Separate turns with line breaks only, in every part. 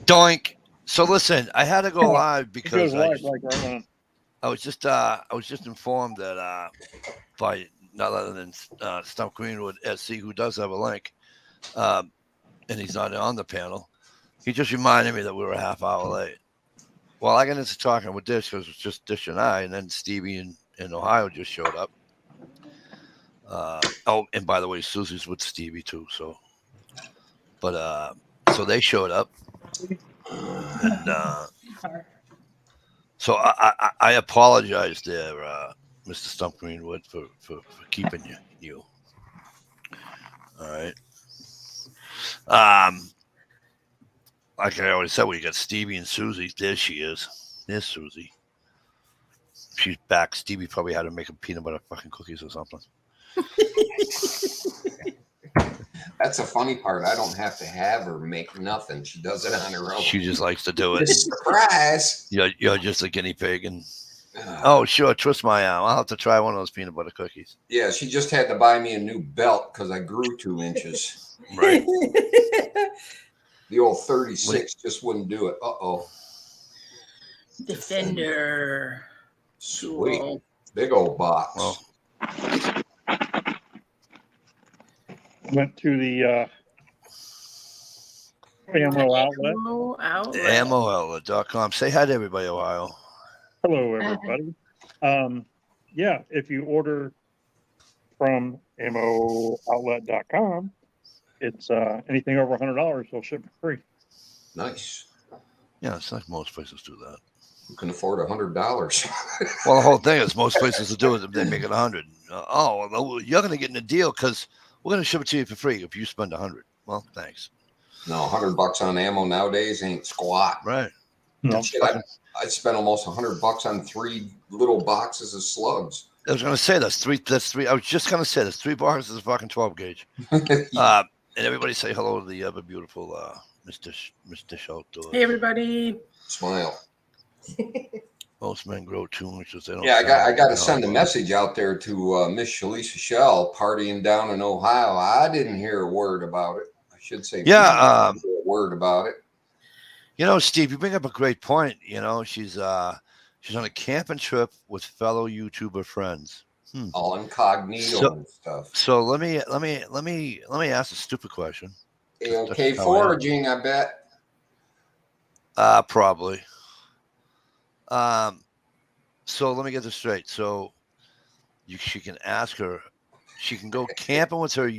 Doink. So listen, I had to go live
It
because
goes live like right on.
I was just informed that by none other than Stump Greenwood SC, who does have a link, and he's not on the panel. He just reminded me that we were a half hour late. Well, I got into talking with Dish because it was just Dish and I, and then Stevie in Ohio just showed up. And by the way, Susie's with Stevie too. So, but so they showed up, and so I apologize there, Mr. Stump Greenwood, for keeping you. All right. Like I already said, we got Stevie and Susie. There she is. There's Susie. She's back. Stevie probably had to make a peanut butter fucking cookies or something.
That's the funny part. I don't have to have her make nothing. She does it on her own.
She just likes to do it.
Surprise!
You're just a guinea pig, and oh sure, twist my arm. I'll have to try one of those peanut butter cookies.
Yeah, she just had to buy me a new belt because I grew 2 inches.
Right.
The old 36 just wouldn't do it. Uh-oh.
Defender.
Sweet.
Cool.
Big old box.
Well,
Went to the ammo outlet.
AmmoOutlet.com. Say hi to everybody, Ohio.
Hello, everybody. Yeah, if you order from AmmoOutlet.com, it's anything over $100, they'll ship it free.
Nice.
Yeah, it's like most places do that.
You can afford $100.
Well, the whole thing is most places do it. They make it 100. Well, you're going to get in a deal because we're going to ship it to you for free if you spend 100. Well, thanks.
No, $100 on ammo nowadays ain't squat.
Right.
No.
Shit, I spent almost $100 on 3 little boxes of slugs.
I was going to say that's three. I was just going to say there's 3 boxes of fucking 12 gauge. And everybody say hello to the other beautiful Miss Dish outdoors.
Hey, everybody.
Smile.
Most men grow 2 inches. They don't.
Yeah, I got to send a message out there to Miss Shalisa Shell partying down in Ohio. I didn't hear a word about it. I should say,
yeah,
a word about it.
You know, Steve, you bring up a great point. You know, she's on a camping trip with fellow YouTuber friends.
All incognito and stuff.
So let me ask a stupid question.
Okay, foraging, I bet.
Probably. So let me get this straight. So she can ask her. She can go camping with her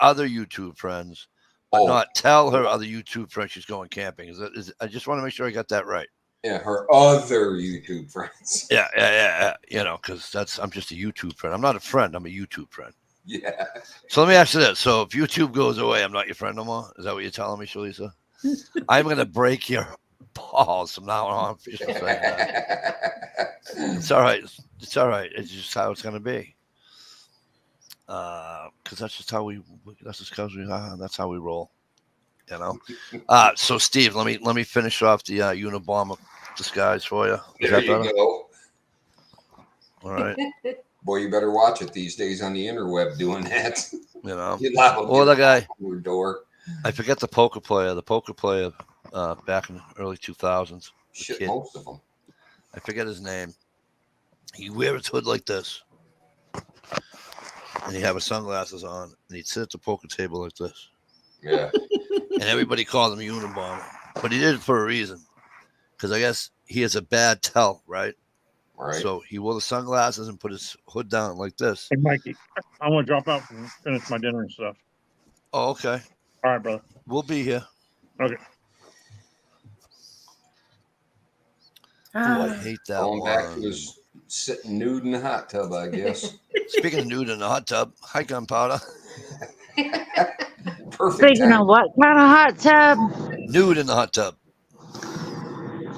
other YouTube friends, but not tell her other YouTube friends she's going camping. I just want to make sure I got that right.
Yeah, her other YouTube friends.
Yeah. You know, because I'm just a YouTube friend. I'm not a friend. I'm a YouTube friend.
Yeah.
So let me ask you this. So if YouTube goes away, I'm not your friend no more? Is that what you're telling me, Shalisa? I'm going to break your balls from now on. It's all right. It's all right. It's just how it's going to be. Because that's just how that's how we roll. You know. So Steve, let me finish off the Unabomber disguise for you.
There you go.
All right.
Boy, you better watch it these days on the interweb doing that.
You know.
Or
the guy.
Your door.
I forget the poker player. The poker player back in the early 2000s.
Shit, most of them.
I forget his name. He wear his hood like this. And he'd have his sunglasses on. And he'd sit at the poker table like this.
Yeah.
And everybody called him Unabomber. But he did it for a reason. Because I guess he has a bad tell, right?
Right.
So he wore the sunglasses and put his hood down like this.
Hey, Mikey, I want to drop out and finish my dinner and stuff.
Oh, okay.
All right, brother.
We'll be here.
Okay.
Ooh, I hate that
Going
one.
back to his sitting nude in the hot tub, I guess.
Speaking of nude in the hot tub, hi, Gunpowder.
Perfect.
Speaking of what kind of hot tub?
Nude in the hot tub.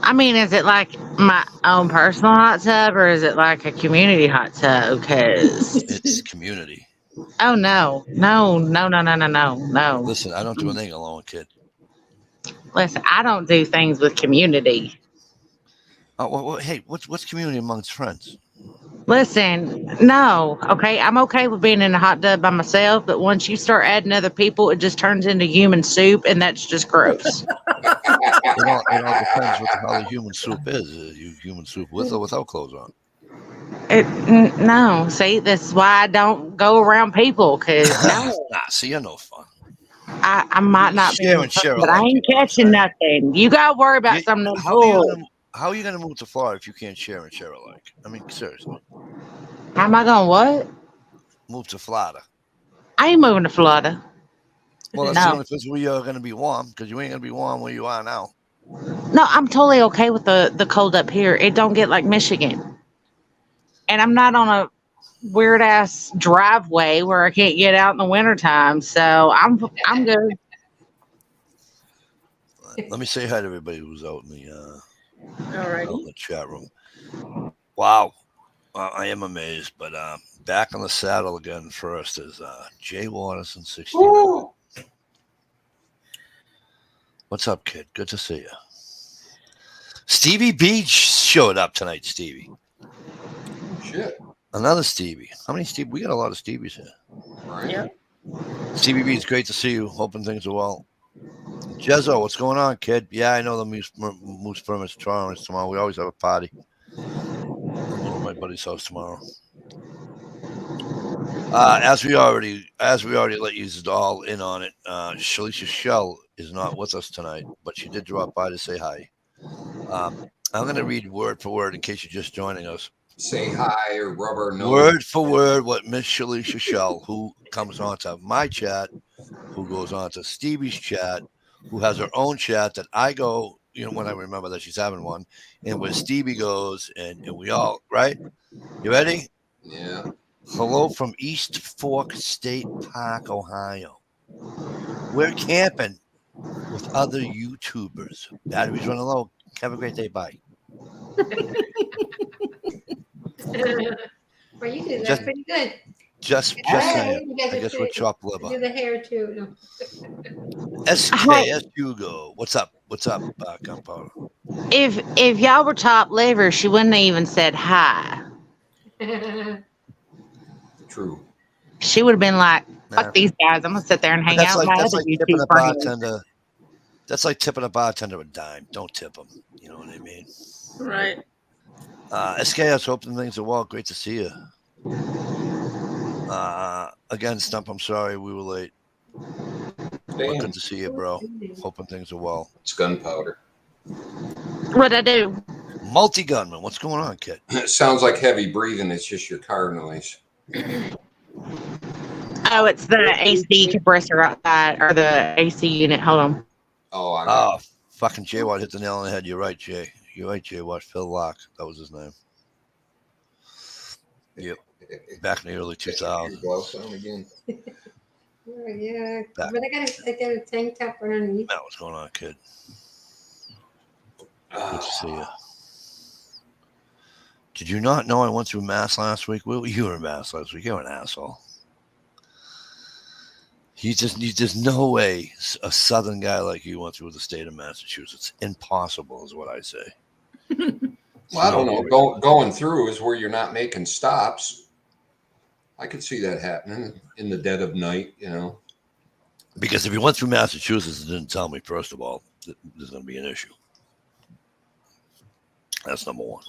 I mean, is it like my own personal hot tub or is it like a community hot tub? Because
it's community.
Oh, no.
Listen, I don't do anything alone, kid.
Listen, I don't do things with community.
Oh, well, hey, what's community amongst friends?
Listen, no. Okay, I'm okay with being in a hot tub by myself, but once you start adding other people, it just turns into human soup, and that's just gross.
It all depends what the hell the human soup is. Is you human soup with or without clothes on?
No, see, this is why I don't go around people, because no,
Nah, see, you're no fun.
I might not be,
Share and share
but I
alike, you
ain't
know what I'm
catching
saying?
nothing. You gotta worry about some of them bull.
How are you gonna move to Florida if you can't share and share alike? I mean, seriously,
How am I gonna what?
move to Florida.
I ain't moving to Florida.
Well, that's the
No,
only place where you're gonna be warm because you ain't gonna be warm where you are now.
no, I'm totally okay with the cold up here. It don't get like Michigan, and I'm not on a weird ass driveway where I can't get out in the wintertime. So I'm good.
Let me say hi to everybody who's out in
Alrighty.
the chat room. Wow, I am amazed, but back on the saddle again. First is Jay Watterson, 16.
Woo!
What's up, kid? Good to see you. Stevie B showed up tonight. Stevie,
Shit.
another Stevie. How many Stevie? We got a lot of Stevies here.
Right.
Yeah.
Stevie B, it's great to see you. Hoping things are well. Jezzo, what's going on, kid? Yeah, I know the Moose Permits tournament tomorrow. We always have a party. I'm going to my buddy's house tomorrow. As we already let you all in on it, Shalisha Shell is not with us tonight, but she did drop by to say hi. I'm going to read word for word in case you're just joining us.
Say hi or rubber nose.
Word for word, what Miss Shalisha Shell, who comes onto my chat, who goes on to Stevie's chat, who has her own chat that I go, when I remember that she's having one, and where Stevie goes, and we all, right? You ready?
Yeah.
Hello from East Fork State Park, Ohio. We're camping with other YouTubers. Batteries running low. Have a great day. Bye.
Well, you did that
Just-
pretty good.
Just
Alright,
saying.
you guys
I
are
guess we're
pretty-
chopped
Do
liver.
the hair too. No.
SKS Hugo. What's up? Gunpowder?
If y'all were top liver, she wouldn't have even said hi.
True.
She would have been like, "Fuck
Nah.
these guys! I'm gonna sit there and hang
That's
out with my
that's
other
like tipping
YouTube
a
friends."
bartender. That's like tipping a bartender a dime. Don't tip them. You know what I mean?
Right.
SKS, hoping things are well. Great to see you. Again, Stump, I'm sorry we were late. But
Damn.
good to see you, bro. Hoping things are well.
It's gunpowder.
What'd I do?
Multi gunman, what's going on, kid?
It sounds like heavy breathing. It's just your car noise.
Oh, it's the AC compressor outside, or the AC unit. Hold on.
Oh, I got
Oh, fucking Jay Watt hit the nail on the head. You're right, Jay. You're right, Jay Watt. Phil Locke. That was his name. Yep.
it.
Back in the early 2000s.
Gloves on again.
Yeah,
Back.
but I got a tank top underneath.
Matt, what's going on, kid? Good to see you. Did you not know I went through Mass last week? Well, you were in Mass last week. You're an asshole. There's no way a Southern guy like you went through the state of Massachusetts. Impossible is what I say.
Well, I don't know. Going through is where you're not making stops. I could see that happening in the dead of night,
Because if you went through Massachusetts and didn't tell me, first of all, there's going to be an issue. That's number one.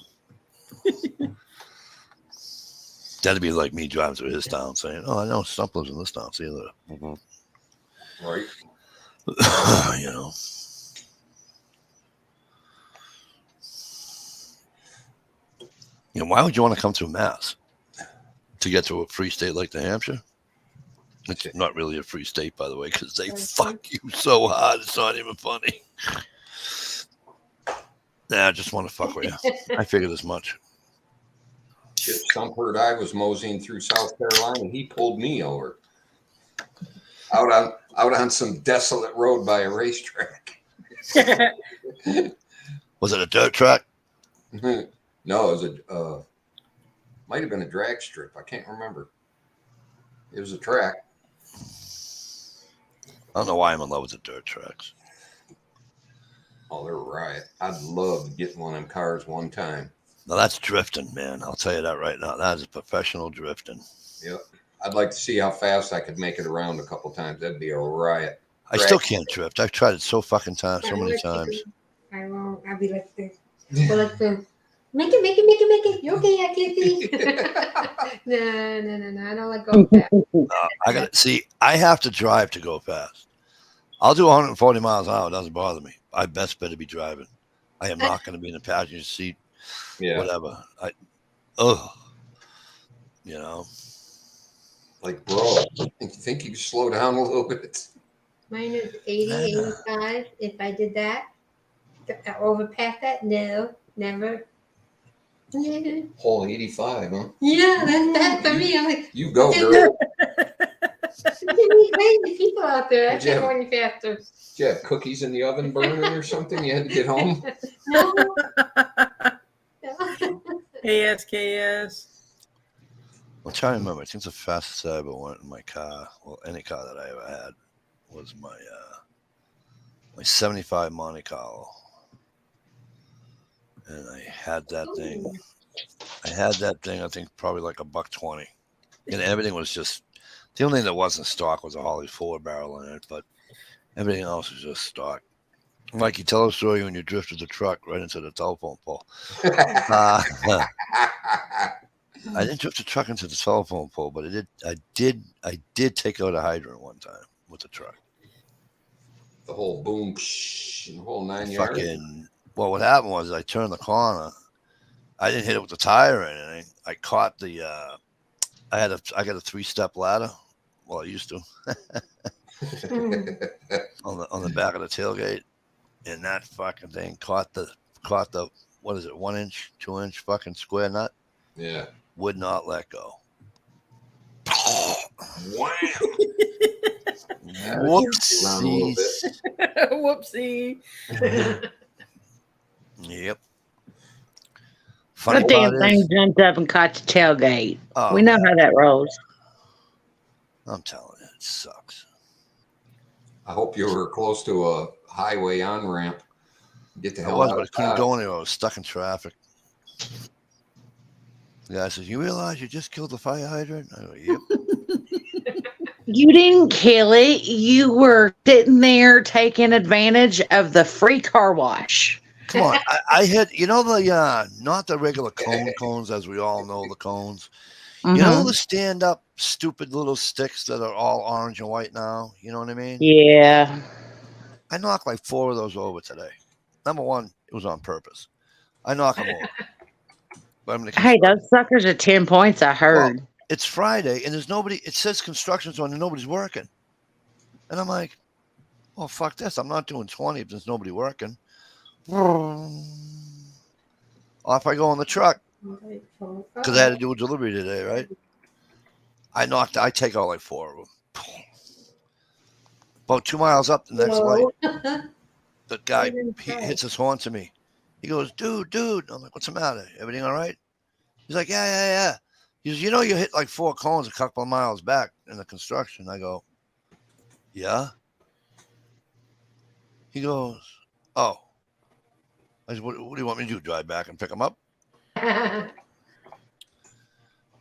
That'd be like me driving through his town saying, "Oh, I know Stump lives in this town. See you later."
Right.
Why would you want to come through Mass to get to a free state like New Hampshire? It's not really a free state, by the way, because they fuck you so hard. It's not even funny. Nah, I just want to fuck with you. I figured as much.
Shit, Stump heard I was moseying through South Carolina. He pulled me over out on some desolate road by a racetrack.
Was it a dirt track?
No, it was might have been a drag strip. I can't remember. It was a track.
I don't know why I'm in love with the dirt tracks.
Oh, they're a riot. I'd love to get one of them cars one time.
Now that's drifting, man. I'll tell you that right now. That is professional drifting.
Yep. I'd like to see how fast I could make it around a couple times. That'd be a riot.
I still can't drift. I've tried it so fucking times, so many times.
I won't. I'll be like this. Well, like the make it. You okay? I can't see. No. I don't like going fast.
I gotta see. I have to drive to go fast. I'll do 140 miles an hour. It doesn't bother me. I best better be driving. I am not going to be in the passenger seat.
Yeah.
Whatever. You know.
Like, bro, you think you could slow down a little bit?
Mine is 80, 85. If I did that, overpass that, no, never. Yeah,
Whole 85, huh?
that's bad for me. I'm like,
You go, girl.
there's crazy people out there. I
Did you
can't
have-
go any faster.
Did you have cookies in the oven burning or something? You had to get home?
No.
KSKS.
I'm trying to remember. I think the fastest I ever went in my car, well, any car that I ever had, was my 75 Monte Carlo. And I had that thing. I think probably like $120. And everything was just, the only thing that wasn't stock was a Holly 4-barrel in it, but everything else was just stock. Mike, you tell a story when you drifted the truck right into the telephone pole. I didn't drift the truck into the telephone pole, but I did take out a hydrant one time with the truck.
The whole boom, psh, the whole 9 yards.
Well, what happened was I turned the corner. I didn't hit it with the tire or anything. I caught the. I got a 3-step ladder. Well, I used to on the back of the tailgate, and that fucking thing caught the what is it, 1 inch, 2 inch fucking square nut.
Yeah.
Would not let go.
Wow.
Whoopsies.
Whoopsie.
Yep.
That damn thing jumped up and caught the tailgate. We know how that rolls.
I'm telling you, it sucks.
I hope you were close to a highway on ramp. Get the
I
hell
was,
out
but I
of
couldn't
Dodge.
go anywhere. I was stuck in traffic. The guy says, "You realize you just killed the fire hydrant?" I go, "Yep."
You didn't kill it. You were sitting there taking advantage of the free car wash.
Come on, I had, you know, the not the regular cones, as we all know the cones. You know the stand-up stupid little sticks that are all orange and white now. You know what I mean?
Yeah.
I knocked like 4 of those over today. Number one, it was on purpose. I knock them over. But I'm
Hey, those suckers are 10 points, I heard.
Well, it's Friday, and there's nobody. It says construction zone, and nobody's working. And I'm like, well, fuck this. I'm not doing 20 if there's nobody working. Off I go on the truck because I had to do a delivery today, right? I take out like 4 of them. About 2 miles up the next light, the guy he hits his horn to me. He goes, dude. I'm like, what's the matter? Everything all right? He's like, yeah. He goes, you know, you hit like 4 cones a couple of miles back in the construction. I go, yeah. He goes, oh. I said, what do you want me to do? Drive back and pick them up?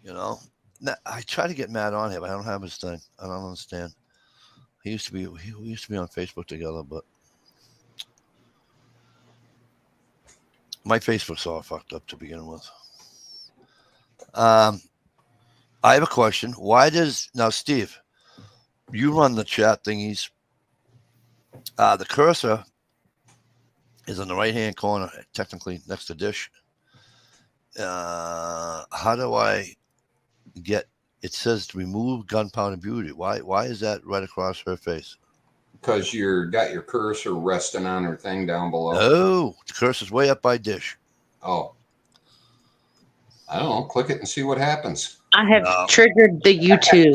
You know, I try to get Matt on here, but I don't have his thing. I don't understand. We used to be on Facebook together, but my Facebook's all fucked up to begin with. I have a question. Why does now, Steve? You run the chat thingies. The cursor is in the right-hand corner, technically next to Dish. How do I get? It says to remove Gunpowder Beauty. Why is that right across her face?
Because you got your cursor resting on her thing down below.
Oh, the cursor's way up by Dish.
Oh. I don't know. Click it and see what happens.
I have triggered the YouTube.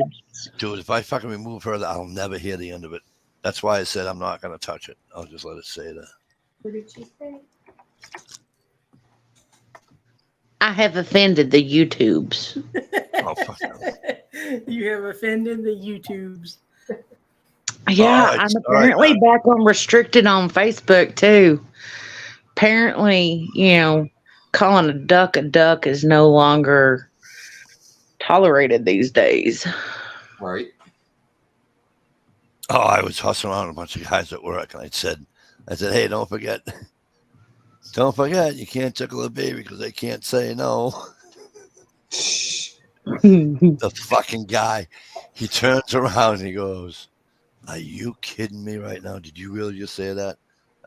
Dude, if I fucking remove her, I'll never hear the end of it. That's why I said I'm not going to touch it. I'll just let it say that.
What did she say?
I have offended the YouTubes.
Oh, fuck no.
You have offended the YouTubes.
Yeah,
right,
I'm
all right.
apparently back on restricted on Facebook too. Apparently, calling a duck is no longer tolerated these days.
Right.
Oh, I was hustling around a bunch of guys at work, and I said, hey, don't forget, you can't tickle a baby because they can't say no. The fucking guy, he turns around and he goes, "Are you kidding me right now? Did you really just say that?"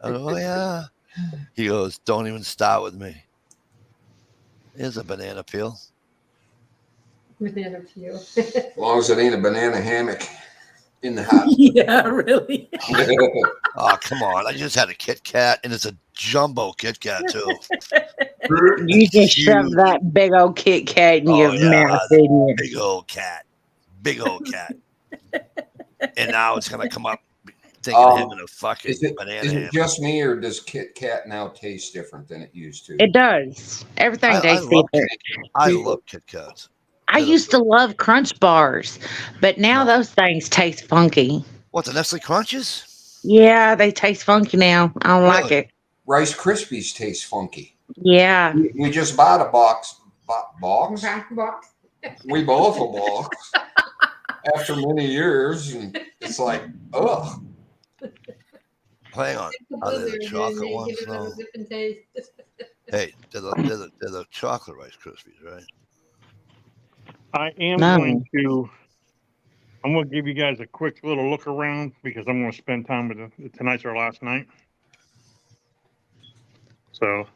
I go, "Oh yeah." He goes, "Don't even start with me." Here's a banana peel.
Banana peel.
As long as it ain't a banana hammock in the house.
Yeah, really.
Oh, come on. I just had a Kit Kat, and it's a jumbo Kit Kat, too.
You just
Huge.
shoved that big old Kit Kat in
Oh,
your
yeah,
mouth, didn't you?
Big old cat. Big old cat. And now it's going to come up thinking of him in a fucking banana
Is it
hammock.
just me, or does Kit Kat now taste different than it used to?
It does. Everything tastes different.
I love Kit Kats.
I used to love Crunch bars, but now those things taste funky.
What, the Nestle Crunches?
Yeah, they taste funky now. I don't like it.
Rice Krispies taste funky.
Yeah.
We just bought a box. Box?
Box.
We bought a box after many years, and it's like, ugh.
Hang on. Are they the chocolate ones? No. Hey, they're the chocolate Rice Krispies, right?
I am
No.
going to. I'm going to give you guys a quick little look around because I'm going to spend time with tonight's our last night. So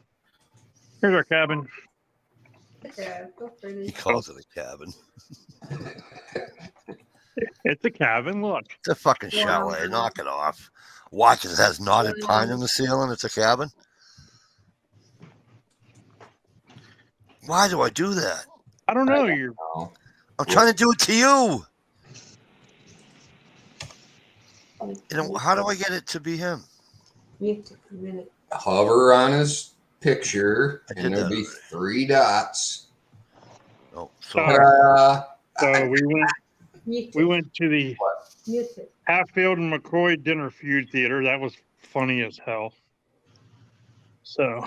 here's our cabin.
He calls it a cabin.
It's a cabin. Look,
It's a fucking chalet. Knock it off. Watch it. It has knotted pine in the ceiling. It's a cabin. Why do I do that?
I don't know.
I'm trying to do it to you. How do I get it to be him?
Hover on his picture, and there'll be 3 dots.
Oh,
so we went to the Hatfield and McCoy Dinner Feud Theater. That was funny as hell. So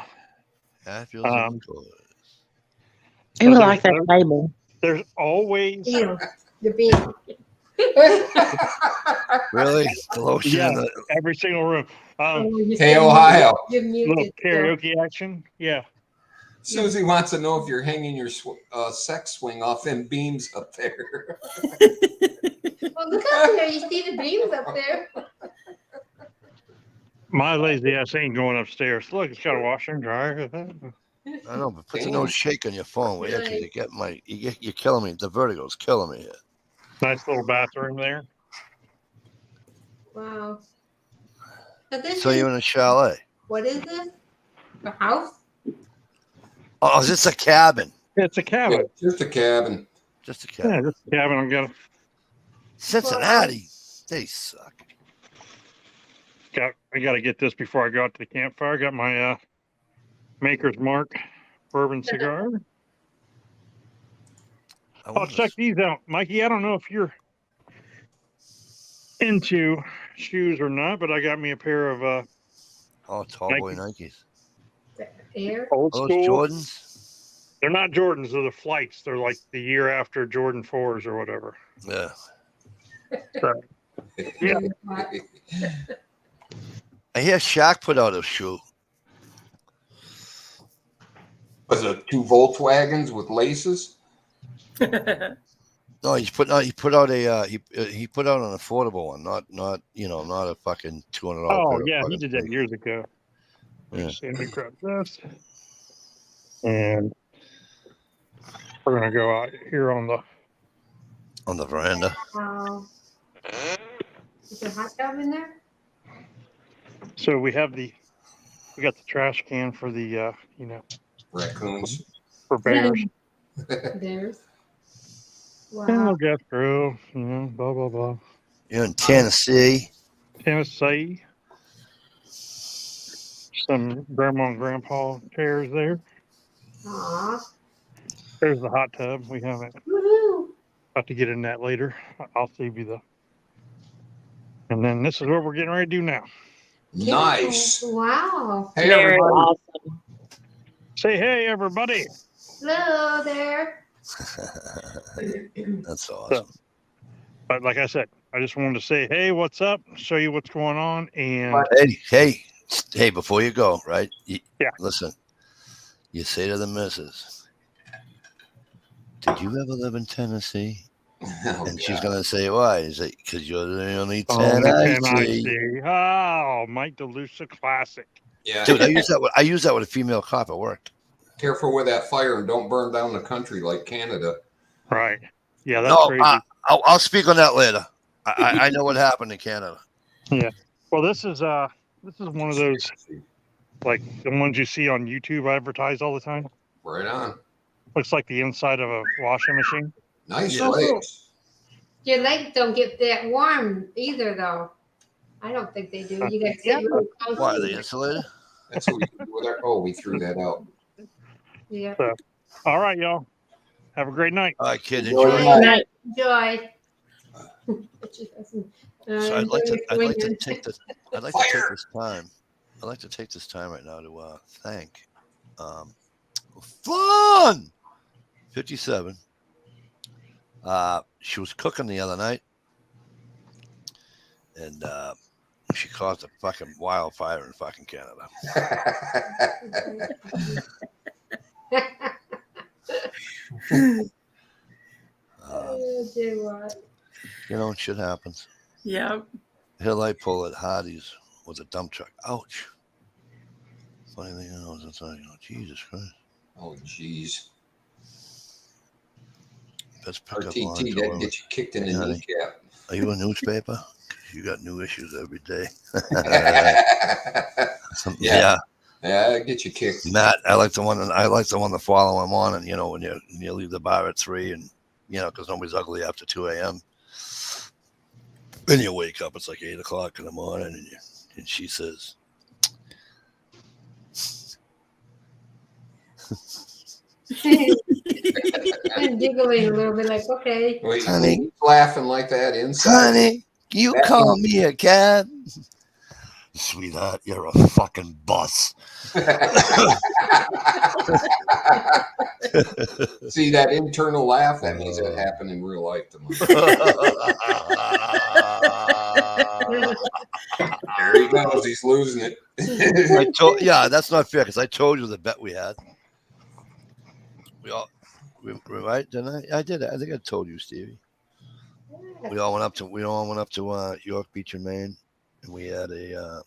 Hatfield and McCoy.
Ooh, I like that table.
There's always
the bean.
Really? The lotion in the
every single room.
Hey, Ohio.
Little karaoke action. Yeah.
Susie wants to know if you're hanging your sex swing off them beams up there.
Well, look up there. You see the beams up there.
My lazy ass ain't going upstairs. Look, it's got a washer and dryer.
I know, but put the no shake on your phone. Will you? 'Cause you get you're killing me. The vertigo's killing me here.
Nice little bathroom there.
Wow.
So you're in a chalet.
What is this? A house?
Oh, is this a cabin?
It's a cabin.
Yeah, just a cabin.
Just a cabin.
Yeah, just a cabin. I'm gonna
Cincinnati. They suck.
I got to get this before I go out to the campfire. Got my Maker's Mark bourbon cigar. Oh, check these out, Mikey. I don't know if you're into shoes or not, but I got me a pair of
tall boy Nikes.
Air?
Old
Those
school
Jordans?
They're not Jordans. They're the Flights. They're like the year after Jordan 4s or whatever.
Yeah.
So, yeah.
I hear Shaq put out a shoe.
Was it 2 Volkswagens with laces?
No, he put out an affordable one, not a fucking $200.
Oh yeah, he did that years ago.
Yeah.
Let me grab this, and we're gonna go out here on
the veranda.
Wow. Is there a hot tub in there?
So we got the trash can for the
Raccoons.
for bears.
There's.
And a
Wow.
little gas grill, blah blah blah.
You're in Tennessee.
Tennessee. Some grandma and grandpa chairs there.
Aw.
There's the hot tub. We haven't
Woohoo.
about to get in that later. I'll save you and then this is what we're getting ready to do now.
Nice.
Wow.
Hey,
Very
everybody.
awesome.
Say hey, everybody.
Hello there.
That's awesome.
But like I said, I just wanted to say, hey, what's up? Show you what's going on. And
Hey, before you go, right?
Yeah.
Listen, you say to the missus, did you ever live in Tennessee?
Oh,
And she's
God.
going to say, why? Is it because you're the only 10 I see?
Oh, Mike DeLucia classic.
Yeah.
Dude, I use that with a female cop at work.
Careful with that fire and don't burn down the country like Canada.
Right. Yeah, that's crazy.
I'll speak on that later. I know what happened in Canada.
Yeah. Well, this is one of those, like the ones you see on YouTube advertised all the time.
Right on.
Looks like the inside of a washing machine.
Nice
Yeah.
legs.
Your legs don't get that warm either, though. I don't think they do. You got to sit really close.
Why,
to
are they
them.
insulated?
That's what we do with our. Oh, we threw that out.
Yeah.
All right, y'all. Have a great night.
All right, kid,
Enjoy
enjoy.
your
night.
Enjoy.
So I'd like to take this time. I'd like to take this time right now to thank Fun 57. She was cooking the other night, and she caused a fucking wildfire in fucking Canada.
Oh, dear what?
You know, shit happens.
Yep.
Hill I pull at Hardy's was a dump truck. Ouch. Funny thing is, it's like, oh, Jesus Christ.
Oh, jeez.
Let's pick up
RTT, that get you kicked in the
Honey.
kneecap.
Are you a newspaper? You got new issues every day.
Yeah. Yeah, get you kicked.
Matt, I like the one the following morning, you know, when you leave the bar at 3 and, you know, because nobody's ugly after 2 a.m. Then you wake up, it's like 8 o'clock in the morning, and she says,
I'm giggling a little bit, like, okay.
Wait,
Honey.
he's laughing like that inside.
honey, you call me a cab? Sweetheart, you're a fucking bus.
See that internal laugh? That means it happened in real life to me. There he goes. He's losing it.
That's not fair because I told you the bet we had. We right, didn't I? I did. I think I told you, Stevie. We all went up to York Beach in Maine, and we had a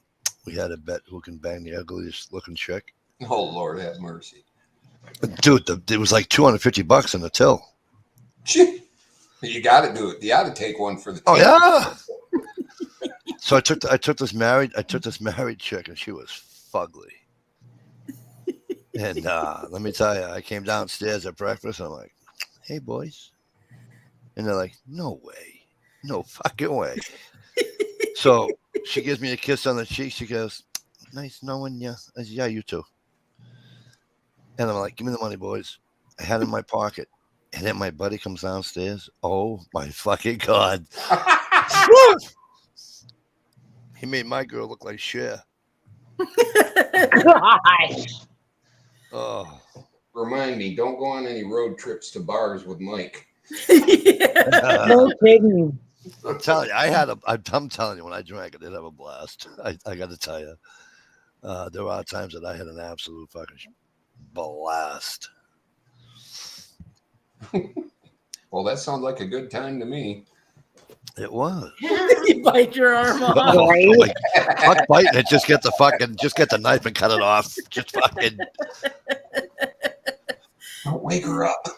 bet who can bang the ugliest looking chick.
Oh, Lord have mercy.
Dude, it was like $250 in the till.
You got to do it. You got to take one for the team.
Oh yeah. So I took this married chick, and she was fugly. And let me tell you, I came downstairs at breakfast, and I'm like, "Hey, boys," and they're like, "No way, no fucking way." So she gives me a kiss on the cheek. She goes, "Nice knowing you." I said, "Yeah, you too." And I'm like, "Give me the money, boys." I had it in my pocket. And then my buddy comes downstairs. Oh, my fucking God. He made my girl look like Cher.
Gosh.
Oh.
Remind me, don't go on any road trips to bars with Mike.
No kidding.
I'm telling you, I'm telling you, when I drank, I did have a blast. I got to tell you. There are times that I had an absolute fucking blast.
Well, that sounds like a good time to me.
It was.
You bite your arm off.
Like, fuck biting it. Just get the knife and cut it off. Just fucking.
Don't wake her up.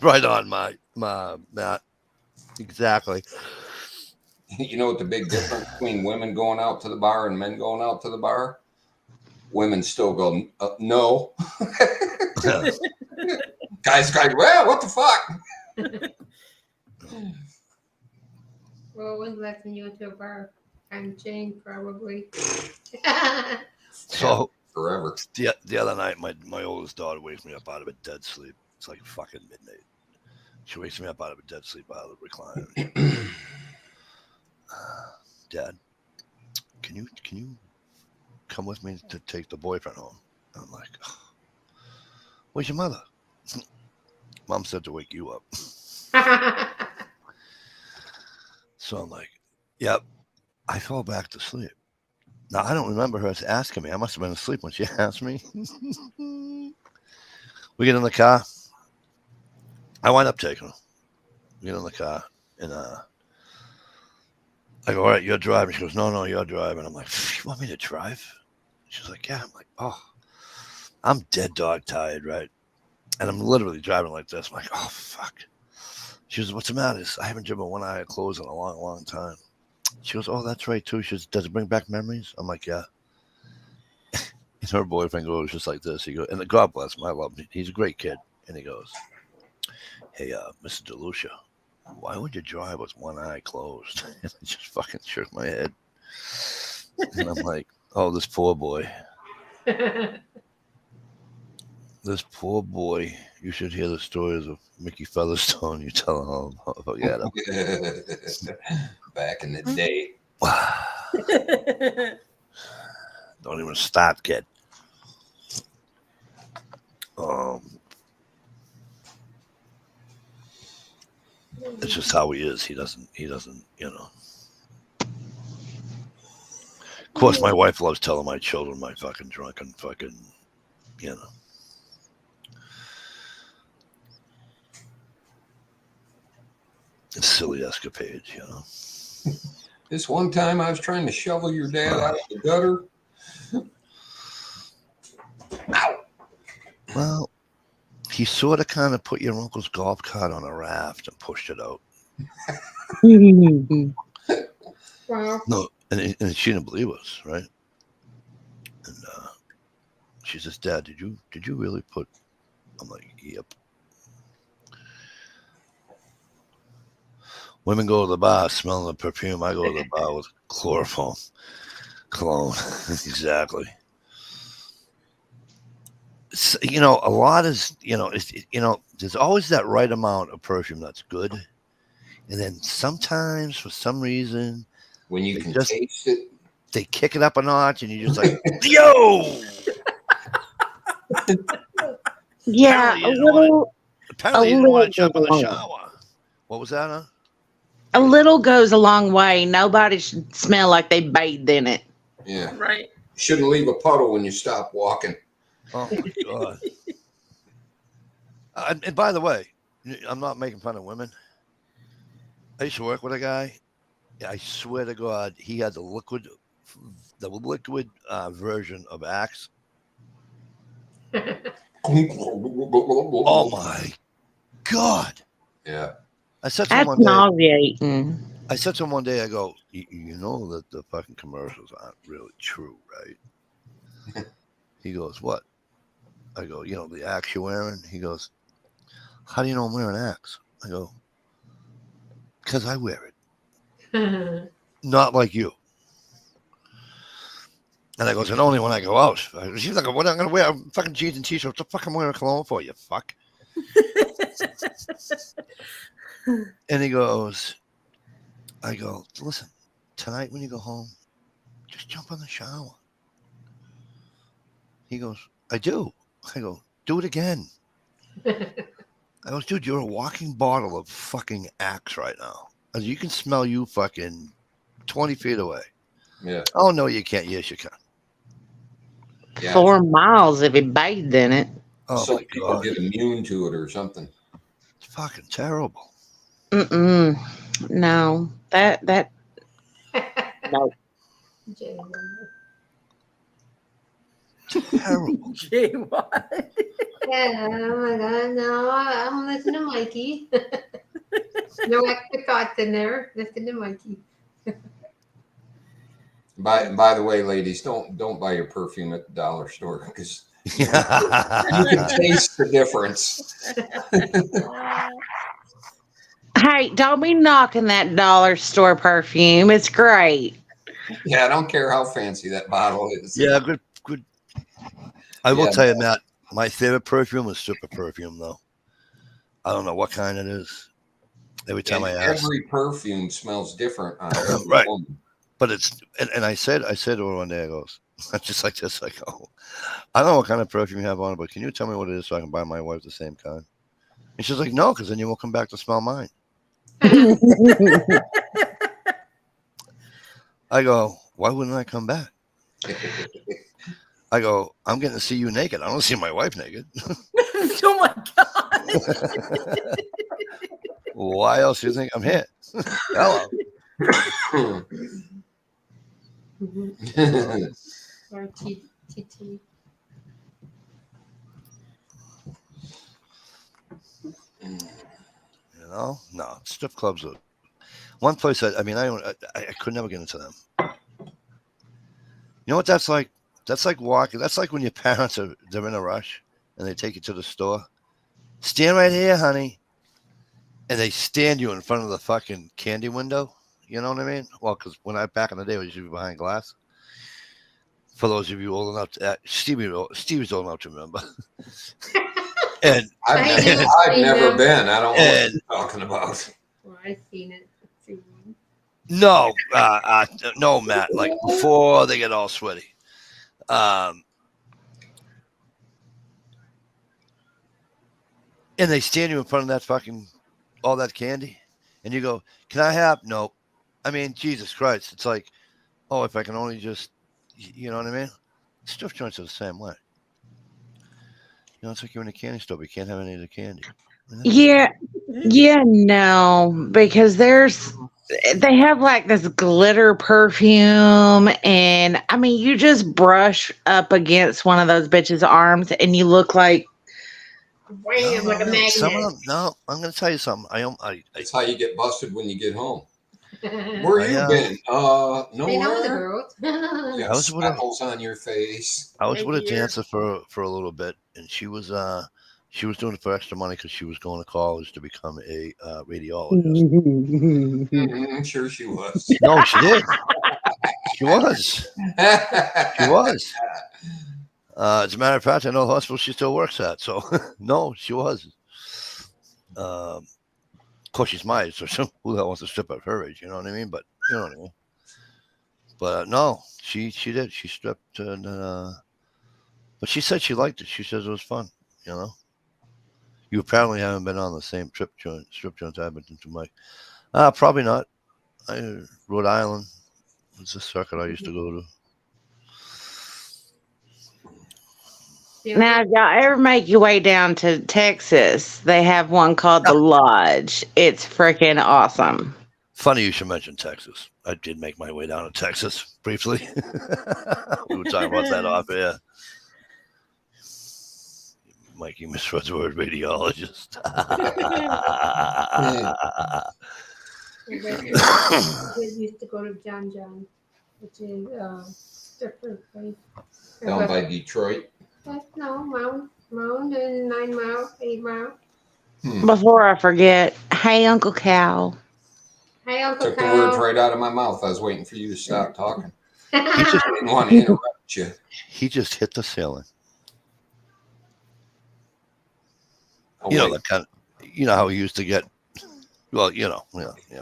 Right on, my Matt. Exactly.
You know what the big difference between women going out to the bar and men going out to the bar? Women still go, no. Guys, well, what the fuck?
Well, when's the last time you went to a bar? I'm Jane, probably.
So
Forever.
the other night, my oldest daughter wakes me up out of a dead sleep. It's like fucking midnight. She wakes me up out of a dead sleep out of the recliner. Dad, can you come with me to take the boyfriend home? And I'm like, oh, where's your mother? Mom said to wake you up. So I'm like, yep. I fell back to sleep. Now, I don't remember her asking me. I must have been asleep when she asked me. We get in the car. I wind up taking her. We get in the car. And I go, all right, you're driving. She goes, no, you're driving. I'm like, you want me to drive? She's like, yeah. I'm like, oh, I'm dead dog tired, right? And I'm literally driving like this. I'm like, oh, fuck. She goes, what's the matter? I haven't driven one eye closed in a long, long time. She goes, oh, that's right, too. She goes, does it bring back memories? I'm like, yeah. And her boyfriend goes just like this. He goes, and God bless him. I love him. He's a great kid. And he goes, hey, Mr. DeLucia, why would you drive with one eye closed? And I just fucking shook my head. And I'm like, oh, this poor boy. This poor boy. You should hear the stories of Mickey Featherstone. You tell him all about
Back in the day.
Don't even start, kid. It's just how he is. He doesn't, you know. Of course, my wife loves telling my children my fucking drunken fucking, you know. Silly escapades, you know.
This one time I was trying to shovel your dad out of the gutter. Ow.
Well, he sort of kind of put your uncle's golf cart on a raft and pushed it out.
Wow.
No, and she didn't believe us, right? And she says, Dad, did you really put? I'm like, yep. Women go to the bar smelling the perfume. I go to the bar with chloroform, cologne. Exactly. It's, you know, a lot is, you know, there's always that right amount of perfume that's good. And then sometimes, for some reason,
when you can taste it,
they kick it up a notch and you're just like, yo!
Yeah,
Apparently you didn't want to jump in the shower. What was that, huh?
A little goes a long way. Nobody should smell like they bathed in it.
Yeah.
Right.
Shouldn't leave a puddle when you stop walking.
Oh, my God. And by the way, I'm not making fun of women. I used to work with a guy. I swear to God, he had the liquid version of Axe. Oh, my God.
Yeah.
I said to him
That's
one day,
nauseating.
I said to him one day, I go, you know that the fucking commercials aren't really true, right? He goes, what? I go, you know, the Axe you're wearing? He goes, how do you know I'm wearing Axe? I go, because I wear it. Not like you. And I goes, and only when I go out. She's like, what am I going to wear? Fucking jeans and t-shirts. What the fuck am I wearing cologne for, you fuck? And he goes, I go, listen, tonight when you go home, just jump in the shower. He goes, I do. I go, do it again. I goes, dude, you're a walking bottle of fucking Axe right now. I said, you can smell you fucking 20 feet away.
Yeah.
Oh, no, you can't. Yes, you can.
Yeah.
4 miles if he bathed in it.
Oh,
Some
my
people
God.
get immune to it or something.
It's fucking terrible.
Mm-mm. No. That no.
Terrible.
Gee, what?
Yeah, oh my God, no, I'm listening to Mikey. No extra thoughts in there. Listen to Mikey.
By the way, ladies, don't buy your perfume at the dollar store because you
Yeah.
can taste the difference.
Hey, don't be knocking that dollar store perfume. It's great.
Yeah, I don't care how fancy that bottle is.
Yeah, good. I will
Yeah.
tell you, Matt, my favorite perfume is super perfume, though. I don't know what kind it is. Every time
And
I ask.
every perfume smells different on every
Right.
woman.
But it's, and I said to her one day, I goes, just like this, I go, I don't know what kind of perfume you have on it, but can you tell me what it is so I can buy my wife the same kind? And she's like, no, because then you won't come back to smell mine. I go, why wouldn't I come back? I go, I'm getting to see you naked. I don't see my wife naked.
Oh my god.
Why else do you think I'm here? Hello.
Or TT.
You know, no, strip clubs are one place. I could never get into them. You know what that's like? That's like walking. That's like when your parents they're in a rush and they take you to the store. Stand right here, honey, and they stand you in front of the fucking candy window. You know what I mean? Well, because back in the day, it was usually behind glass. For those of you old enough, Stevie's old enough to remember. And
I've never been. I don't know what you're talking about.
Well, I've seen it.
No, no, Matt. Like before they get all sweaty. And they stand you in front of that fucking all that candy, and you go, "Can I have?" No, I mean, Jesus Christ! It's like, oh, if I can only just, you know what I mean? Strip joints are the same way. You know, it's like you're in a candy store, but you can't have any of the candy.
Yeah, no, because they have like this glitter perfume, and I mean, you just brush up against one of those bitches' arms, and you look like
wham, like a magnet.
Some of them, no, I'm going to tell you something.
That's how you get busted when you get home. Where you been?
They know the
Nowhere.
girls.
You got speckles on your face.
I was with a dancer for a little bit, and she was doing it for extra money because she was going to college to become a radiologist.
Sure she was.
No, she did. She was. She was. As a matter of fact, I know the hospital she still works at. So, no, she was. Of course, she's my age, so who the hell wants to strip at her age? You know what I mean? But you know what I mean. But no, she did. She stripped, and but she said she liked it. She says it was fun. You know. You apparently haven't been on the same strip joints I've been to, Mike. Probably not. Rhode Island was the circuit I used to go to.
now. If y'all ever make your way down to Texas, they have one called the Lodge. It's freaking awesome.
Funny you should mention Texas. I did make my way down to Texas briefly. We were talking about that off air. Mikey misread the word radiologist.
We used to go to John, which is stripper place.
Down by Detroit.
No, Mound and 9 Mile, 8 Mile.
Before I forget, hey, Uncle Cal.
Hey, Uncle
Took the
Cal.
words right out of my mouth. I was waiting for you to stop talking. I didn't want to interrupt you.
He just hit the ceiling.
Oh,
you know that kind of, you know how he used to get. Well, you know.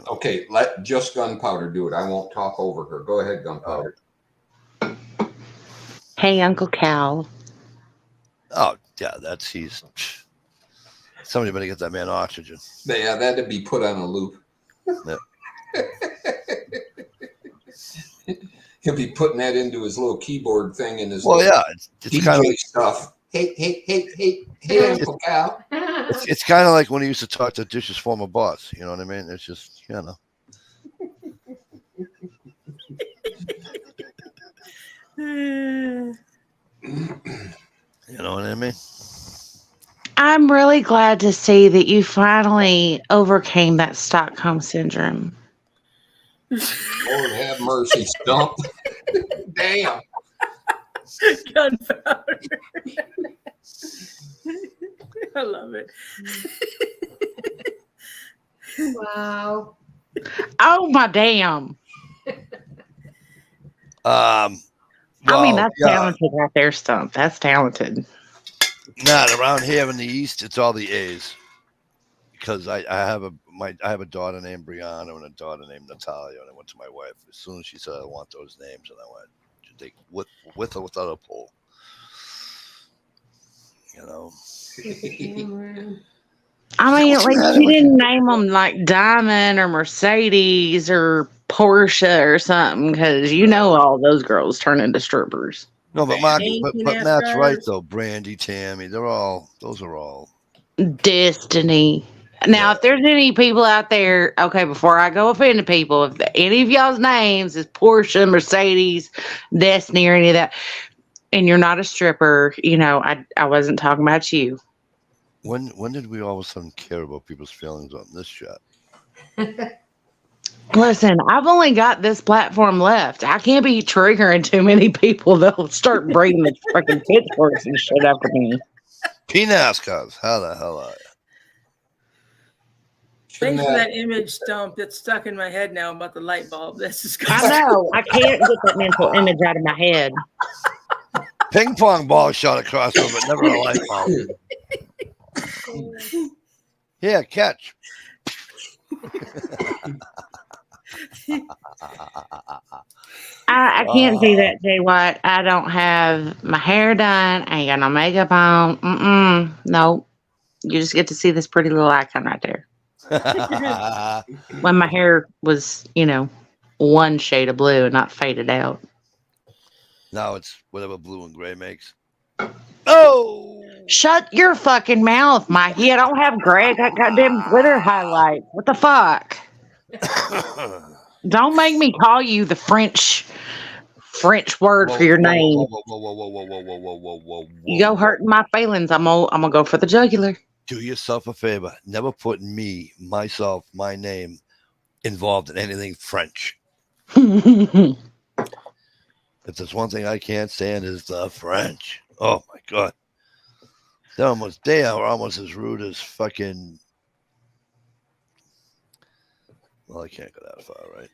Okay, let just Gunpowder do it. I won't talk over her. Go ahead, Gunpowder.
Hey, Uncle Cal.
Oh yeah, he's. Somebody better get that man oxygen.
Yeah, that'd be put on a loop.
Yep.
He'll be putting that into his little keyboard thing in his.
Well, yeah, it's kind of like
stuff. Hey, Uncle Cal.
It's kind of like when he used to talk to Dish's former boss. You know what I mean? It's just, you know. You know what I mean?
I'm really glad to see that you finally overcame that Stockholm syndrome.
Lord have mercy, Stump. Damn.
Gunpowder. I love it.
Wow.
Oh, my damn.
Well,
I mean, that's talented right there, Stump. That's talented.
Not around here in the East, it's all the A's. Because I have a daughter named Brianna and a daughter named Natalia, and I went to my wife as soon as she said I want those names, and I went, with or without a pole. You know.
I mean,
What's
at
the
least
matter
you
with
didn't name them like Diamond or Mercedes or Porsche or something, because you know all those girls turn into strippers.
No, but Mark,
Dainty
but Matt's right
NASCARs.
though. Brandy, Tammy, those are all.
Destiny. Now, if there's any people out there, okay, before I go offending people, if any of y'all's names is Porsche, Mercedes, Destiny, or any of that, and you're not a stripper, I wasn't talking about you.
When did we all of a sudden care about people's feelings on this chat?
Listen, I've only got this platform left. I can't be triggering too many people. They'll start bringing the freaking pitchforks and shit after me.
PNASCARs, how the hell are you?
Thanks for that image, Stump. That's stuck in my head now about the light bulb. That's
I
disgusting.
know. I can't get that mental image out of my head.
Ping pong ball shot across them, but never a light bulb. Yeah, catch.
I can't see that, Jay White. I don't have my hair done. I ain't got no makeup on. Nope. You just get to see this pretty little icon right there. When my hair was, one shade of blue and not faded out.
Now it's whatever blue and gray makes. Oh!
Shut your fucking mouth, Mikey. I don't have gray. I got goddamn glitter highlights. What the fuck? Don't make me call you the French word for your name.
Whoa.
You go hurting my feelings. I'm gonna go for the jugular.
Do yourself a favor. Never put me, myself, my name involved in anything French. If there's one thing I can't stand is the French. Oh my God. They are almost as rude as fucking. Well, I can't go that far, right?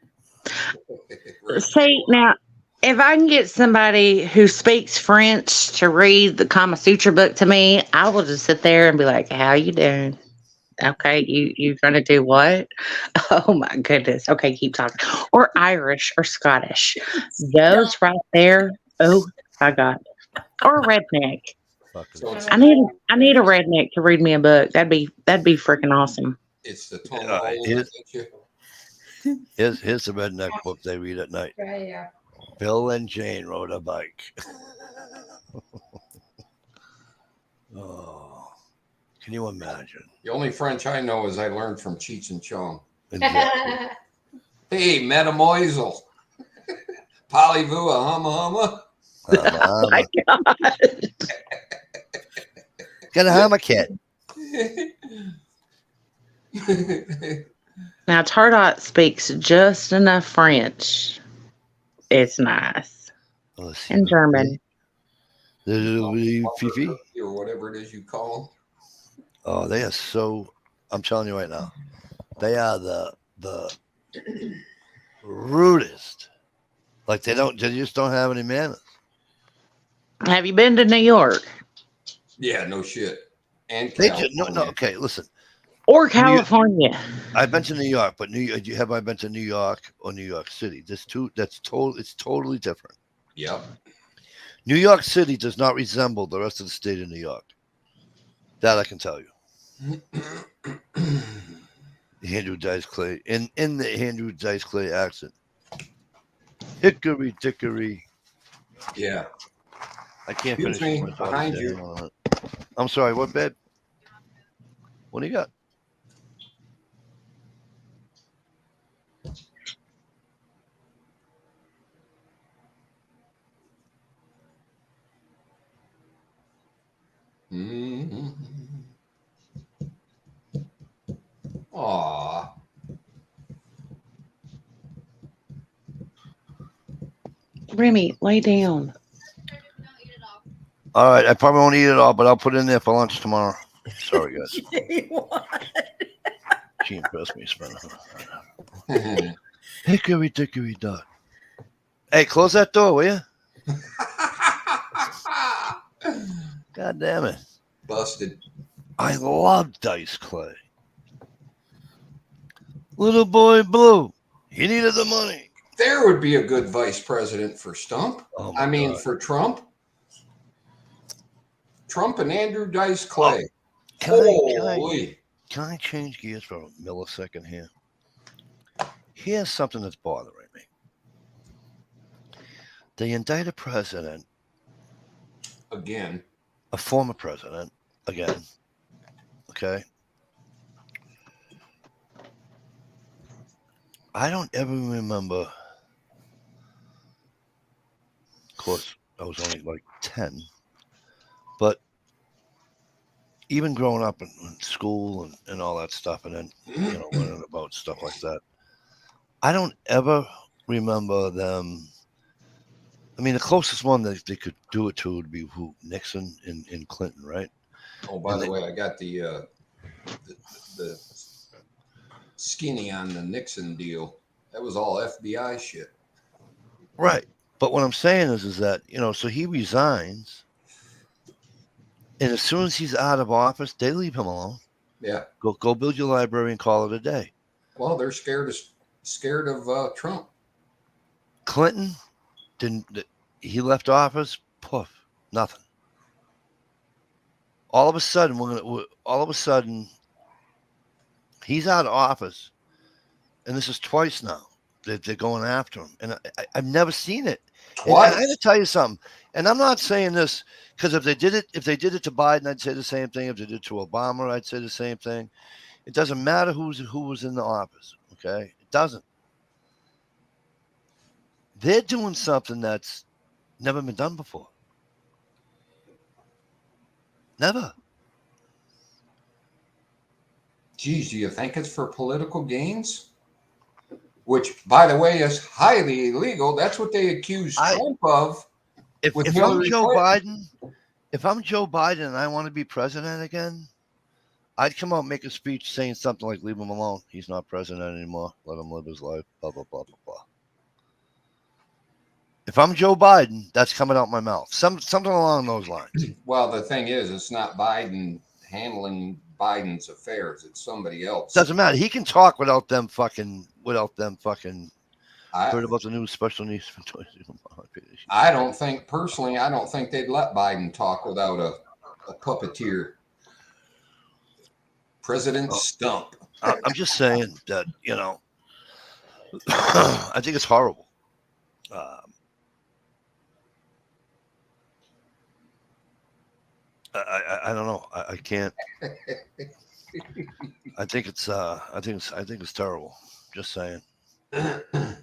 See, now, if I can get somebody who speaks French to read the Kama Sutra book to me, I will just sit there and be like, how you doing? Okay, you're going to do what? Oh, my goodness. Okay, keep talking. Or Irish or Scottish. Those right there, oh, my God. Or redneck. I need a redneck to read me a book. That'd be freaking awesome.
It's the tone.
Here's the redneck book they read at night.
Right, yeah.
Bill and Jane rode a bike. Oh, can you imagine?
The only French I know is I learned from Cheech and Chong.
Exactly.
Hey, mademoiselle. Parlez-vous a humma?
Oh, my God.
Got a hammer kit.
Now, Tardot speaks just enough French. It's nice. And German.
Fifi?
Or whatever it is you call them.
Oh, they are so. I'm telling you right now, they are the rudest. Like they just don't have any manners.
Have you been to New York?
Yeah, no shit. And
They just, no. Okay, listen.
Or California?
I've been to New York, but have I been to New York or New York City? It's totally different.
Yep.
New York City does not resemble the rest of the state of New York. That I can tell you. Andrew Dice Clay in the Andrew Dice Clay accent. Hickory dickory.
Yeah.
I can't
Excuse
finish.
me, behind you.
I'm sorry. What, babe? What do you got?
Mm-hmm. Aw.
Remy, lay down.
All right. I probably won't eat it all, but I'll put it in there for lunch tomorrow. Sorry, guys. She impressed me, Spencer. Hickory dickory dock. Hey, close that door, will you? God damn it.
Busted.
I love Dice Clay. Little boy Blue. He needed the money.
There would be a good vice president for Stump.
Oh
I mean,
God.
for Trump. Trump and Andrew Dice Clay.
Can can I change gears for a millisecond here? Here's something that's bothering me. They indict a president,
Again.
a former president, again. Okay. I don't ever remember. Of course, I was only like 10. But even growing up in school and all that stuff, and then, learning about stuff like that, I don't ever remember them. I mean, the closest one that they could do it to would be who? Nixon and Clinton, right?
Oh, by the way, I got the skinny on the Nixon deal. That was all FBI shit.
Right. But what I'm saying is that, so he resigns, and as soon as he's out of office, they leave him alone.
Yeah.
Go build your library and call it a day.
Well, they're scared of Trump.
Clinton he left office, poof, nothing. All of a sudden, he's out of office, and this is twice now that they're going after him, and I've never seen it. And I got to tell you something, and I'm not saying this because if they did it to Biden, I'd say the same thing. If they did it to Obama, I'd say the same thing. It doesn't matter who was in the office. Okay, it doesn't. They're doing something that's never been done before. Never.
Geez, do you think it's for political gains? Which, by the way, is highly illegal. That's what they accuse Trump of.
If I'm Joe Biden and I want to be president again, I'd come out and make a speech saying something like, leave him alone. He's not president anymore. Let him live his life. Blah, blah, blah, blah, blah. If I'm Joe Biden, that's coming out my mouth. Something along those lines.
Well, the thing is, it's not Biden handling Biden's affairs. It's somebody else.
Doesn't matter. He can talk without them fucking. Heard about the new special needs.
I don't think they'd let Biden talk without a puppeteer. President Stump.
I'm just saying that, I think it's horrible. I don't know. I can't. I think it's terrible. Just saying.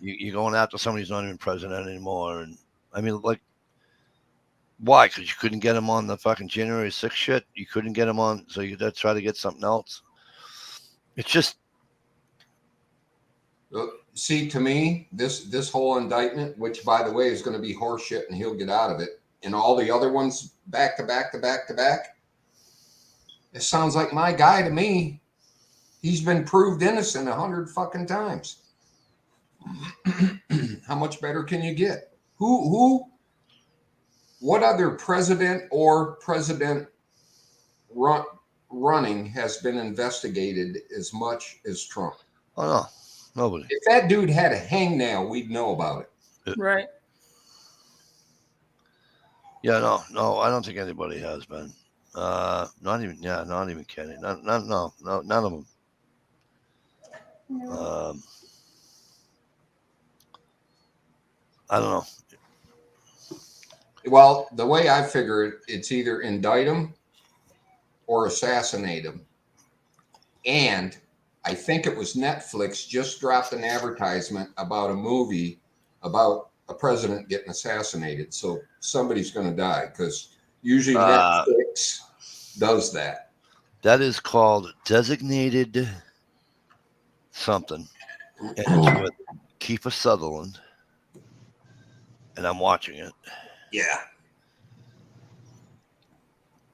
You're going after somebody who's not even president anymore, and I mean, like, why? Because you couldn't get him on the fucking January 6th shit. You couldn't get him on, so you had to try to get something else. It's just.
See, to me, this whole indictment, which by the way is going to be horseshit, and he'll get out of it, and all the other ones back to back to back to back. It sounds like my guy to me. He's been proved innocent 100 fucking times. How much better can you get? What other president or president running has been investigated as much as Trump?
Oh, no. Nobody.
If that dude had a hangnail, we'd know about it.
Right.
Yeah, no, I don't think anybody has been. Not even Kenny. No, none of them.
No.
I don't know.
Well, the way I figure it, it's either indict him or assassinate him. And I think it was Netflix just dropped an advertisement about a movie about a president getting assassinated. So somebody's going to die because usually Netflix does that.
That is called Designated something. And it's with Kiefer Sutherland. And I'm watching it.
Yeah.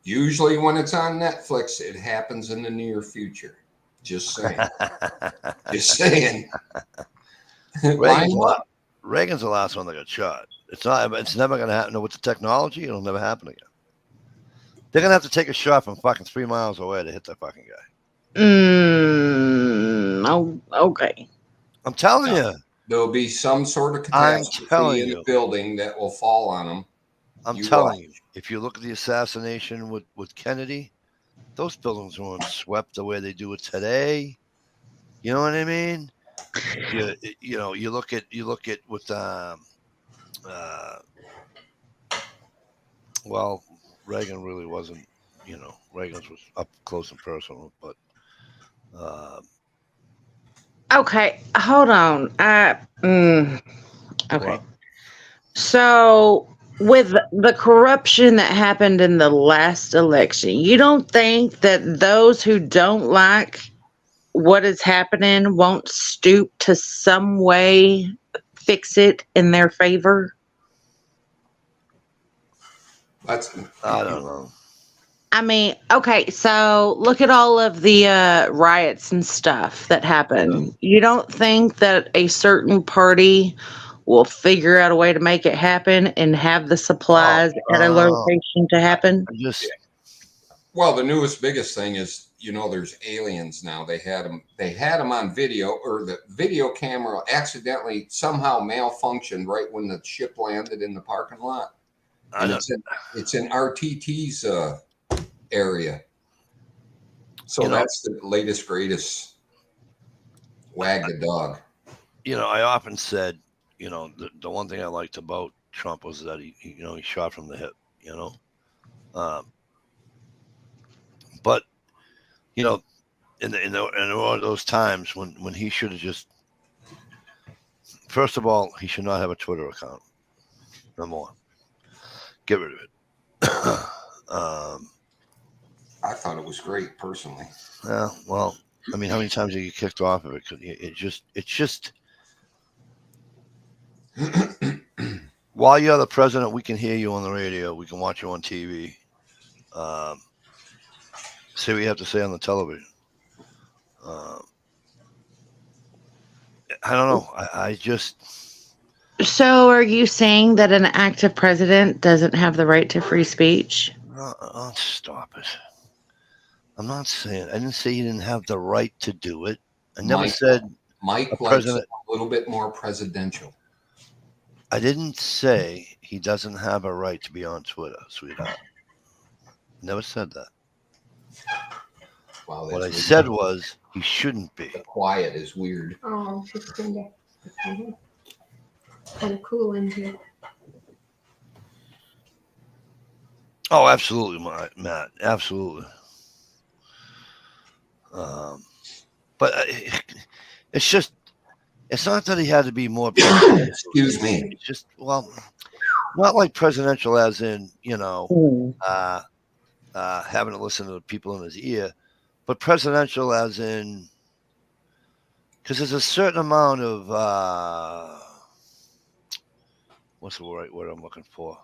Usually when it's on Netflix, it happens in the near future. Just saying. Just saying.
Reagan's the last one that got shot. It's never going to happen. With the technology, it'll never happen again. They're going to have to take a shot from fucking 3 miles away to hit that fucking guy.
Oh, okay.
I'm telling you.
There'll be some sort of catastrophe in the building that will fall on them.
I'm telling you. If you look at the assassination with Kennedy, those buildings weren't swept the way they do it today. You know what I mean? You know, you look at with well, Reagan really wasn't. You know, Reagan's was up close and personal, but
Okay, hold on. Okay.
well,
So, with the corruption that happened in the last election, you don't think that those who don't like what is happening won't stoop to some way fix it in their favor?
That's
I don't know.
I mean, okay, so look at all of the riots and stuff that happen. You don't think that a certain party will figure out a way to make it happen and have the supplies at a location to happen?
I just
well, the newest biggest thing is, you know, there's aliens now. They had them on video, or the video camera accidentally somehow malfunctioned right when the ship landed in the parking lot.
I
And
don't.
it's in RTT's area. So
You know,
that's the latest, greatest wag the dog.
You know, I often said, you know, the one thing I liked about Trump was that he you know, he shot from the hip. You know, but you know, in all those times when he should have just, first of all, he should not have a Twitter account. Number one, get rid of it.
I thought it was great personally.
Yeah, well, I mean, how many times did you get kicked off of it? It's just. While you're the president, we can hear you on the radio. We can watch you on TV. See what you have to say on the television. I don't know. I just.
So, are you saying that an active president doesn't have the right to free speech?
Stop it. I'm not saying. I didn't say you didn't have the right to do it. I never said.
Mike likes
president,
a little bit more presidential.
I didn't say he doesn't have a right to be on Twitter, sweetheart. Never said that.
Wow,
What I said was he shouldn't be.
The quiet is weird.
Oh, it's kind of cool in here.
Oh, absolutely, Matt. Absolutely. But it's just, it's not that he had to be more.
Excuse me.
It's just, well, not like presidential as in, you know, having to listen to the people in his ear, but presidential as in, because there's a certain amount of, what's the right word I'm looking for?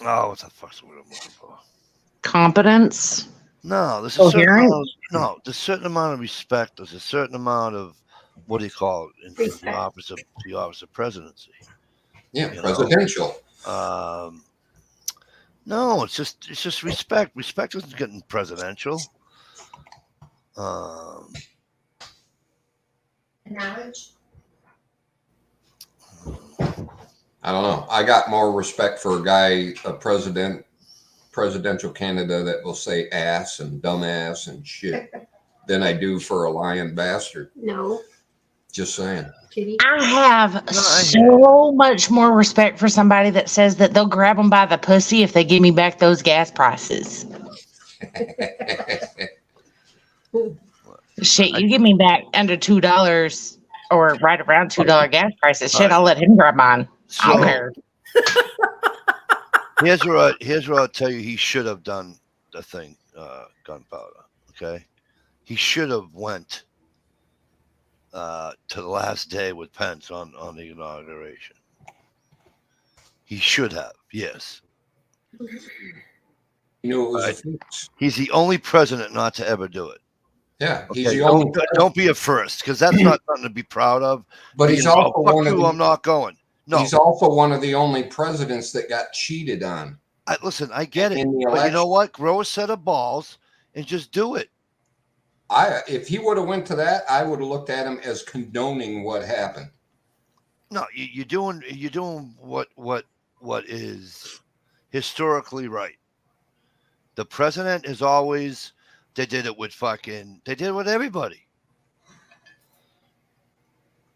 Oh, what the fuck's the word I'm looking for?
Competence?
No, there's a certain amount there's a certain amount of respect. There's a certain amount of, what do you call it, in the office of presidency.
Yeah, presidential.
No, it's just respect. Respect isn't getting presidential.
Knowledge.
I don't know. I got more respect for a presidential candidate that will say ass and dumbass and shit than I do for a lying bastard.
No.
Just saying.
Kitty.
I have so much more respect for somebody that says that they'll grab them by the pussy if they give me back those gas prices. Shit, you give me back under $2 or right around $2 gas prices. Shit, I'll let him grab mine. I don't care.
Here's what I'll tell you. He should have done the thing, gunpowder. Okay, he should have went to the last day with Pence on the inauguration. He should have. Yes.
You know, it was a fix.
He's the only president not to ever do it.
Yeah, he's
Okay,
the only.
don't be a first, because that's not something to be proud of.
But he's also one of
I'm not going. No,
he's also one of the only presidents that got cheated on.
Listen, I get it,
In the
but you
election.
know what? Grow a set of balls and just do it.
If he would have went to that, I would have looked at him as condoning what happened.
No, you're doing what what is historically right. The president is always, they did it with everybody.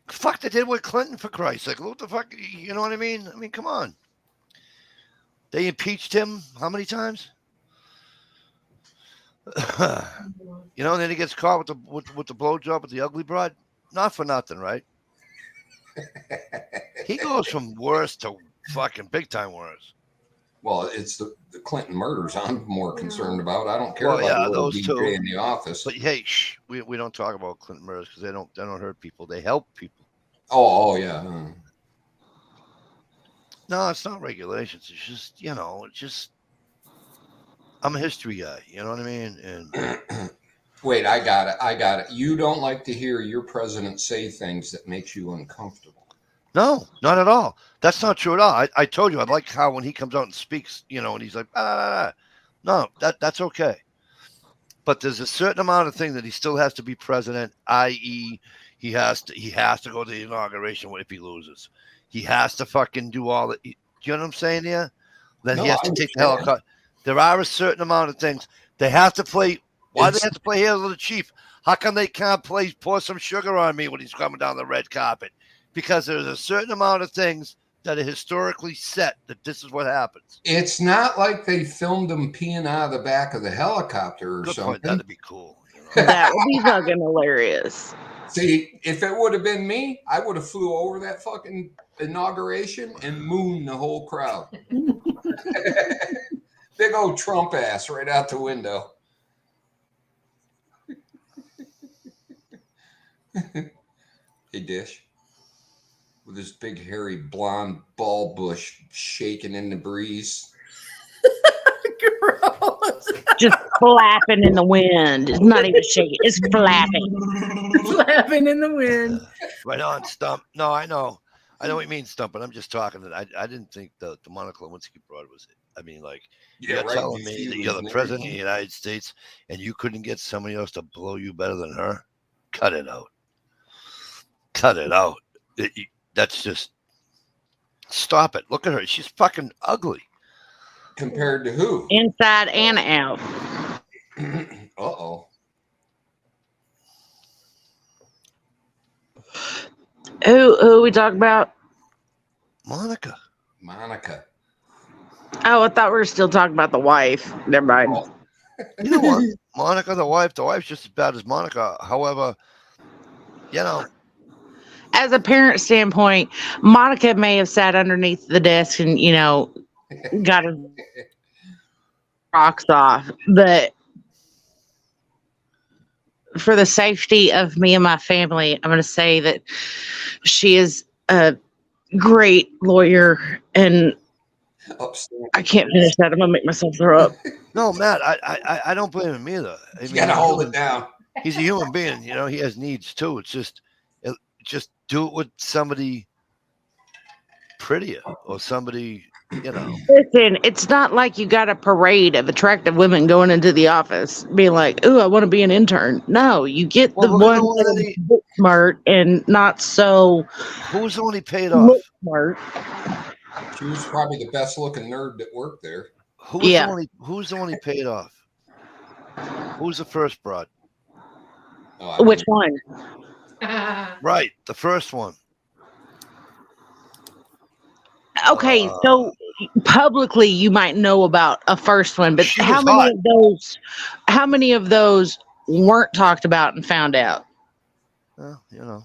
Fuck, they did it with Clinton, for Christ's sake. What the fuck, you know what I mean? I mean, come on. They impeached him how many times? You know, and then he gets caught with the blowjob with the ugly broad. Not for nothing, right? He goes from worse to fucking big time worse.
Well, it's the Clinton murders I'm more concerned about. I don't care
Well,
about
yeah,
the little
those
DJ
two.
in the office.
But hey, we don't talk about Clinton murders because they don't hurt people. They help people.
Oh yeah.
No, it's not regulations. It's just, you know, I'm a history guy. You know what I mean? And
Wait, I got it. You don't like to hear your president say things that makes you uncomfortable.
no, not at all. That's not true at all. I told you I like how when he comes out and speaks, you know, and he's like, no, that's okay. But there's a certain amount of thing that he still has to be president, i.e., he has to go to the inauguration if he loses. He has to fucking do all that. Do you know what I'm saying here? Then he has to take the helicopter. There are a certain amount of things they have to play. Why do they have to play Hail to the Chief? How come they can't pour some sugar on me when he's coming down the red carpet? Because there's a certain amount of things that are historically set that this is what happens.
It's not like they filmed him peeing out of the back of the helicopter or
Good
something.
point. That'd be cool. You know?
That would be fucking hilarious.
See, if it would have been me, I would have flew over that fucking inauguration and mooned the whole crowd. Big old Trump ass right out the window. Hey, Dish. With his big hairy blonde ball bush shaking in the breeze.
Gross.
Just flapping in the wind. It's not even shaking. It's flapping.
Flapping in the wind.
Right on, Stump. No, I know what you mean, Stump, but I'm just talking that I didn't think the Monica Lewinsky broad was it. I mean, like, you're telling me that you're the president of the United States and you couldn't get somebody else to blow you better than her? Cut it out. Cut it out. That's just, stop it. Look at her. She's fucking ugly.
Compared to who?
Inside and out.
Uh-oh.
Who we talking about?
Monica.
Oh, I thought we were still talking about the wife. Never mind.
Oh.
You know what? Monica, the wife's just as bad as Monica. However, you know,
As a parent standpoint, Monica may have sat underneath the desk and, you know, got her rocks off. But for the safety of me and my family, I'm going to say that she is a great lawyer. And I can't finish that. I'm going to make myself throw up.
no, Matt, I don't blame him either. I mean,
You gotta hold it down.
He's a human being, you know, he has needs too. It's just do it with somebody prettier or somebody, you know.
Listen, it's not like you got a parade of attractive women going into the office being like, "Ooh, I want to be an intern." No, you get the one that's book smart and not so.
Who's the one he paid off?
Book smart.
She was probably the best looking nerd that worked there.
Who's the one he paid off? Who's the first broad?
Oh,
Which one?
Right, the first one.
Okay, so publicly you might know about a first one, but
She
how
was
many
hot.
of those? How many of those weren't talked about and found out?
Well, you know.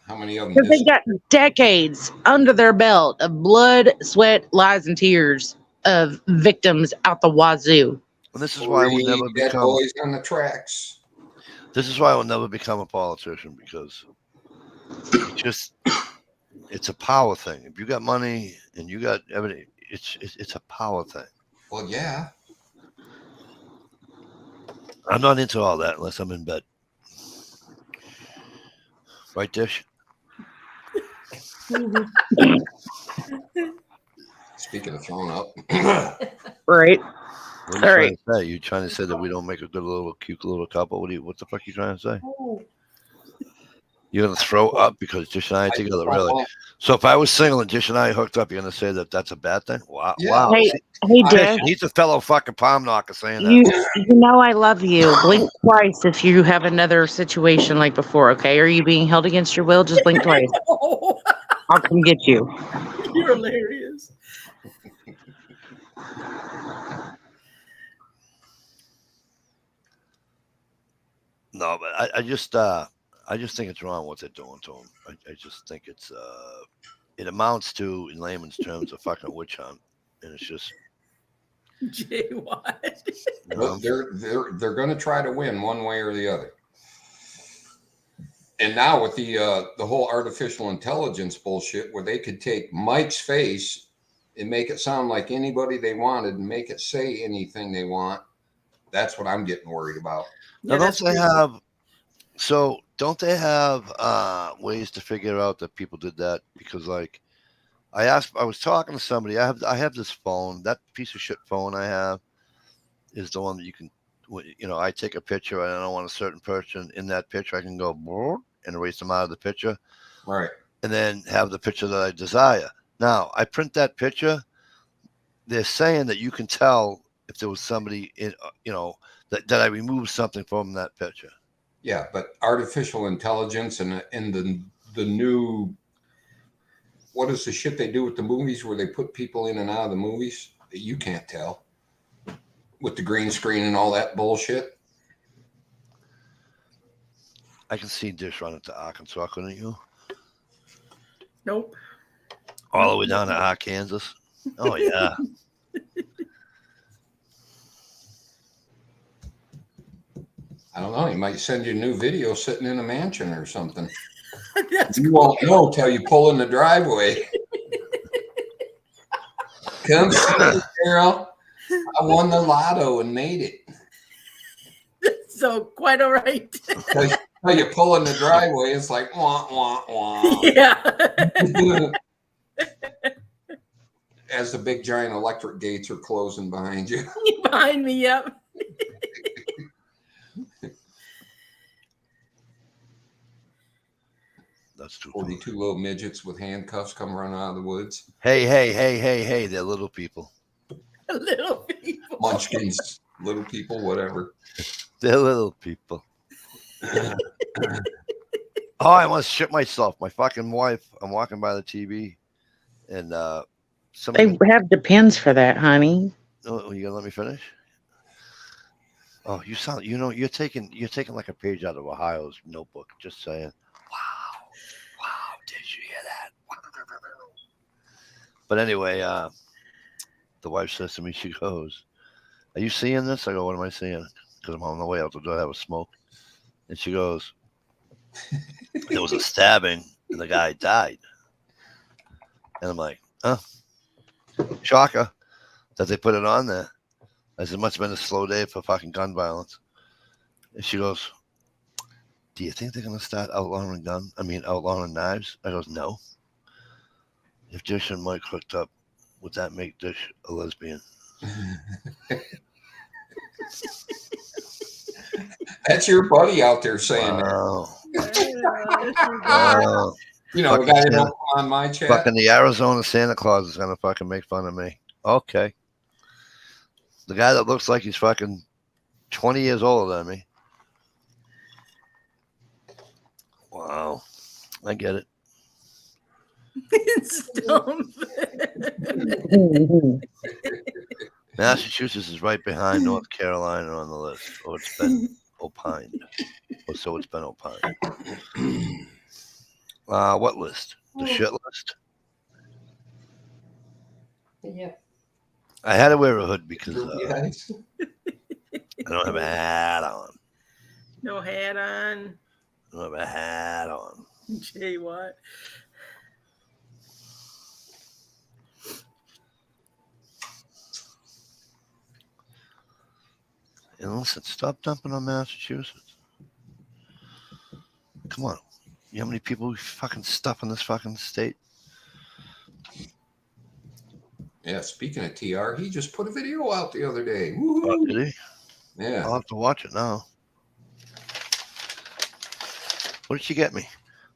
how many of them?
Because they got decades under their belt of blood, sweat, lies, and tears of victims out the wazoo.
And this is why we'll never
dead
become.
boys on the tracks.
This is why I will never become a politician because it's a power thing. If you got money and you got everything, it's a power thing.
Well, yeah.
I'm not into all that unless I'm in bed. Right, Dish?
Speaking of throwing up.
Right.
What are you
All
trying to say? You trying to say that we don't make a good little, cute little couple? What the fuck are you trying to say? You're gonna throw up because Dish and I
I
together,
don't
really.
want-
So if I was single and Dish and I hooked up, you're gonna say that that's a bad thing? Wow,
Yeah.
wow.
Hey,
See,
hey,
I-
Dish,
he's a fellow fucking palm knocker saying
you
that.
you know I love you. Blink twice if you have another situation like before, okay? Are you being held against your will? Just blink twice.
Oh,
I'll come get you.
you're hilarious.
No, but I just think it's wrong what they're doing to him. I just think it amounts to, in layman's terms, a fucking witch hunt, and it's just
Jay, what?
you
Well,
know,
they're going to try to win one way or the other. And now with the whole artificial intelligence bullshit, where they could take Mike's face and make it sound like anybody they wanted and make it say anything they want, that's what I'm getting worried about.
now
that's
don't they
true.
have? So don't they have ways to figure out that people did that? Because like I was talking to somebody. I have this phone. That piece of shit phone I have is the one that you can, I take a picture and I don't want a certain person in that picture. I can go and erase them out of the picture,
Right.
and then have the picture that I desire. Now I print that picture. They're saying that you can tell if there was somebody in, that I removed something from that picture.
Yeah, but artificial intelligence and the new, what is the shit they do with the movies where they put people in and out of the movies that you can't tell with the green screen and all that bullshit?
I can see Dish running to Arkansas, couldn't you?
Nope.
All the way down to Arkansas. Oh yeah.
I don't know. He might send you a new video sitting in a mansion or something.
That's
You
cool.
won't know till you pull in the driveway. Come see me, girl. I won the lotto and made it.
So quite all right.
Till you pull in the driveway, it's like wah wah wah.
Yeah.
As the big giant electric gates are closing behind you.
Behind me, yep.
That's too funny.
42 little midgets with handcuffs come running out of the woods.
Hey, they're little people.
Little people.
Munchkins, little people, whatever.
They're little people. Oh, I must shit myself. My fucking wife, I'm walking by the TV and somebody.
They have Depends for that, honey.
Oh, you gonna let me finish? Oh, you sound, you're taking like a page out of Ohio's notebook, just saying. Wow, did you hear that? But anyway, the wife says to me, she goes, "Are you seeing this?" I go, "What am I seeing?" Because I'm on the way out the door to have a smoke. And she goes, "There was a stabbing and the guy died." And I'm like, "Huh? Shocker that they put it on there." I said, "Must have been a slow day for fucking gun violence." And she goes, "Do you think they're gonna start outlawing knives?" I goes, "No. If Dish and Mike hooked up, would that make Dish a lesbian?"
That's your buddy out there saying that.
Wow.
You know, the guy that don't come on my chat.
Fucking the Arizona Santa Claus is gonna fucking make fun of me. Okay. The guy that looks like he's fucking 20 years older than me. Wow. I get it.
Stump.
Massachusetts is right behind North Carolina on the list, or it's been opined. Or so it's been opined. What list? The shit list?
Yeah.
I had to wear a hood because
Yes.
I don't have a hat on.
No hat on.
I don't have a hat on.
Jay, what?
And listen, stop dumping on Massachusetts. Come on. You know how many people we fucking stuff in this fucking state?
Yeah, speaking of TR, he just put a video out the other day.
Oh,
Woo-hoo.
did he?
Yeah.
I'll have to watch it now. What did she get me?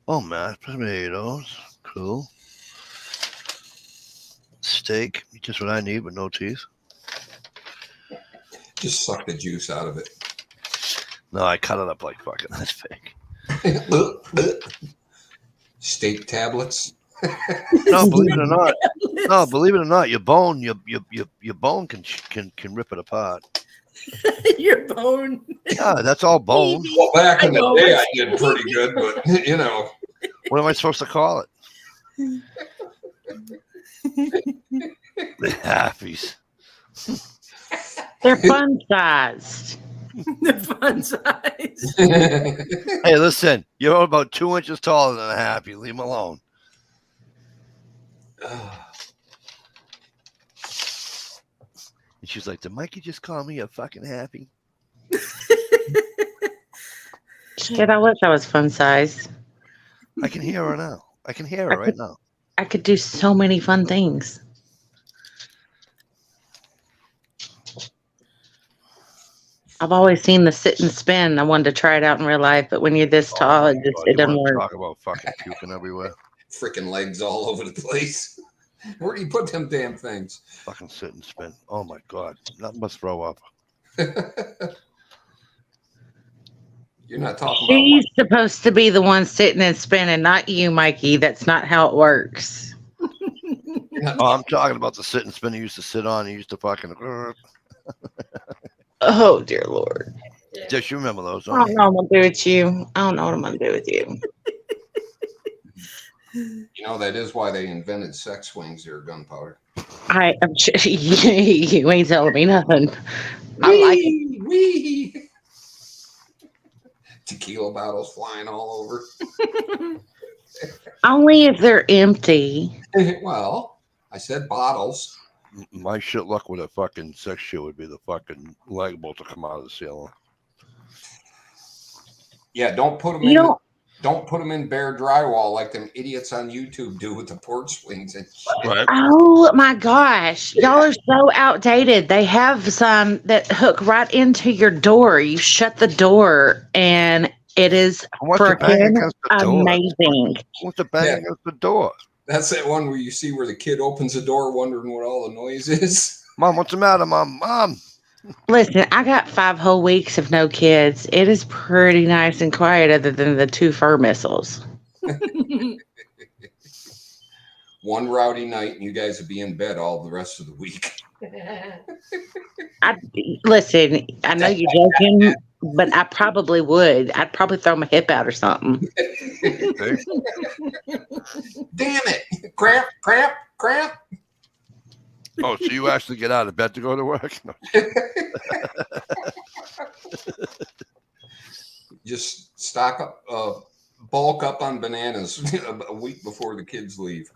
Oh, mashed potatoes. Cool. Steak. Just what I need, but no teeth.
Just suck the juice out of it.
No, I cut it up like fucking. That's fake.
Steak tablets.
No, believe it or not. No, believe it or not, your bone can rip it apart.
Your bone.
Yeah, that's all bone.
Well, back in
I
the
know,
day,
but-
I did pretty good, but you know.
What am I supposed to call it? The happies.
They're fun sized.
The fun size.
Hey, listen, you're about 2 inches taller than a happy. Leave him alone. And she's like, did Mikey just call me a fucking happy?
Shit, I wish I was fun sized.
I can hear her now. I can hear her right now.
I could do so many fun things. I've always seen the sit and spin. I wanted to try it out in real life, but when you're this tall, it
God,
doesn't
you wanna
work.
talk about fucking puking everywhere.
Freaking legs all over the place. Where do you put them damn things?
Fucking sit and spin. Oh my God. Nothing but throw up.
You're not talking
She's supposed to be the one sitting and spinning, not you, Mikey. That's not how it works.
Oh, I'm talking about the sit and spin he used to sit on. He used to fucking.
Oh, dear Lord.
Just you remember those,
I
don't
don't
you?
know what I'm going to do with you. I don't know what I'm going to do with you.
You know, that is why they invented sex swings or gunpowder.
You ain't telling me nothing. I like it.
Wee! Tequila bottles flying all over.
Only if they're empty.
Well, I said bottles.
My shit luck with a fucking sex show would be the fucking leg bolt to come out of the ceiling.
Yeah, don't put them
You
in.
don't.
Don't put them in bare drywall like them idiots on YouTube do with the porch swings and shit.
Right.
Oh my gosh. Y'all are so outdated. They have some that hook right into your door. You shut the door and it is
What's the bang
freaking
against the door?
amazing.
What's the bang
Yeah.
against the door?
That's that one where you see where the kid opens the door wondering what all the noise is.
Mom, what's the matter, Mom? Mom.
Listen, I got 5 whole weeks of no kids. It is pretty nice and quiet other than the 2 fur missiles.
One rowdy night and you guys will be in bed all the rest of the week.
Listen, I know you're joking, but I probably would. I'd probably throw my hip out or something.
Okay.
Damn it. Cramp, cramp, cramp.
Oh, so you actually get out of bed to go to work? No.
Just stock up, bulk up on bananas a week before the kids leave.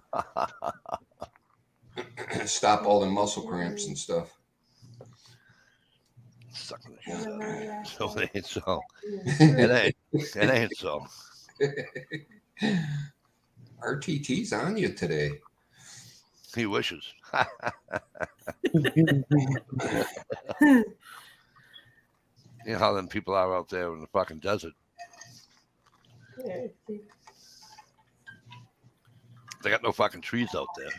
Stop all the muscle cramps and stuff.
Sucking the shit out. So it ain't so. It ain't so.
RTT's on you today.
He wishes. You know how them people are out there in the fucking desert. They got no fucking trees out there.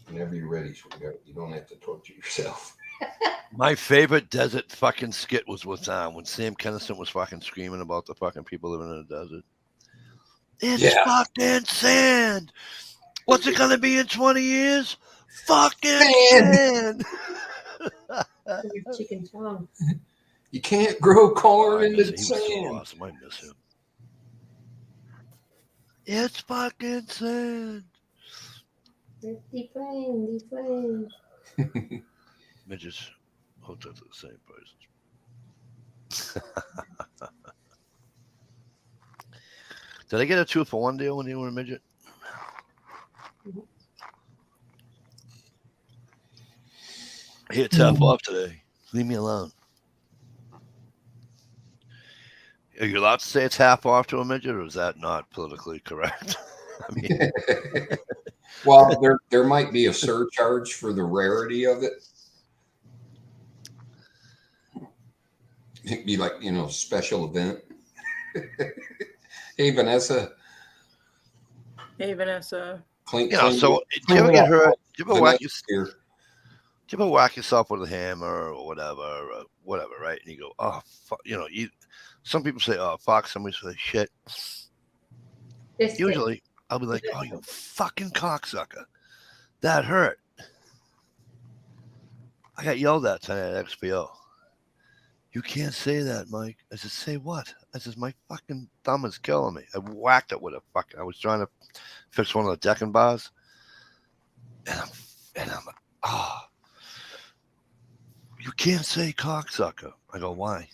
Whenever you're ready, sweetheart, you don't have to torture yourself.
My favorite desert fucking skit was when Sam Kinison was fucking screaming about the fucking people living in the desert. It's fucking sand. What's it gonna be in 20 years? Fucking sand.
Chicken tongue.
You can't grow corn in
He
the
was so
sand.
awesome. I miss him. It's fucking sand.
Let's deflame, deflame.
Midgets hooked up to the same person. Did I get a 2-for-1 deal when you were a midget? Here, tap off today. Leave me alone. Are you allowed to say it's half off to a midget, or is that not politically correct? I mean,
Well, there might be a surcharge for the rarity of it. It'd be like, special event. Hey, Vanessa.
Hey, Vanessa.
Clean,
You know,
clean,
so do you
clean
ever
it
get
up.
hurt? Do you ever whack
Vanessa's here.
do you ever whack yourself with a hammer or whatever, right? And you go, oh, fuck, you know, some people say, oh, fuck. Somebody say, shit.
This
Usually, I'll be like, oh, you fucking cocksucker. That hurt. I got yelled at tonight at XPO. You can't say that, Mike. I said, say what? I said, my fucking thumb is killing me. I whacked it with a fucking, I was trying to fix one of the decking bars. And I'm like, oh, you can't say cocksucker. I go, why?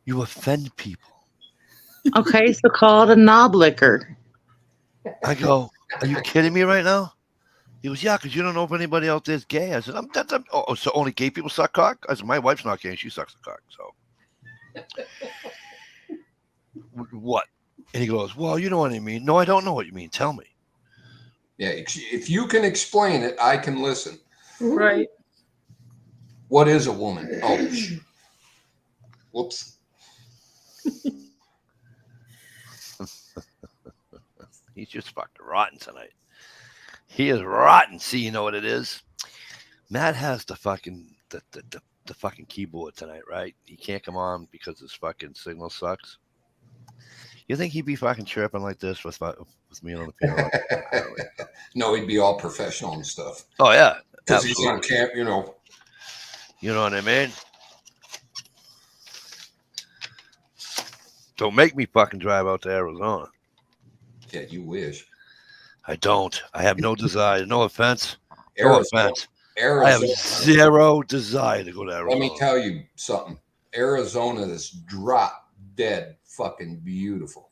You offend people.
Okay, so call it a knob licker.
I go, are you kidding me right now? He goes, yeah, because you don't know if anybody out there's gay. I said, oh, so only gay people suck cock? I said, my wife's not gay and she sucks a cock. So what? And he goes, well, you know what I mean. No, I don't know what you mean. Tell me.
Yeah, if you can explain it, I can listen.
Right.
What is a woman? Oh, whoops.
He's just fucking rotten tonight. He is rotten. See, you know what it is? Matt has the fucking the fucking keyboard tonight, right? He can't come on because his fucking signal sucks. You think he'd be fucking chirping like this with me on the piano?
No, he'd be all professional and stuff.
Oh yeah,
because he's on camp. You know.
You know what I mean? Don't make me fucking drive out to Arizona.
Yeah, you wish.
I don't. I have no desire. No offense.
Arizona,
no offense.
Arizona.
I have zero desire to go to Arizona.
Let me tell you something. Arizona is drop dead fucking beautiful.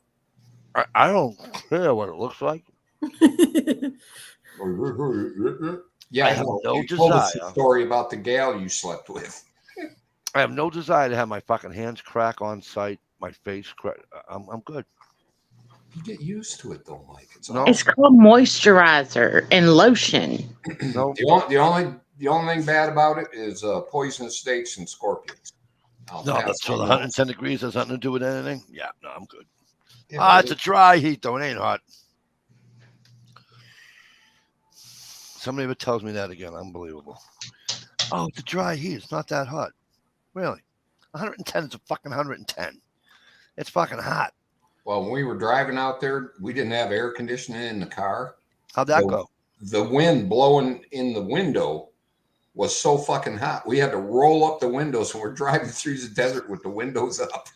I don't care what it looks like.
Yeah,
I have no
you told us
desire.
a story about the gal you slept with.
I have no desire to have my fucking hands crack on site, my face crack. I'm good.
You get used to it though, Mike. It's
called moisturizer and lotion.
No.
The only thing bad about it is poisonous snakes and scorpions.
No, so the 110 degrees has nothing to do with anything? Yeah, no, I'm good.
Yeah,
It's a dry heat, though. It ain't hot. Somebody ever tells me that again. Unbelievable. Oh, it's a dry heat. It's not that hot. Really? 110 is a fucking 110. It's fucking hot.
Well, when we were driving out there, we didn't have air conditioning in the car.
How'd that go?
The wind blowing in the window was so fucking hot. We had to roll up the windows, and we're driving through the desert with the windows up.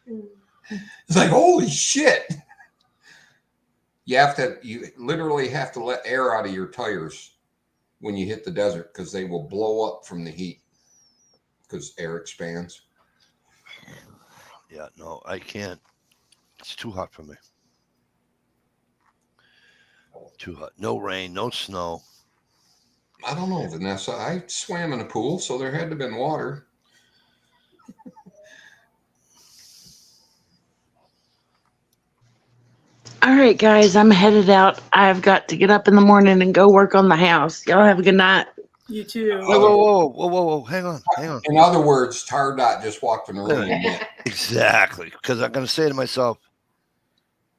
It's like, holy shit. You literally have to let air out of your tires when you hit the desert because they will blow up from the heat because air expands.
Yeah, no, I can't. It's too hot for me. Too hot. No rain, no snow.
I don't know, Vanessa. I swam in a pool, so there had to have been water.
All right, guys, I'm headed out. I've got to get up in the morning and go work on the house. Y'all have a good night.
You too.
Whoa. Hang on.
In other words, Tardot just walked in the room.
Exactly. Because I'm going to say to myself,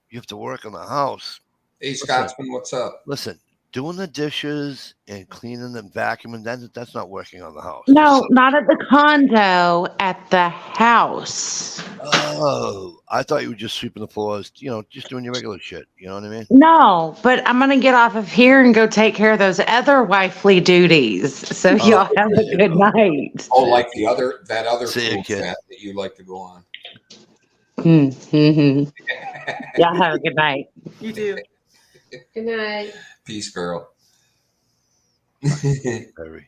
you have to work on the house.
Hey, Scotsman, what's up?
Listen, doing the dishes and cleaning and vacuuming, that's not working on the house.
No, not at the condo, at the house.
Oh, I thought you were just sweeping the floors, just doing your regular shit. You know what I mean?
No, but I'm going to get off of here and go take care of those other wifely duties. So y'all have a good night.
Oh, like that other
See you,
cool
kid.
chat that you like to go on.
Mm-hmm. Y'all have a good night.
You too.
Good night.
Peace, girl.
Very.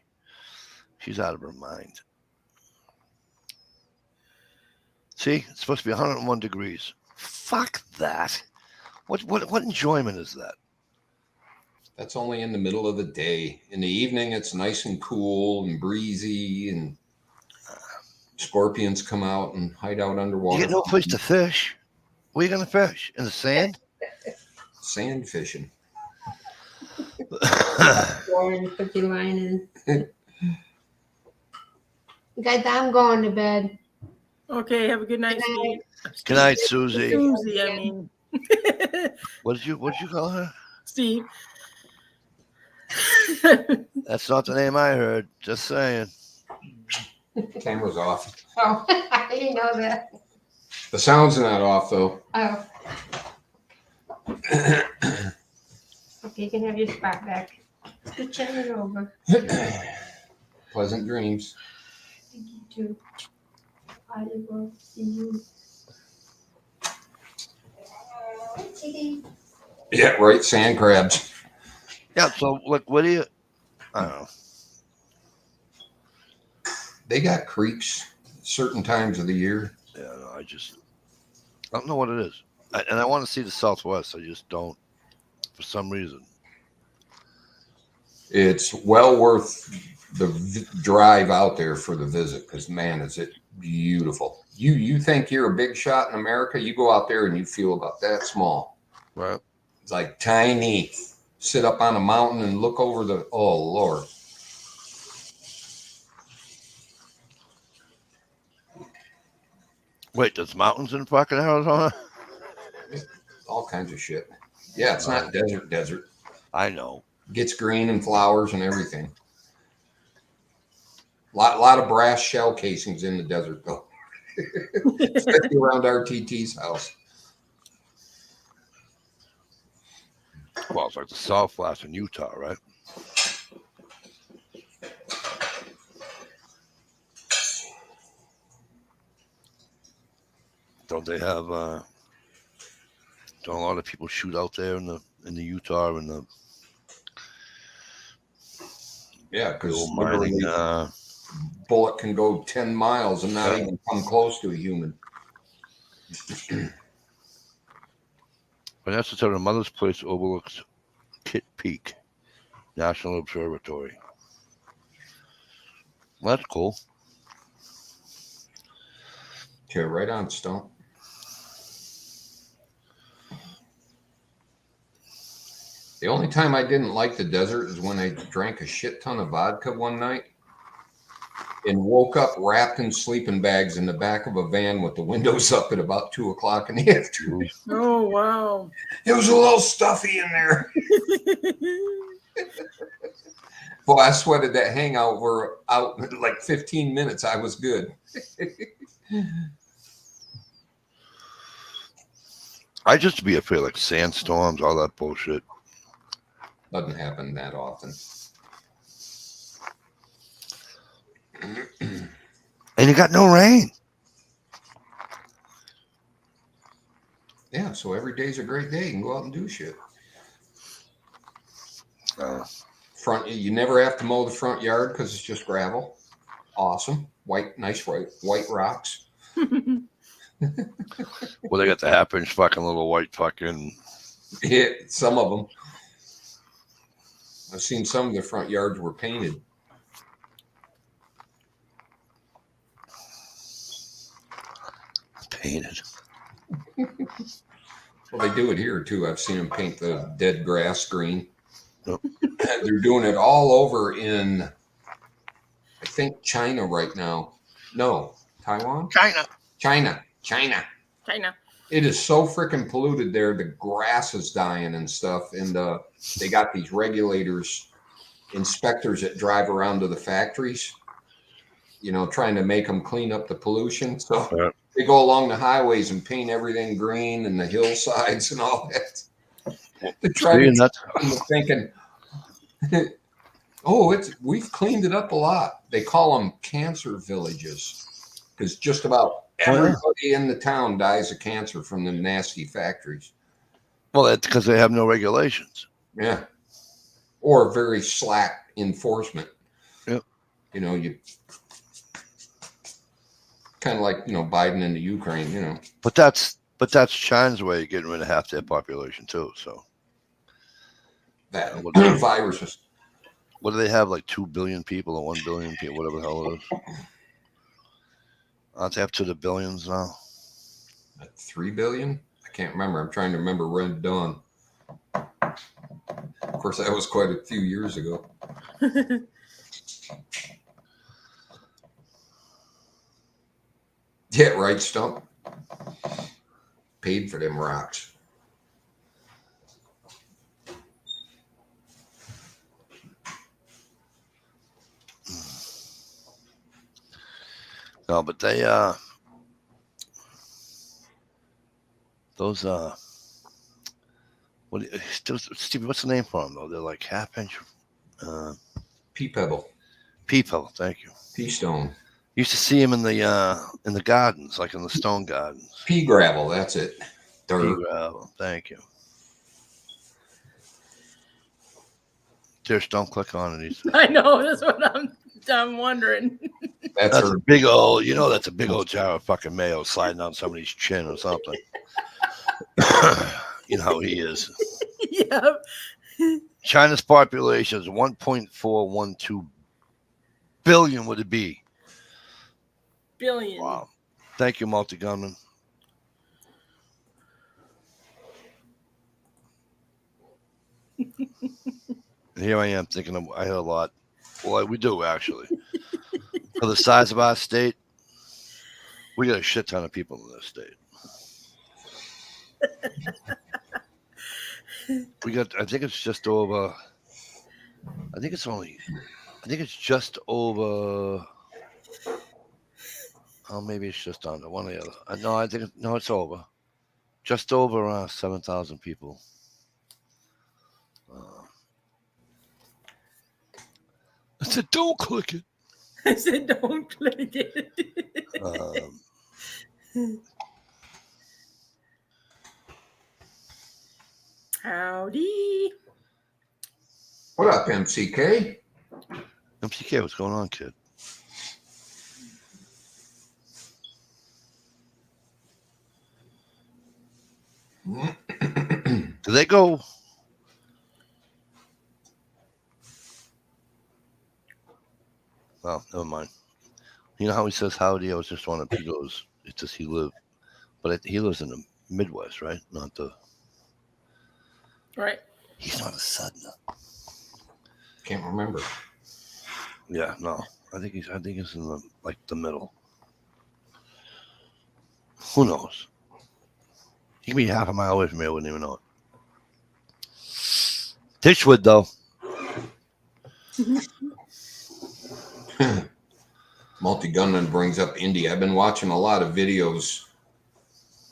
She's out of her mind. See, it's supposed to be 101 degrees. Fuck that. What enjoyment is that?
That's only in the middle of the day. In the evening, it's nice and cool and breezy, and scorpions come out and hide out underwater.
You get no place to fish. Where are you going to fish? In the sand?
Sand fishing.
Warren, put your line in. Guys, I'm going to bed.
Okay, have a good night,
Good night.
Steve.
Good night, Susie.
Susie, I mean.
What did you call her?
Steve.
That's not the name I heard. Just saying.
Camera's off.
Oh, I didn't know that.
The sound's not off though.
Oh, okay, you can have your spot back. Good chatting over.
Pleasant dreams.
Thank you too. I will see you. Kitty.
Yeah, right. Sand crabs.
Yeah. So, like, what do you? I don't know.
They got creeks certain times of the year.
Yeah. No, I don't know what it is. And I want to see the Southwest. I just don't, for some reason.
It's well worth the drive out there for the visit because man, is it beautiful. You think you're a big shot in America? You go out there and you feel about that small.
Right.
It's like tiny. Sit up on a mountain and look over the. Oh Lord.
Wait, there's mountains in fucking Arizona?
All kinds of shit. Yeah, it's not desert.
I know.
Gets green and flowers and everything. Lot of brass shell casings in the desert though. Especially around RTT's house.
Well, it's like the Salt Flats in Utah, right? Don't they have? Don't a lot of people shoot out there in the Utah and the
Yeah, because
mining?
bullet can go 10 miles and not even come close to a human.
But that's the the Mother's Place overlooks Kitt Peak National Observatory. Well, that's cool.
Okay, right on, Stump. The only time I didn't like the desert is when I drank a shit ton of vodka one night and woke up wrapped in sleeping bags in the back of a van with the windows up at about 2 o'clock in the afternoon.
Oh, wow.
It was a little stuffy in there. Boy, I sweated that hangout for out like 15 minutes. I was good.
I just be afraid like sandstorms, all that bullshit.
Doesn't happen that often.
And you got no rain.
Yeah, so every day's a great day. You can go out and do shit. Front, you never have to mow the front yard because it's just gravel. Awesome, nice white rocks.
Well, they got the half-inch fucking little white fucking.
Yeah, some of them. I've seen some of the front yards were painted.
Painted.
Well, they do it here too. I've seen them paint the dead grass green.
Yep.
They're doing it all over in, I think, China right now. No, Taiwan? China. It is so freaking polluted there. The grass is dying and stuff. And they got these regulators, inspectors that drive around to the factories, you know, trying to make them clean up the pollution. So they go along the highways and paint everything green and the hillsides and all that. They're trying to thinking, oh, we've cleaned it up a lot. They call them cancer villages because just about everybody in the town dies of cancer from the nasty factories.
Well, that's because they have no regulations.
Yeah. Or very slack enforcement.
Yep.
You know, you kind of like, you know, Biden in the Ukraine, you know.
But that's China's way of getting rid of half their population too. So
that viruses.
What do they have? Like 2 billion people or 1 billion people, whatever the hell it is. Aren't they up to the billions now?
3 billion? I can't remember. I'm trying to remember Red Dawn. Of course, that was quite a few years ago. Yeah, right, Stump. Paid for them rocks.
No, but they those Stevie, what's the name for them though? They're like half inch
Pea pebble.
people. Thank you.
Pea stone.
Used to see them in the gardens, like in the stone gardens.
Pea gravel, that's it.
Pea
Dirt.
gravel. Thank you. Just don't click on it.
I know. That's what I'm wondering.
That's
That's
her.
a big old, that's a big old jar of fucking mayo sliding down somebody's chin or something. You know how he is.
Yep.
China's population is 1.412 billion. Would it be?
Billion.
Wow. Thank you, Multi Gunman. Here I am thinking I hear a lot. Well, we do actually. For the size of our state, we got a shit ton of people in this state. We got, I think it's just over, I think it's just over, oh, maybe it's just under one or the other. No, it's over. Just over 7,000 people. I said, don't click it.
I said, don't click it. Howdy.
What up, MCK?
MCK, what's going on, kid? Do they go? Well, never mind. You know how he says howdy? I was just wondering. He goes, it's just he lives in the Midwest, right? Not the.
Right.
He's not a southerner.
Can't remember.
Yeah, no. I think he's in the middle. Who knows? He could be half a mile away from me. I wouldn't even know it. Tishwood, though.
Multi Gunman brings up India. I've been watching a lot of videos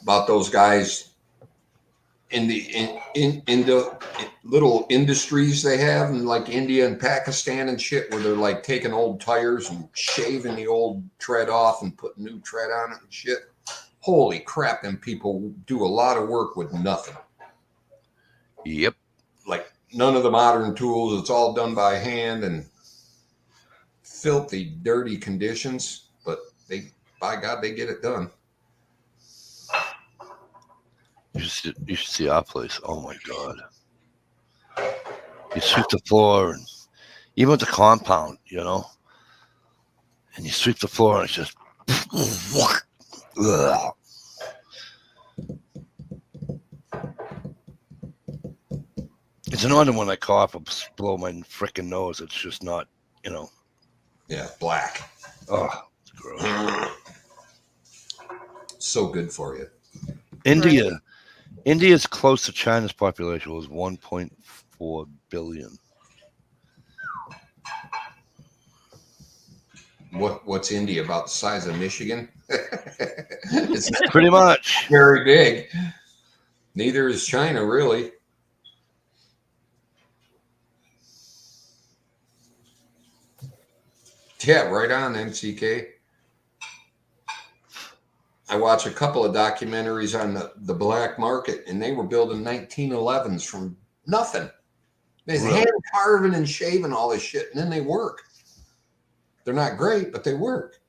about those guys in the little industries they have in like India and Pakistan and shit, where they're like taking old tires and shaving the old tread off and putting new tread on it and shit. Holy crap, them people do a lot of work with nothing.
Yep.
Like none of the modern tools. It's all done by hand and filthy, dirty conditions, but by God, they get it done.
You should see our place. Oh my God. You sweep the floor, and even with the compound, and you sweep the floor, and it's just. Ugh. It's annoying when I cough or blow my freaking nose. It's just not,
Yeah, black.
Oh, it's gross.
So good for you.
India's close to China's population was 1.4 billion.
What's India, about the size of Michigan? It's not
Pretty much.
very big. Neither is China, really. Yeah, right on, MCK. I watched a couple of documentaries on the black market, and they were building 1911s from nothing. They're hand carving and shaving all this shit, and then they work. They're not great, but they work.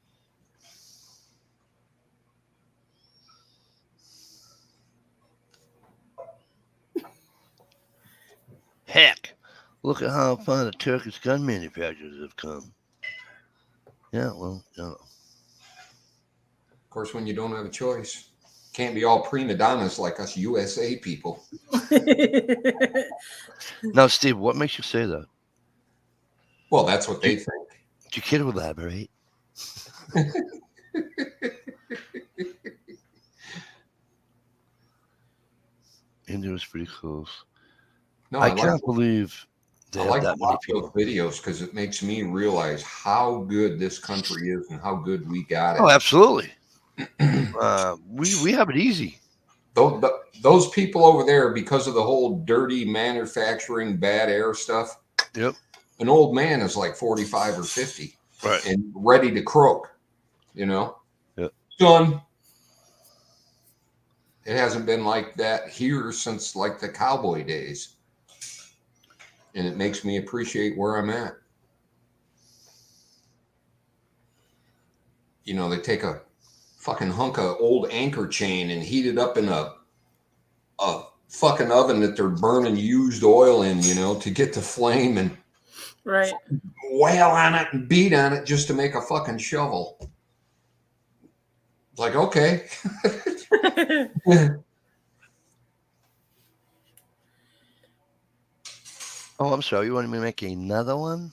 Heck, look at how far the Turkish gun manufacturers have come. Yeah, well,
Of course, when you don't have a choice, can't be all prima donnas like us USA people.
Now, Steve, what makes you say that?
Well, that's what they think.
Could you elaborate? India was pretty close.
No,
I can't believe they
I
have
like to
that many
watch those
people.
videos because it makes me realize how good this country is and how good we got
Oh,
it.
absolutely. We have it easy.
Those people over there, because of the whole dirty manufacturing, bad air stuff,
Yep.
an old man is like 45 or 50
Right.
and ready to croak, you know?
Yep.
Son, it hasn't been like that here since like the cowboy days. And it makes me appreciate where I'm at. You know, they take a fucking hunk of old anchor chain and heat it up in a fucking oven that they're burning used oil in, you know, to get the flame and
Right.
wail on it and beat on it just to make a fucking shovel. It's like, okay.
Oh, I'm sorry. You want me to make another one?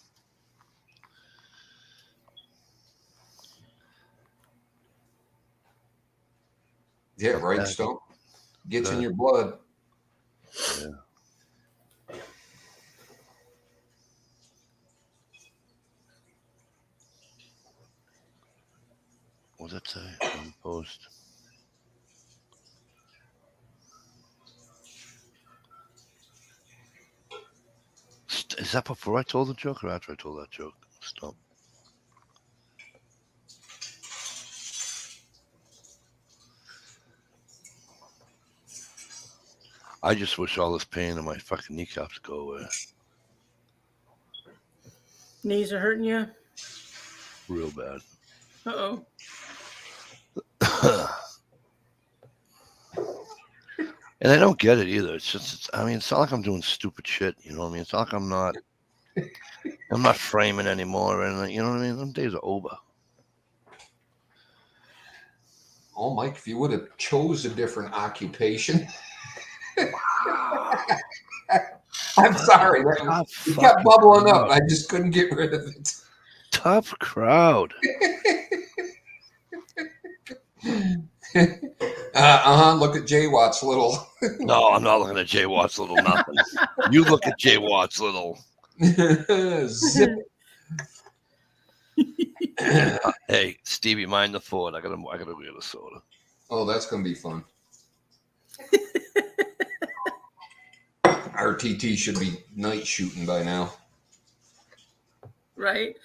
Yeah, right,
Okay.
Stump. Gets in
Good.
your blood.
Yeah. What's that say on the post? Is that before I told the joke or after I told that joke? Stop. I just wish all this pain in my fucking kneecaps go away.
Knees are hurting you?
Real bad.
Uh-oh.
And I don't get it either. It's just, I mean, it's not like I'm doing stupid shit. You know what I mean? It's not like I'm not framing anymore. And you know what I mean? Them days are over.
Oh, Mike, if you would have chose a different occupation. I'm sorry. It kept bubbling up. I just couldn't get rid of it.
Tough crowd.
Look at Jay Watt's little.
No, I'm not looking at Jay Watt's little nothing. You look at Jay Watt's little.
Zip.
Hey, Stevie, mind the fort. I gotta get a soda.
Oh, that's gonna be fun. RTT should be night shooting by now.
Right.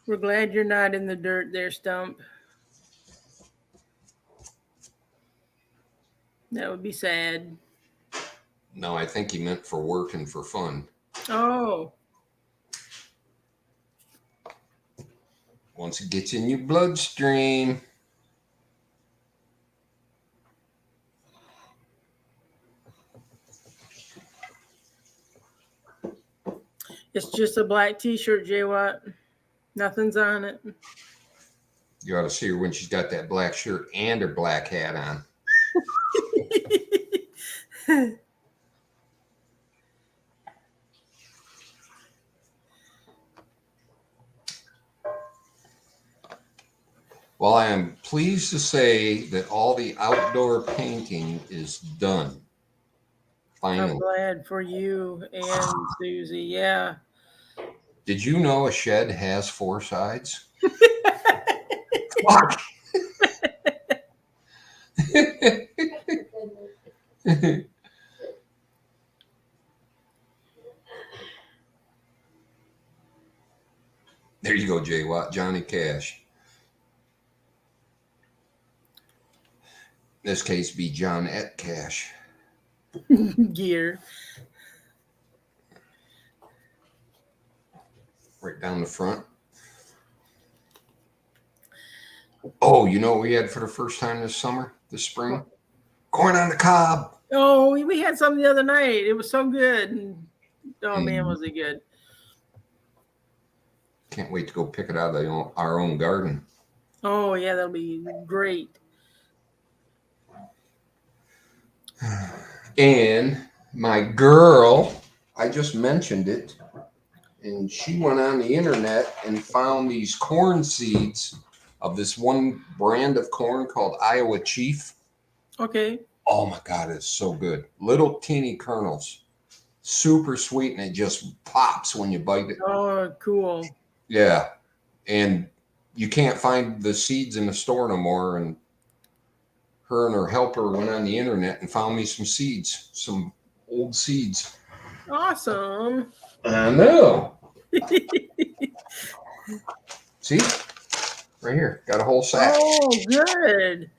We're glad you're not in the dirt there, Stump. That would be sad.
No, I think he meant for work and for fun.
Oh.
Once it gets in your bloodstream.
It's just a black t-shirt, Jay Watt. Nothing's on it.
You ought to see her when she's got that black shirt and her black hat on. Well, I am pleased to say that all the outdoor painting is done. Finally.
I'm glad for you and Susie. Yeah.
Did you know a shed has 4 sides? Fuck. There you go, Jay Watt, Johnny Cash. In this case, be John Et Cash.
Gear.
Right down the front. Oh, you know what we had for the first time this spring? Corn on the cob.
Oh, we had some the other night. It was so good. Oh, man, was it good.
Can't wait to go pick it out of our own garden.
Oh, yeah, that'll be great.
And my girl, I just mentioned it, and she went on the internet and found these corn seeds of this one brand of corn called Iowa Chief.
Okay.
Oh my God, it's so good. Little teeny kernels, super sweet, and it just pops when you bite it.
Oh, cool.
Yeah, and you can't find the seeds in the store no more. And her and her helper went on the internet and found me some seeds, some old seeds.
Awesome.
I know. See? Right here. Got a whole sack.
Oh, good.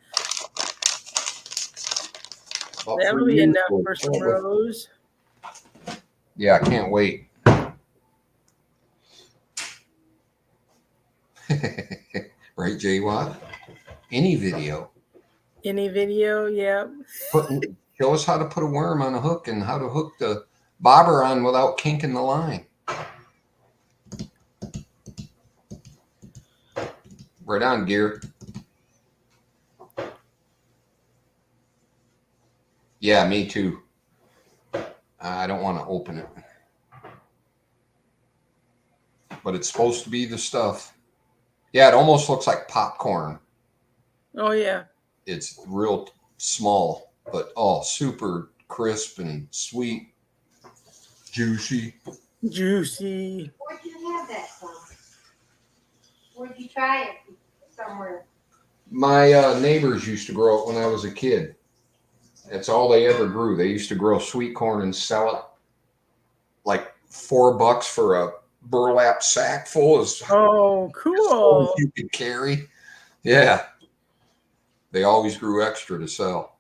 About
That'll
3
be
years
enough
old.
for some rows.
Yeah, I can't wait. Right, Jay Watt? Any video.
Any video? Yep.
Show us how to put a worm on a hook and how to hook the bobber on without kinking the line. Right on, Gear. Yeah, me too. I don't want to open it. But it's supposed to be the stuff. Yeah, it almost looks like popcorn.
Oh, yeah.
It's real small, but super crisp and sweet, juicy.
Juicy.
Where'd you have that from? Where'd you try it? Somewhere.
My neighbors used to grow it when I was a kid. That's all they ever grew. They used to grow sweet corn and sell it like $4 for a burlap sack full as
Oh, cool.
you could carry. Yeah. They always grew extra to sell.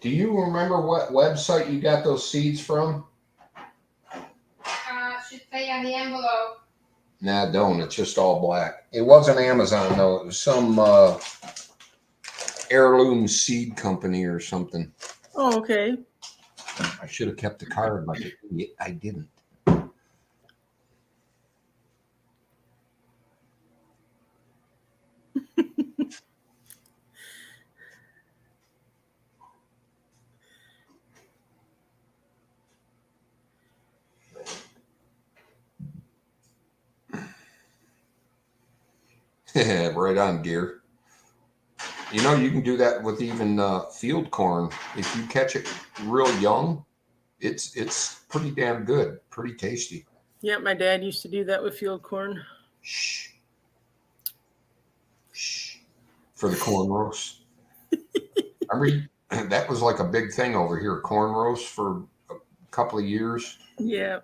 Do you remember what website you got those seeds from?
Should say on the envelope.
Nah, don't. It's just all black. It wasn't Amazon, though. It was some heirloom seed company or something.
Oh, okay.
I should have kept the card, but I didn't. Right on, Gear. You know, you can do that with even field corn. If you catch it real young, it's pretty damn good, pretty tasty.
Yeah, my dad used to do that with field corn.
Shh. Shh. For the corn roast. I mean, that was like a big thing over here, corn roast for a couple of years.
Yeah.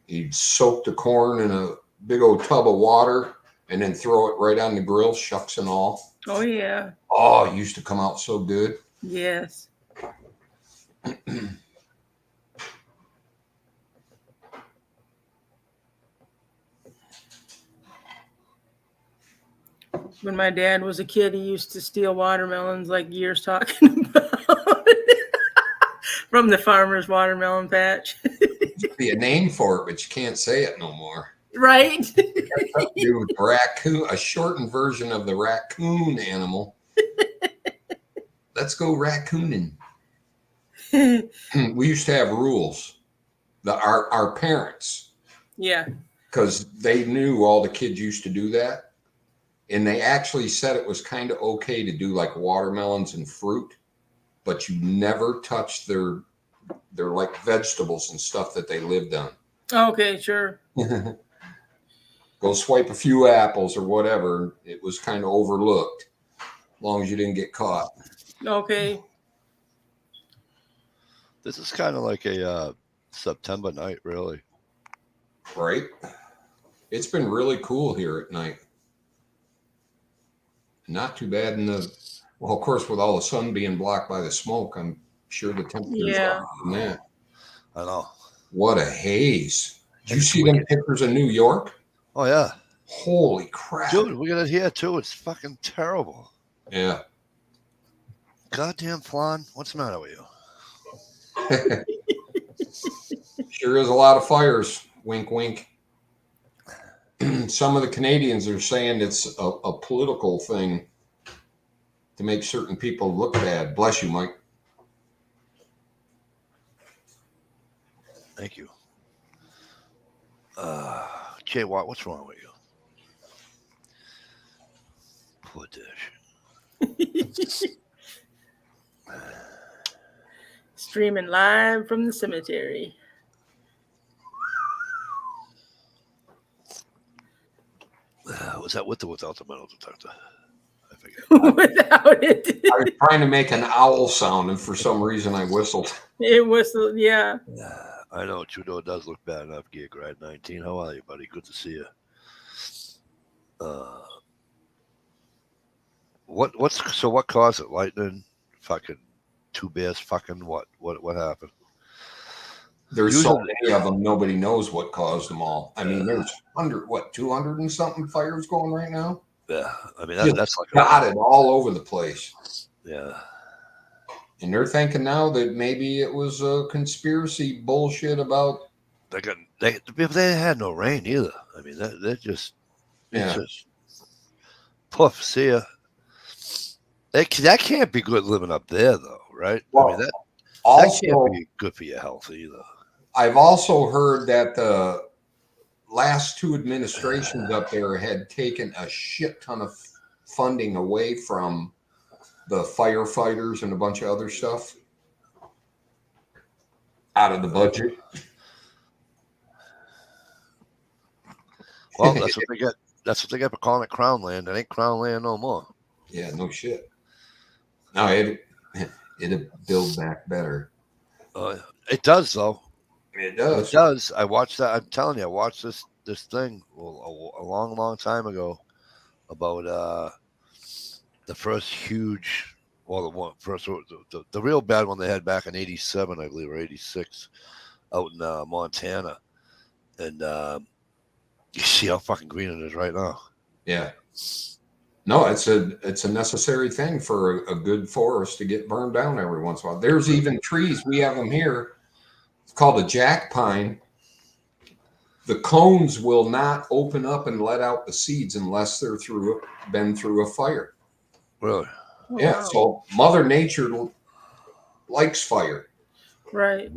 He'd soak the corn in a big old tub of water and then throw it right on the grill, shucks and all.
Oh, yeah.
Oh, it used to come out so good.
Yes. When my dad was a kid, he used to steal watermelons like years talking about from the farmer's watermelon patch.
There'd be a name for it, but you can't say it no more.
Right?
Do with raccoon, a shortened version of the raccoon animal. Let's go raccooning. We used to have rules. Our parents,
Yeah.
because they knew all the kids used to do that. And they actually said it was kind of okay to do like watermelons and fruit, but you never touch their like vegetables and stuff that they lived on.
Okay, sure.
Go swipe a few apples or whatever. It was kind of overlooked as long as you didn't get caught.
Okay.
This is kind of like a September night, really.
Right? It's been really cool here at night. Not too bad in the, well, of course, with all the sun being blocked by the smoke, I'm sure the temperature's higher than that.
I know.
What a haze. Did you see them pictures of New York?
Oh, yeah.
Holy crap.
Dude, we got it here, too. It's fucking terrible.
Yeah.
goddamn flan. What's the matter with you?
Sure is a lot of fires. Wink, wink. Some of the Canadians are saying it's a political thing to make certain people look bad. Bless you, Mike.
Thank you. Jay Watt, what's wrong with you? Poor dish.
Streaming live from the cemetery.
Was that with or without the metal detector? I forget.
Without it.
I was trying to make an owl sound, and for some reason I whistled.
It whistled, yeah.
I know Trudeau does look bad enough. Gear Grad 19. How are you, buddy? Good to see you. What caused it? Lightning? Fucking 2 bears? Fucking what? What happened?
There's so many of them, nobody knows what caused them all. I mean, there's 200 and something fires going right now?
Yeah, I mean that's like
dotted all over the place.
Yeah.
And they're thinking now that maybe it was a conspiracy bullshit about.
They had no rain either. I mean, they're just,
Yeah.
just poof. See ya. That can't be good living up there, though, right?
Well,
I mean, that
also,
can't be good for your health either.
I've also heard that the last 2 administrations up there had taken a shit ton of funding away from the firefighters and a bunch of other stuff out of the budget.
Well, that's what they get. That's what they get for calling it Crown Land. It ain't Crown Land no more.
Yeah, no shit. No, it'd build back better.
It does, though.
It does.
It does. I watched that. I'm telling you, I watched this thing a long time ago about the first huge, the real bad one they had back in '87, I believe, or '86, out in Montana, and you see how fucking green it is right now.
Yeah. No, it's a necessary thing for a good forest to get burned down every once in a while. There's even trees, we have them here. It's called a jack pine. The cones will not open up and let out the seeds unless they're been through a fire.
Really?
Oh,
Yeah.
wow.
So Mother Nature likes fire.
Right.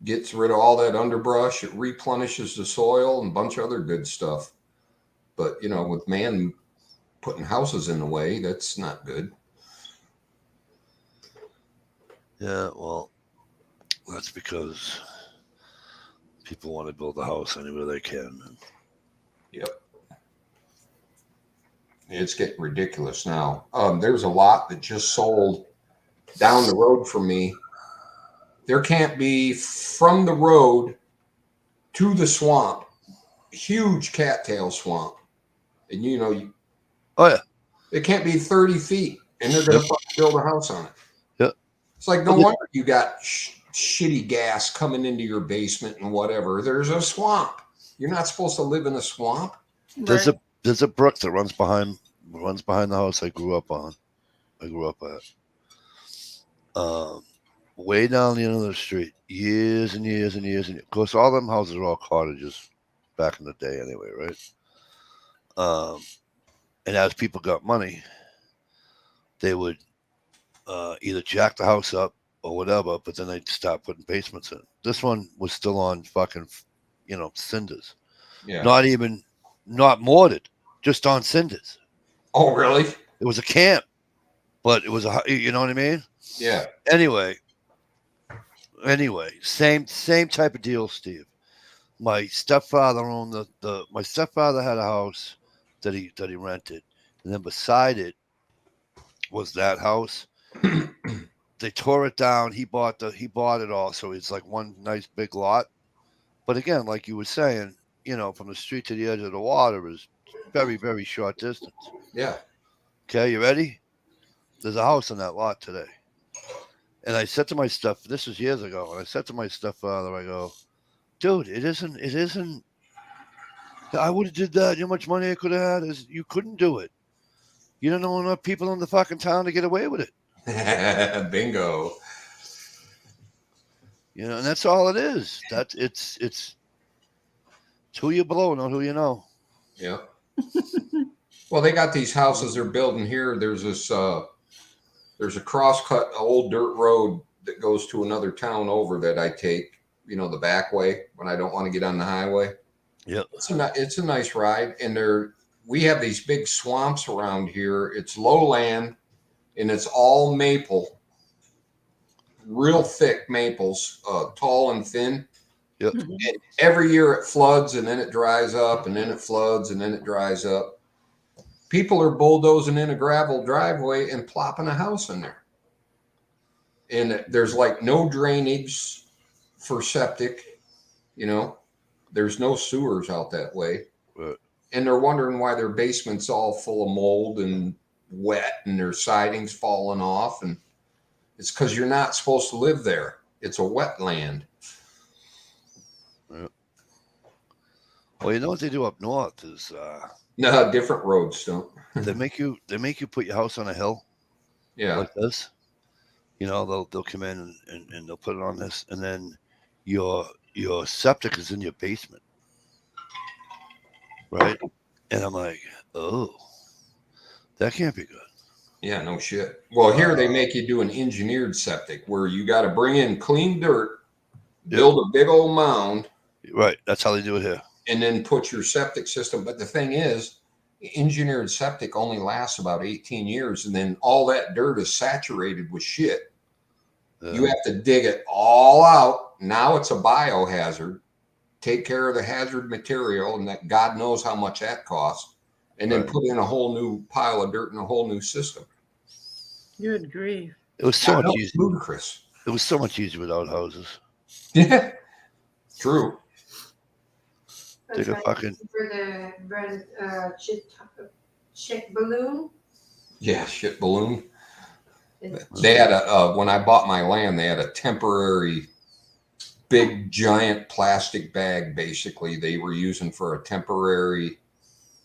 Gets rid of all that underbrush. It replenishes the soil and a bunch of other good stuff. But, with man putting houses in the way, that's not good.
Yeah, well, that's because people want to build a house anywhere they can.
Yep. It's getting ridiculous now. There's a lot that just sold down the road from me. There can't be from the road to the swamp, huge cattail swamp. And
Oh, yeah.
it can't be 30 feet and they're going to build a house on it.
Yep.
It's like, no wonder you got shitty gas coming into your basement and whatever. There's a swamp. You're not supposed to live in a swamp.
There's a brook that runs behind the house I grew up at. Way down the end of the street, years and years and years and years. Of course, all them houses are all cottages back in the day anyway, right? And as people got money, they would either jack the house up or whatever, but then they'd start putting basements in. This one was still on fucking, cinders.
Yeah.
Not mortared, just on cinders.
Oh, really?
It was a camp, but it was you know what I mean?
Yeah.
Anyway, same type of deal, Steve. My stepfather owned my stepfather had a house that he rented, and then beside it was that house. They tore it down. He bought it all, so it's like one nice big lot. But again, like you were saying, from the street to the edge of the water is very, very short distance.
Yeah.
Okay, you ready? There's a house on that lot today. And I said to my this was years ago, and I said to my stepfather, I go, dude, it isn't, I would have did that. You know how much money I could have had? You couldn't do it. You don't know enough people in the fucking town to get away with it.
Bingo.
You know, and that's all it is. It's who you blow, not who you know.
Yeah. Well, they got these houses they're building here. There's this there's a cross-cut old dirt road that goes to another town over that I take, you know, the back way when I don't want to get on the highway.
Yep.
It's a nice ride, and we have these big swamps around here. It's lowland, and it's all maple, real thick maples, tall and thin.
Yep.
And every year it floods, and then it dries up, and then it floods, and then it dries up. People are bulldozing in a gravel driveway and plopping a house in there. And there's like no drainage for septic, you know. There's no sewers out that way.
Right.
And they're wondering why their basement's all full of mold and wet and their siding's falling off. And it's because you're not supposed to live there. It's a wetland.
Yeah. Well, you know what they do up north is
No, different roads don't.
they make you put your house on a hill.
Yeah.
Like this. You know, they'll come in and they'll put it on this, and then your septic is in your basement. Right? And I'm like, oh, that can't be good.
Yeah, no shit. Well, here they make you do an engineered septic where you got to bring in clean dirt, build a big old mound.
Right. That's how they do it here.
And then put your septic system. But the thing is, engineered septic only lasts about 18 years. And then all that dirt is saturated with shit. You have to dig it all out. Now it's a biohazard. Take care of the hazard material, and that God knows how much that costs. And then put in a whole new pile of dirt and a whole new system.
Good grief.
It was so much easier.
Ludicrous.
It was so much easier without houses.
Yeah. True.
Take a fucking
For the shit balloon.
Yeah, shit balloon. They had when I bought my land, they had a temporary big giant plastic bag basically they were using for a temporary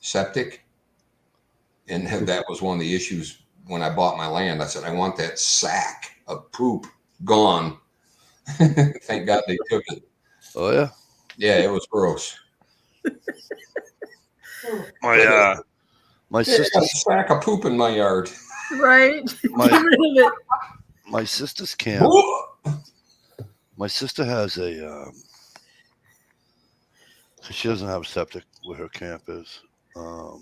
septic. And that was one of the issues when I bought my land. I said, I want that sack of poop gone. Thank God they took it.
Oh yeah.
Yeah, it was gross.
My sister
a sack of poop in my yard.
Right.
My sister's camp. My sister has a she doesn't have a septic where her camp is. I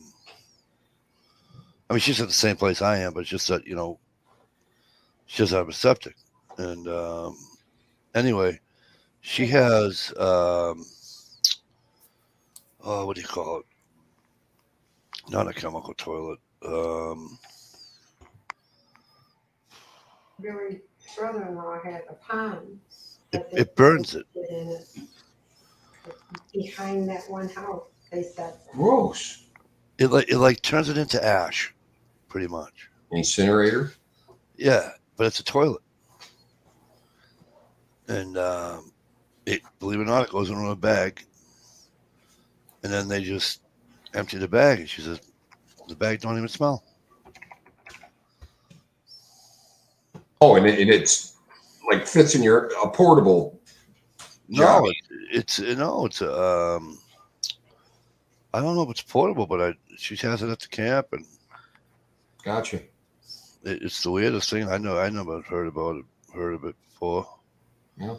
mean, she's at the same place I am, but it's just that, you know, she doesn't have a septic. And anyway, she has what do you call it? Not a chemical toilet.
Billy's brother-in-law had a pond.
It burns it.
Behind that one house, they said.
Gross.
It like turns it into ash, pretty much.
Incinerator?
Yeah, but it's a toilet. And believe it or not, it goes into a bag. And then they just empty the bag. And she says, the bag don't even smell.
Oh, and it's like fits in a portable.
No, it's I don't know if it's portable, but she has it at the camp, and
Gotcha.
It's the weirdest thing. I never heard of it before.
Yeah.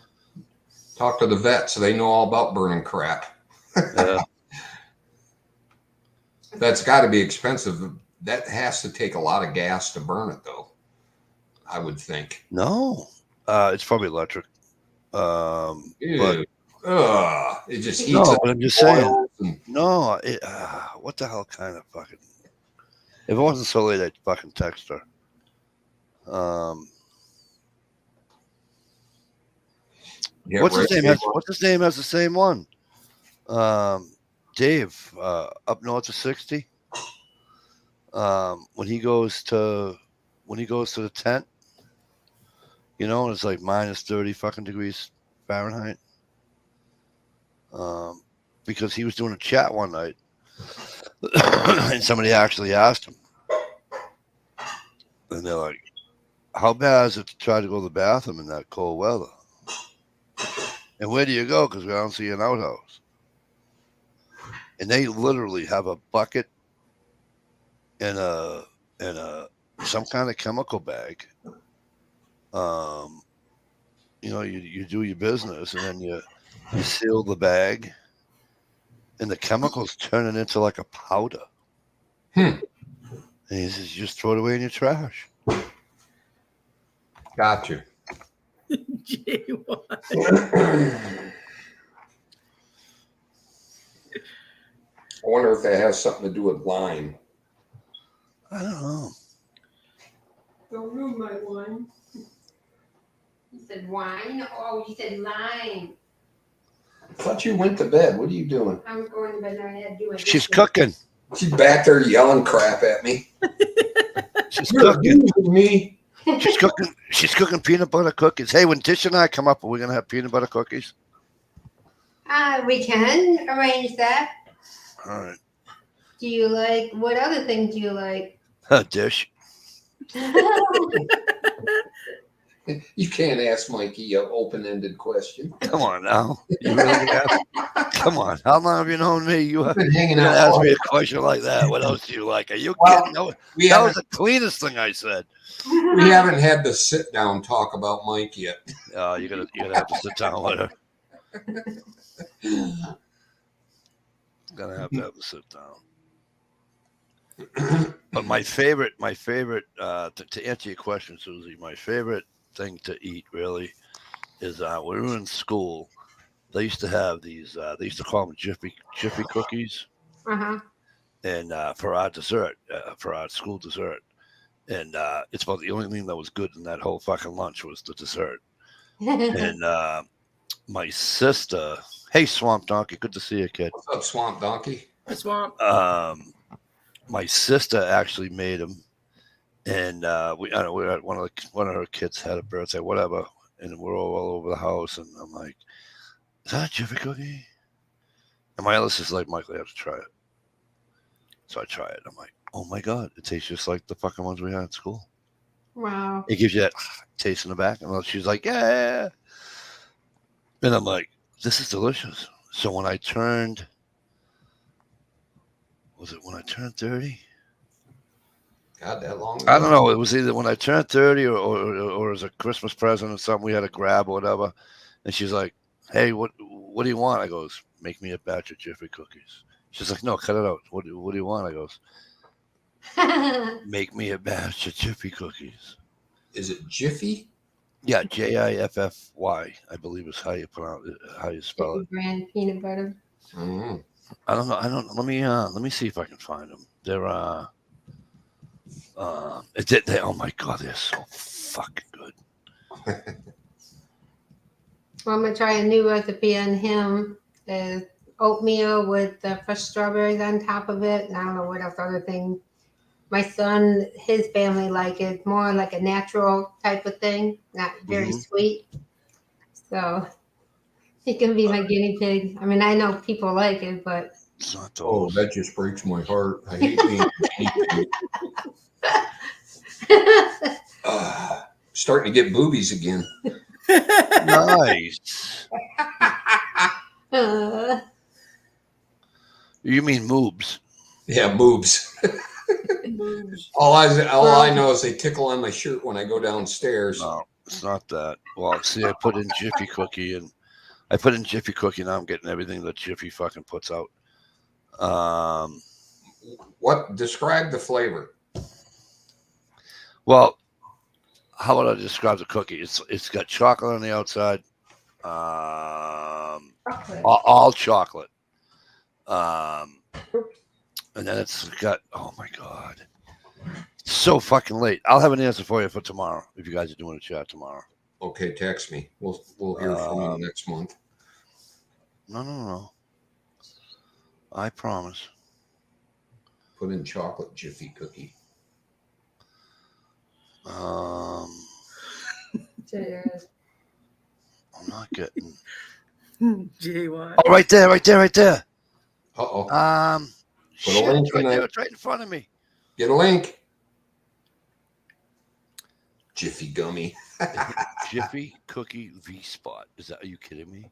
Talk to the vets, so they know all about burning crap.
Yeah.
That's got to be expensive. That has to take a lot of gas to burn it, though, I would think.
No, it's probably electric. But
it just heats
no,
up.
but I'm just saying. No, what the hell kind of fucking? If it wasn't so late, I'd fucking text her.
Yeah,
what's
right.
his name? What's his name has the same one? Dave, up north of 60. When he goes to the tent, you know, and it's like minus 30 fucking degrees Fahrenheit. Because he was doing a chat one night, and somebody actually asked him, And they're like, how bad is it to try to go to the bathroom in that cold weather? And where do you go? Because we don't see an outhouse. And they literally have a bucket and some kind of chemical bag. You do your business, and then you seal the bag, and the chemicals turn it into like a powder. And he says, you just throw it away in your trash.
Gotcha.
J1.
I wonder if that has something to do with lime.
I don't know.
Don't ruin my wine. You said wine? Oh, you said lime.
I thought you went to bed. What are you doing?
I'm going to bed now. I had to do it.
She's cooking.
She's back there yelling crap at me.
She's
You're
cooking.
abusing me.
She's cooking. She's cooking peanut butter cookies. Hey, when Tish and I come up, are we gonna have peanut butter cookies?
We can arrange that.
All right.
Do you like, what other things do you like?
Dish.
You can't ask Mikey an open-ended question.
Come on now. You really gonna ask? Come on. How long have you known me? You
I've been hanging
gonna
out.
ask
all-
me a question like that? What else do you like? Are you
Well,
kidding? No,
We
that was
haven't,
the cleanest thing I said.
we haven't had the sit-down talk about Mike yet.
You're gonna have to sit down with her. Gonna have to sit down. But my favorite, to answer your question, Susie, my favorite thing to eat really is when we were in school. They used to have these. They used to call them Jiffy cookies,
Uh-huh.
and for our dessert, for our school dessert, and it's about the only thing that was good in that whole fucking lunch was the dessert. And my sister, hey Swamp Donkey, good to see you, kid.
What's up, Swamp Donkey?
Swamp.
My sister actually made them, and we were at one of her kids had a birthday, whatever, and we're all over the house, and I'm like, is that a Jiffy cookie? And my other sister's like, Michael, you have to try it. So I try it. I'm like, oh my god, it tastes just like the fucking ones we had at school.
Wow.
It gives you that taste in the back, and she's like, yeah. And I'm like, this is delicious. So when I turned, was it when I turned 30?
God, that long ago?
I don't know. It was either when I turned 30 or as a Christmas present or something we had to grab or whatever. And she's like, hey, what do you want? I goes, make me a batch of Jiffy cookies. She's like, no, cut it out. What do you want? I goes, make me a batch of Jiffy cookies.
Is it Jiffy?
Yeah, Jiffy, I believe is how you spell it.
Brand peanut butter.
Mm-hmm.
I don't know. Let me see if I can find them. They're oh my god, they're so fucking good.
Well, I'm gonna try a new recipe on him. Is oatmeal with fresh strawberries on top of it. And I don't know what else other thing. My son, his family like it more like a natural type of thing, not very sweet. So he can be my guinea pig. I mean, I know people like it, but
It's not
Oh,
those.
that just breaks my heart. I hate being starting to get boobies again.
Nice.
uh,
You mean moobs?
Yeah, boobs. All I know is they tickle on my shirt when I go downstairs.
No, it's not that. Well, see, I put in Jiffy Cookie, and now I'm getting everything that Jiffy fucking puts out.
What? Describe the flavor.
Well, how would I describe the cookie? It's got chocolate on the outside, all chocolate, and then it's got, oh my god, it's so fucking late. I'll have an answer for you for tomorrow if you guys are doing a chat tomorrow.
Okay, text me. We'll hear from you next month.
No. I promise.
Put in chocolate Jiffy cookie.
I'm not getting.
JY.
Oh, right there.
Uh-oh.
Shit,
link
it's right
in
there.
that.
It's right in front of me.
Get a link. Jiffy gummy.
Jiffy Cookie V Spot. Are you kidding me?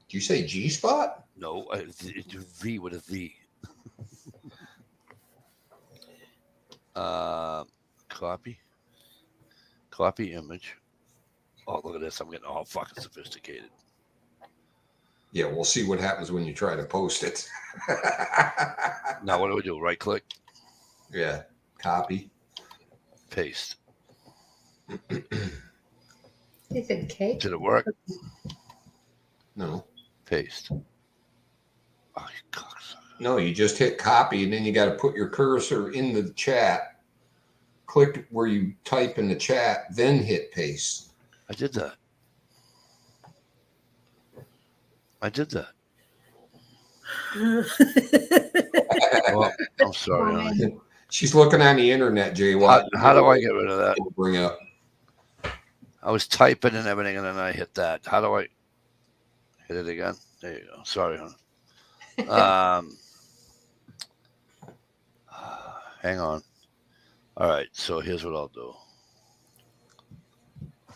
Did you say G spot?
No, it's V with a V. Copy image. Oh, look at this. I'm getting all fucking sophisticated.
Yeah, we'll see what happens when you try to post it.
Now, what do we do? Right click,
Yeah, copy.
paste.
Is it cake?
Did it work?
No.
Paste. Oh, you cocksucker.
No, you just hit copy and then you got to put your cursor in the chat. Click where you type in the chat, then hit paste.
I did that. Well, I'm sorry, honey.
She's looking on the internet, Jay Watt.
How do I get rid of that?
Bring up.
I was typing and everything, and then I hit that. How do I hit it again? There you go. Sorry, honey. Hang on. All right, so here's what I'll do.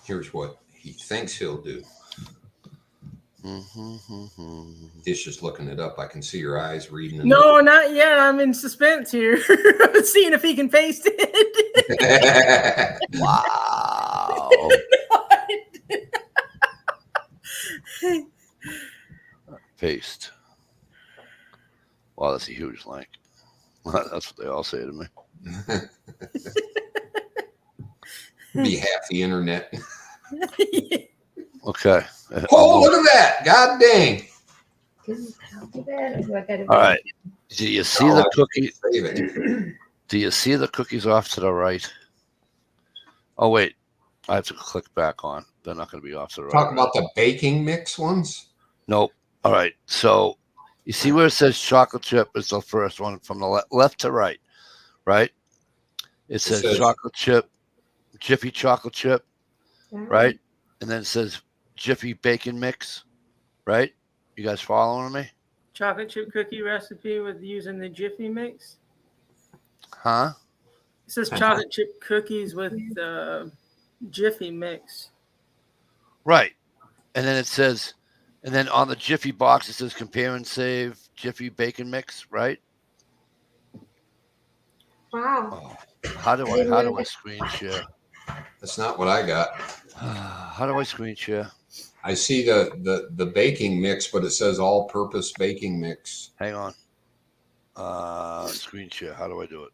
Here's what he thinks he'll do. He's just looking it up. I can see your eyes reading it.
No, not yet. I'm in suspense here. I'm seeing if he can paste it.
Wow. Paste. Wow, that's a huge link. That's what they all say to me.
Be half the internet.
Okay.
Oh, look at that. God dang.
All right. Do you see the cookie?
Save it.
Do you see the cookies off to the right? Oh, wait. I have to click back on. They're not going to be off to the right.
Talk about the baking mix ones?
Nope. All right. So you see where it says chocolate chip is the first one from the left to right, right? It says chocolate chip, Jiffy chocolate chip, right? And then it says Jiffy bacon mix, right? You guys following me?
Chocolate chip cookie recipe with using the Jiffy mix.
Huh?
It says chocolate chip cookies with Jiffy mix.
Right. And then it says, and then on the Jiffy box, it says compare and save Jiffy bacon mix, right?
Wow.
Oh, how do I screen share?
That's not what I got.
How do I screen share?
I see the baking mix, but it says all-purpose baking mix.
Hang on. Screen share. How do I do it?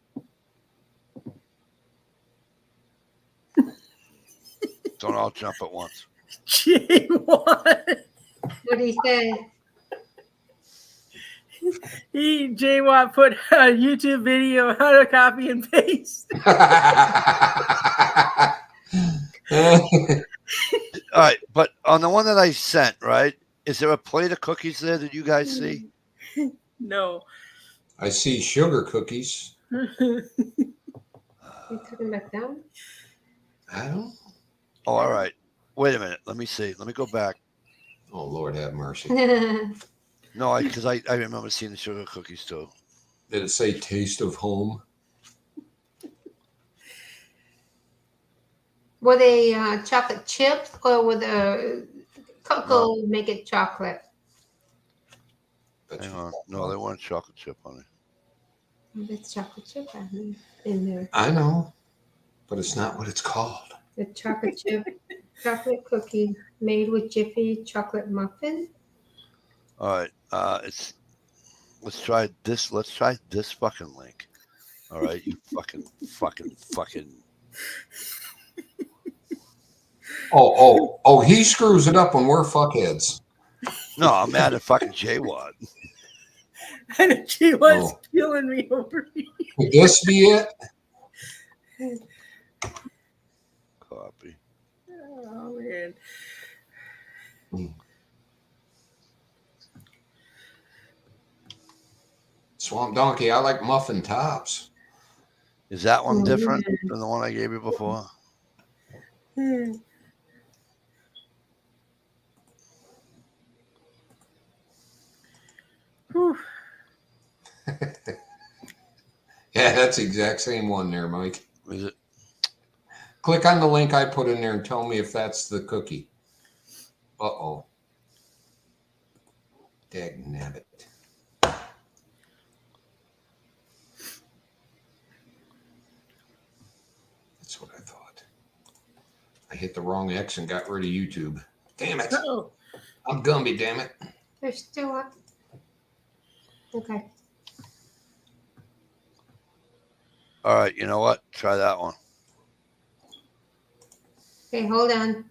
Don't all jump at once.
Gee, what?
What did he say?
J Watt put a YouTube video on how to copy and paste.
All right, but on the one that I sent, right? Is there a plate of cookies there that you guys see?
No.
I see sugar cookies.
You took him back down?
I don't.
Oh, all right. Wait a minute. Let me see. Let me go back.
Oh, Lord have mercy.
No, because I remember seeing the sugar cookies too.
Did it say taste of home?
Were they chocolate chips or were the cocoa make it chocolate?
Hang on. No, they weren't chocolate chip on it.
There's chocolate chip in there.
I know, but it's not what it's called.
The chocolate chip chocolate cookie made with Jiffy chocolate muffin.
All right. Let's try this. Let's try this fucking link. All right, you fucking.
Oh, he screws it up when we're fuckheads.
No, I'm mad at fucking J-Wad.
And she was killing me over here.
Could this be it?
Copy.
Oh, man.
Swamp Donkey, I like muffin tops.
Is that one different than the one I gave you before?
Yeah, that's the exact same one there, Mike.
Is it?
Click on the link I put in there and tell me if that's the cookie. Uh-oh. Dagnabbit. That's what I thought. I hit the wrong X and got rid of YouTube. Damn it.
Oh,
I'm Gumby, damn it.
They're still up. Okay.
All right, you know what? Try that one.
Okay, hold on.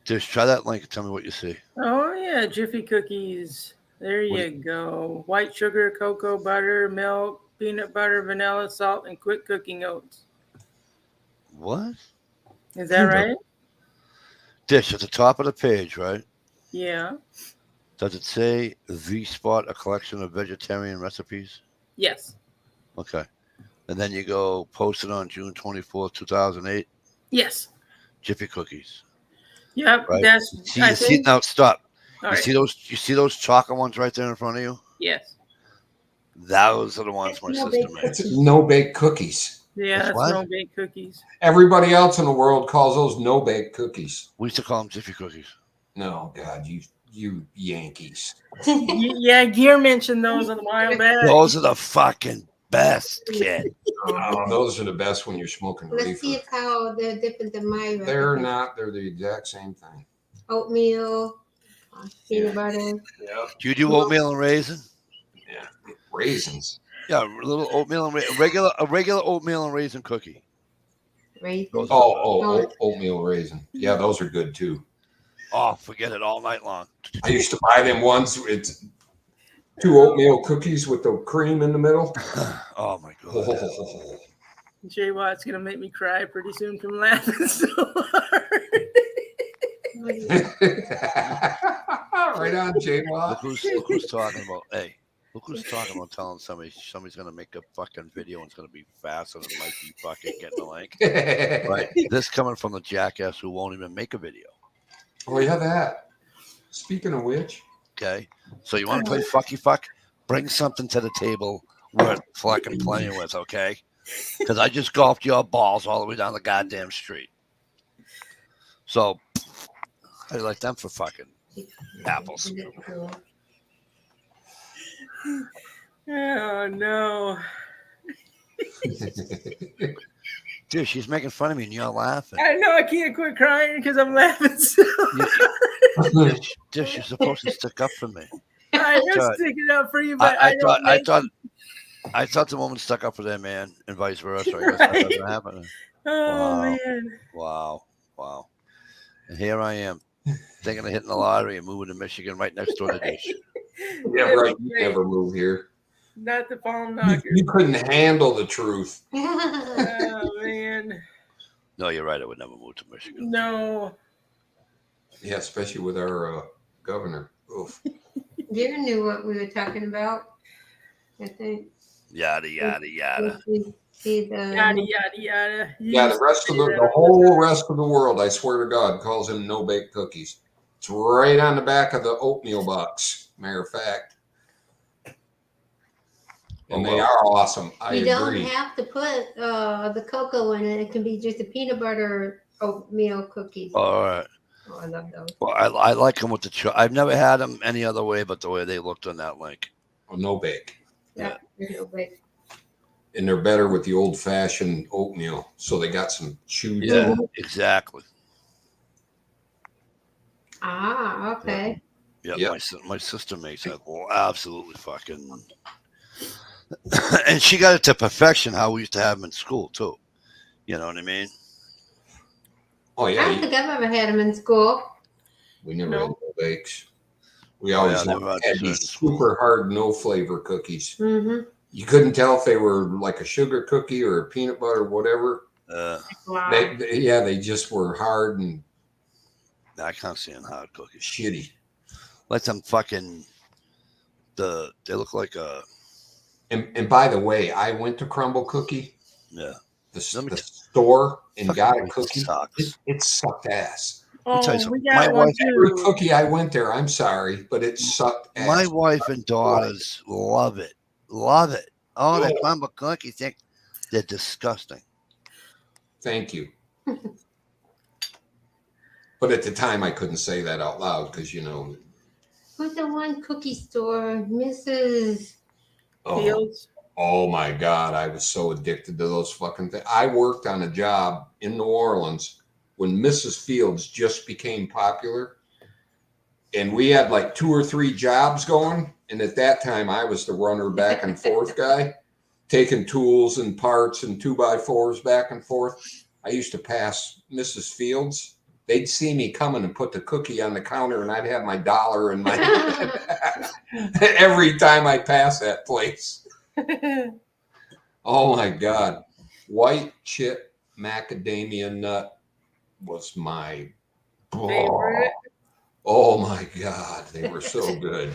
Just try that link and tell me what you see.
oh yeah, Jiffy cookies. There
What-
you go. White sugar, cocoa butter, milk, peanut butter, vanilla, salt, and quick cooking oats.
What?
Is that right?
Dish at the top of the page, right?
Yeah.
Does it say the spot, a collection of vegetarian recipes?
Yes.
Okay. And then you go posted on June 24th, 2008.
Yes.
Jiffy cookies.
Yep.
Right.
That's.
See,
I
you see,
think.
now stop.
All
You
right.
see those? You see those chocolate ones right there in front of you?
Yes.
Those are the ones my
No
sister
big
makes.
That's no-bake cookies.
Yeah,
That's
that's
what?
no bake cookies.
Everybody else in the world calls those no-bake cookies.
We used to call them Jiffy cookies.
No, God, you Yankees.
Yeah, Gear mentioned those a while back.
Those are the fucking best, kid.
Oh, those are the best when you're smoking
Let's see
reefer.
if how they're different than my
They're
recipe.
not. They're the exact same thing.
Oatmeal, peanut butter.
Yeah.
Do you do oatmeal and raisin?
Yeah. Raisins.
Yeah, a little oatmeal and a regular oatmeal and raisin cookie.
Raisins.
Oatmeal raisin. Yeah, those are good too.
Oh, forget it all night long.
I used to buy them once. It's 2 oatmeal cookies with the cream in the middle.
Oh my god.
Oh.
Jay Watt's gonna make me cry pretty soon from laughing so hard.
Right on, J
Look
Watt.
who's talking about. Hey, look who's talking about telling somebody's gonna make a fucking video and it's gonna be fast and it might be fucking getting a like. Right. This coming from the jackass who won't even make a video.
Oh yeah, that. Speaking of which,
Okay. So you want to play fucky fuck? Bring something to the table worth fucking playing with, okay? Because I just golfed your balls all the way down the goddamn street. So how do you like them for fucking apples?
Oh no.
Dude, she's making fun of me and you're laughing.
I know I can't quit crying because I'm laughing so hard.
Dish, you're supposed to stick up for me.
I am
Sorry.
sticking up for you, but
I thought the woman stuck up for their man and vice versa. I guess that
Right.
doesn't happen.
Oh
Wow.
man.
Wow. And here I am, thinking of hitting the lottery and moving to Michigan right next door to Dish.
yeah, right. You never move here.
Not the phone
You,
knocker.
you couldn't handle the truth.
Oh man.
No, you're right. I would never move to Michigan.
No.
Yeah, especially with our governor. Oof.
You knew what we were talking about. I think.
Yada yada.
See the
Yada yada yada.
Yeah, the rest of the whole rest of the world, I swear to God, calls him no bake cookies. It's right on the back of the oatmeal box. Matter of fact, and they are awesome. I
you don't
agree.
have to put the cocoa in it. It can be just a peanut butter oatmeal cookies.
All right.
Oh, I love those.
Well, I like them with the I've never had them any other way but the way they looked on that link.
Oh, no bake,
Yeah, there's no bake.
and they're better with the old fashioned oatmeal. So they got some chewed.
Yeah, exactly.
Ah, okay.
Yeah,
Yep.
my sister makes that. Well, absolutely fucking. And she got it to perfection how we used to have them in school too. You know what I mean?
Oh
I
yeah,
don't think I've ever had them in school.
we never
No.
had no bakes. We always
yeah, never had
had
dessert in
these
school.
super hard no flavor cookies.
Mm-hmm.
You couldn't tell if they were like a sugar cookie or a peanut butter, whatever.
Wow.
They just were hard and
I can't stand hard cookies.
shitty.
Like them fucking. They look like a.
And by the way, I went to Crumble Cookie,
Yeah.
the
Let me
store, and
fucking
got a
cookie
cookie.
sucks.
It sucked ass.
me tell you
Oh,
something.
we
My
got one
wife-
Every
too.
cookie I went there, I'm sorry, but it sucked ass.
My wife and daughters love it. Love it. Oh, that crumble cookie thing. They're disgusting.
Thank you. But at the time, I couldn't say that out loud because, you know.
Who's the one cookie store? Mrs.
Fields.
Oh my God, I was so addicted to those fucking things. I worked on a job in New Orleans when Mrs. Fields just became popular. And we had like 2 or 3 jobs going. And at that time, I was the runner back and forth guy, taking tools and parts and 2x4s back and forth. I used to pass Mrs. Fields. They'd see me coming and put the cookie on the counter, and I'd have my dollar in my every time I pass that place. Oh my God. White chip macadamia nut was my
Favorite.
Oh my God. They were so good.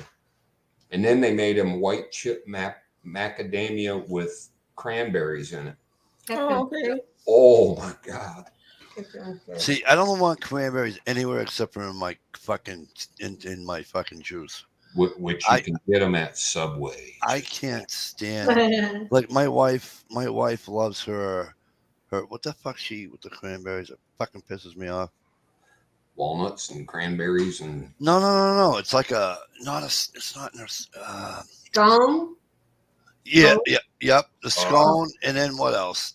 And then they made them white chip macadamia with cranberries in it.
Oh, okay.
Oh my God.
See, I don't want cranberries anywhere except for in my fucking juice.
Which you can get them at Subway.
I can't stand like my wife loves her what the fuck with the cranberries. It fucking pisses me off.
Walnuts and cranberries and
no. It's like
Scone?
yep. The scone, and then what else?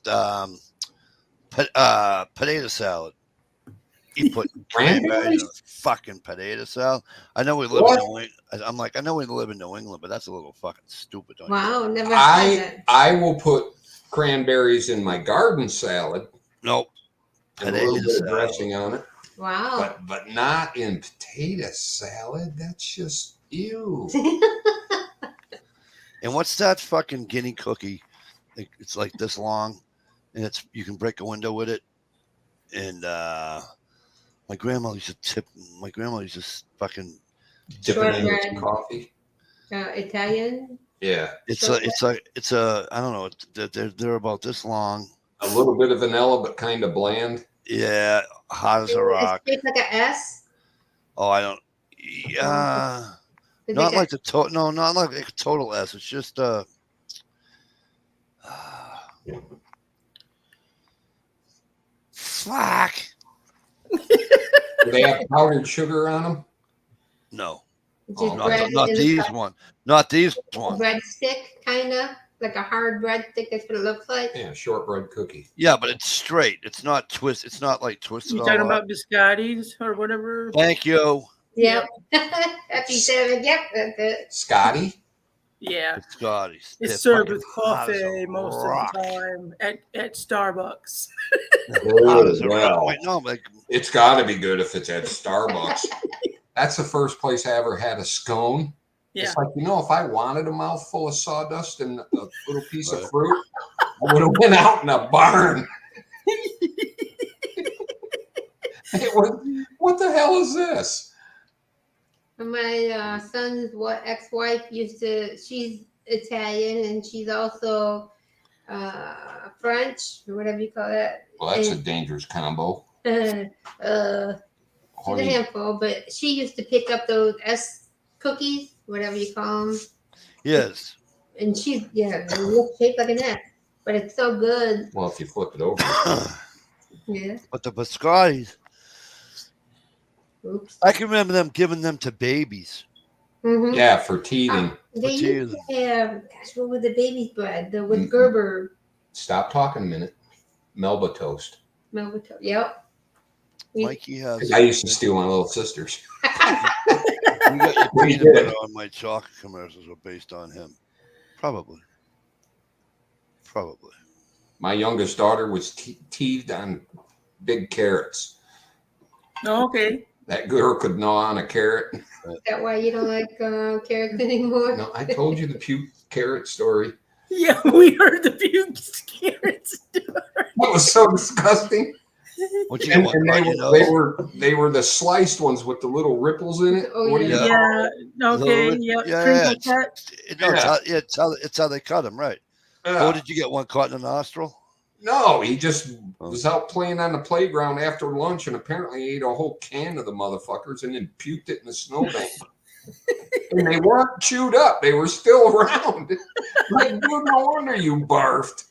Potato salad. You put cranberries in a fucking potato salad. I know we live in New England. I'm like, I know we live in New England, but that's a little fucking stupid.
Wow, never had that.
I will put cranberries in my garden salad.
Nope.
And a little bit of dressing on it.
Wow.
But not in potato salad. That's just ew.
And what's that fucking guinea cookie? It's like this long, and you can break a window with it. And my grandma used to fucking
dip it in with some coffee.
Italian.
Yeah.
It's a I don't know. They're about this long.
A little bit of vanilla, but kind of bland.
Yeah, hot as a rock.
It's like an S.
Oh, I don't. Yeah. Not like not like a total S. It's just fuck.
Do they have powdered sugar on them?
No.
Not
these ones. Not these ones.
Breadstick, kind of like a hard breadstick. That's what it looks like.
Yeah, shortbread cookie.
Yeah, but it's straight. It's not twist. It's not like twisted.
You talking about biscottis or whatever?
Thank you.
Yep. Happy 7. Yep, that's it.
Scotty?
Yeah.
Scotty's.
It's served with coffee most of the time at Starbucks.
It's got to be good if it's at Starbucks. That's the first place I ever had a scone. Yeah. It's like, if I wanted a mouthful of sawdust and a little piece of fruit, I would have went out in a barn. What the hell is this?
My son's ex-wife she's Italian, and she's also French, or whatever you call that.
Well, that's a dangerous combo.
She's a handful, but she used to pick up those S cookies, whatever you call them.
Yes.
And they look shaped like an S, but it's so good.
Well, if you flip it over.
Yeah.
But the biscottis.
Oops.
I can remember them giving them to babies.
Mm-hmm.
Yeah, for teething.
They used to have, what was the baby's bread? With Gerber.
Stop talking a minute. Melba toast.
Melba toast. Yep.
Mikey has.
I used to steal my little sisters.
You got your peanut butter on my chocolate commercials were based on him. Probably.
My youngest daughter was teethed on big carrots.
Oh, okay.
That girl could gnaw on a carrot.
Is that why you don't like carrots anymore?
No, I told you the puke carrot story.
Yeah, we heard the puke carrot story.
That was so disgusting. They were the sliced ones with the little ripples in it.
Oh,
yeah. Okay. Yeah.
It's how they cut them, right? Or did you get one caught in the nostril?
No, he just was out playing on the playground after lunch and apparently ate a whole can of the motherfuckers and then puked it in the snowbank. And they weren't chewed up. They were still around. Like, no wonder you barfed.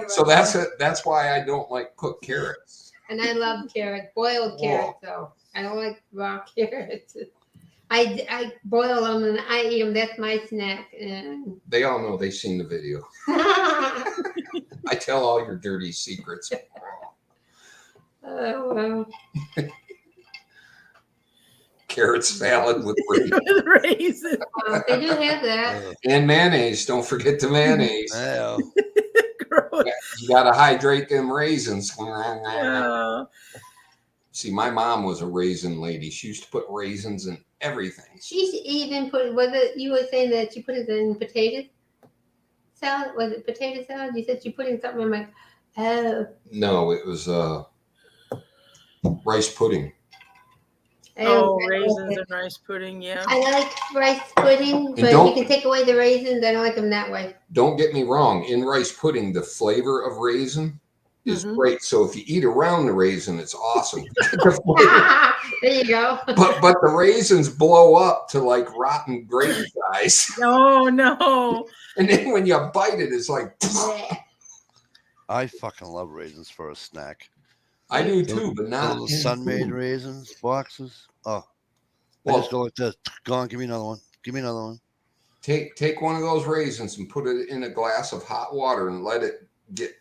So that's it. That's why I don't like cooked carrots.
And I love carrots, boiled carrots though. I don't like raw carrots. I boil them and I eat them. That's my snack. And
They all know they've seen the video. I tell all your dirty secrets.
oh well.
Carrot salad with raisins.
Raisin.
They do have that.
And mayonnaise. Don't forget the mayonnaise.
Yeah.
Gross.
You got to hydrate them raisins.
Oh.
See, my mom was a raisin lady. She used to put raisins in everything.
She's even put. Was it you were saying that you put it in potato salad? Was it potato salad? You said you put in something. I'm like, oh.
No, it was rice pudding.
Oh, raisins and rice pudding, yeah.
I like rice pudding, but you can take away the raisins. I don't like them that way.
Don't get me wrong. In rice pudding, the flavor of raisin is great. So if you eat around the raisin, it's awesome.
There you go.
But the raisins blow up to like rotten grape size.
Oh, no.
And then when you bite it, it's like.
I fucking love raisins for a snack.
I do too, but
The
not
little sun-made raisins boxes. Oh,
Well,
I just go like this. Go on, give me another one. Give me another one.
Take one of those raisins and put it in a glass of hot water and let it get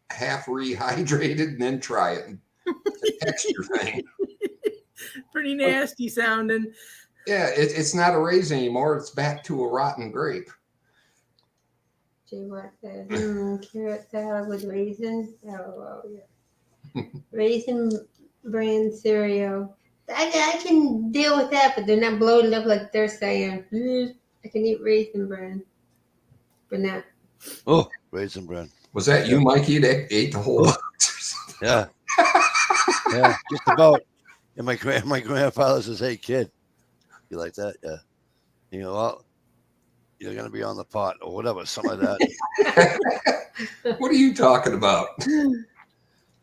half rehydrated, and then try it. It's a texture thing.
Pretty nasty sounding.
Yeah, it's not a raisin anymore. It's back to a rotten grape.
She worked there. Carrot salad with raisins. Oh, yeah. Raisin bran cereal. I can deal with that, but they're not bloated up like they're saying. I can eat raisin bran, but not.
Oh, raisin bran.
Was that you, Mikey, that ate the whole box?
Yeah. Yeah, just about. And my grandfather says, "Hey, kid, you like that?" Yeah. You know, well, you're gonna be on the pot or whatever, something like that.
What are you talking about?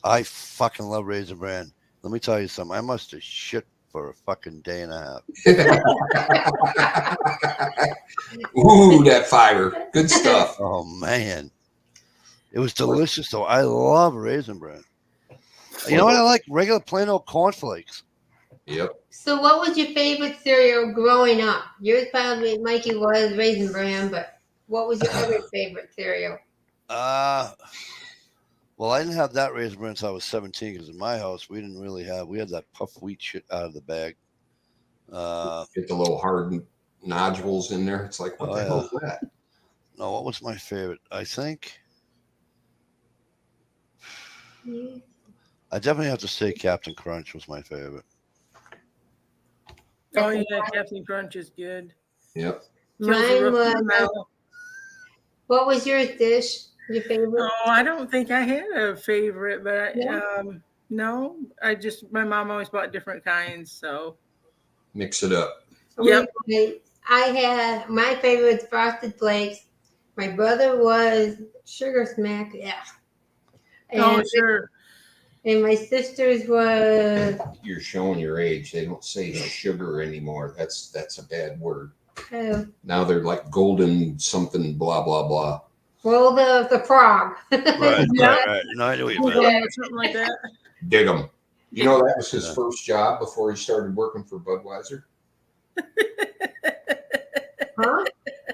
I fucking love raisin bran. Let me tell you something. I must have shit for a fucking day and a half.
Ooh, that fiber. Good stuff.
Oh man, it was delicious though. I love raisin bran. You know what I like? Regular plain old cornflakes.
Yep.
So, what was your favorite cereal growing up? Yours probably, Mikey, was raisin bran, but what was your other favorite cereal?
Well, I didn't have that raisin bran until I was 17 because in my house we didn't really have. We had that puff wheat shit out of the bag.
Get the little hard nodules in there. It's like, what the hell is that?
No, what was my favorite? I think I definitely have to say Captain Crunch was my favorite.
Oh, yeah, Captain Crunch is good.
Yep.
Mine was. What was your dish? Your favorite?
Oh, I don't think I had a favorite, but no, my mom always bought different kinds, so
Mix it up.
Yep.
I had my favorite was Frosted Flakes. My brother was Sugar Smack. Yeah. And,
sure.
And my sister's was.
You're showing your age. They don't say sugar anymore. That's a bad word.
Oh.
Now they're like golden something blah blah blah.
Well, the frog.
Right. No, I knew what you meant.
Yeah, something like that.
Dig him. You know that was his first job before he started working for Budweiser.
Huh?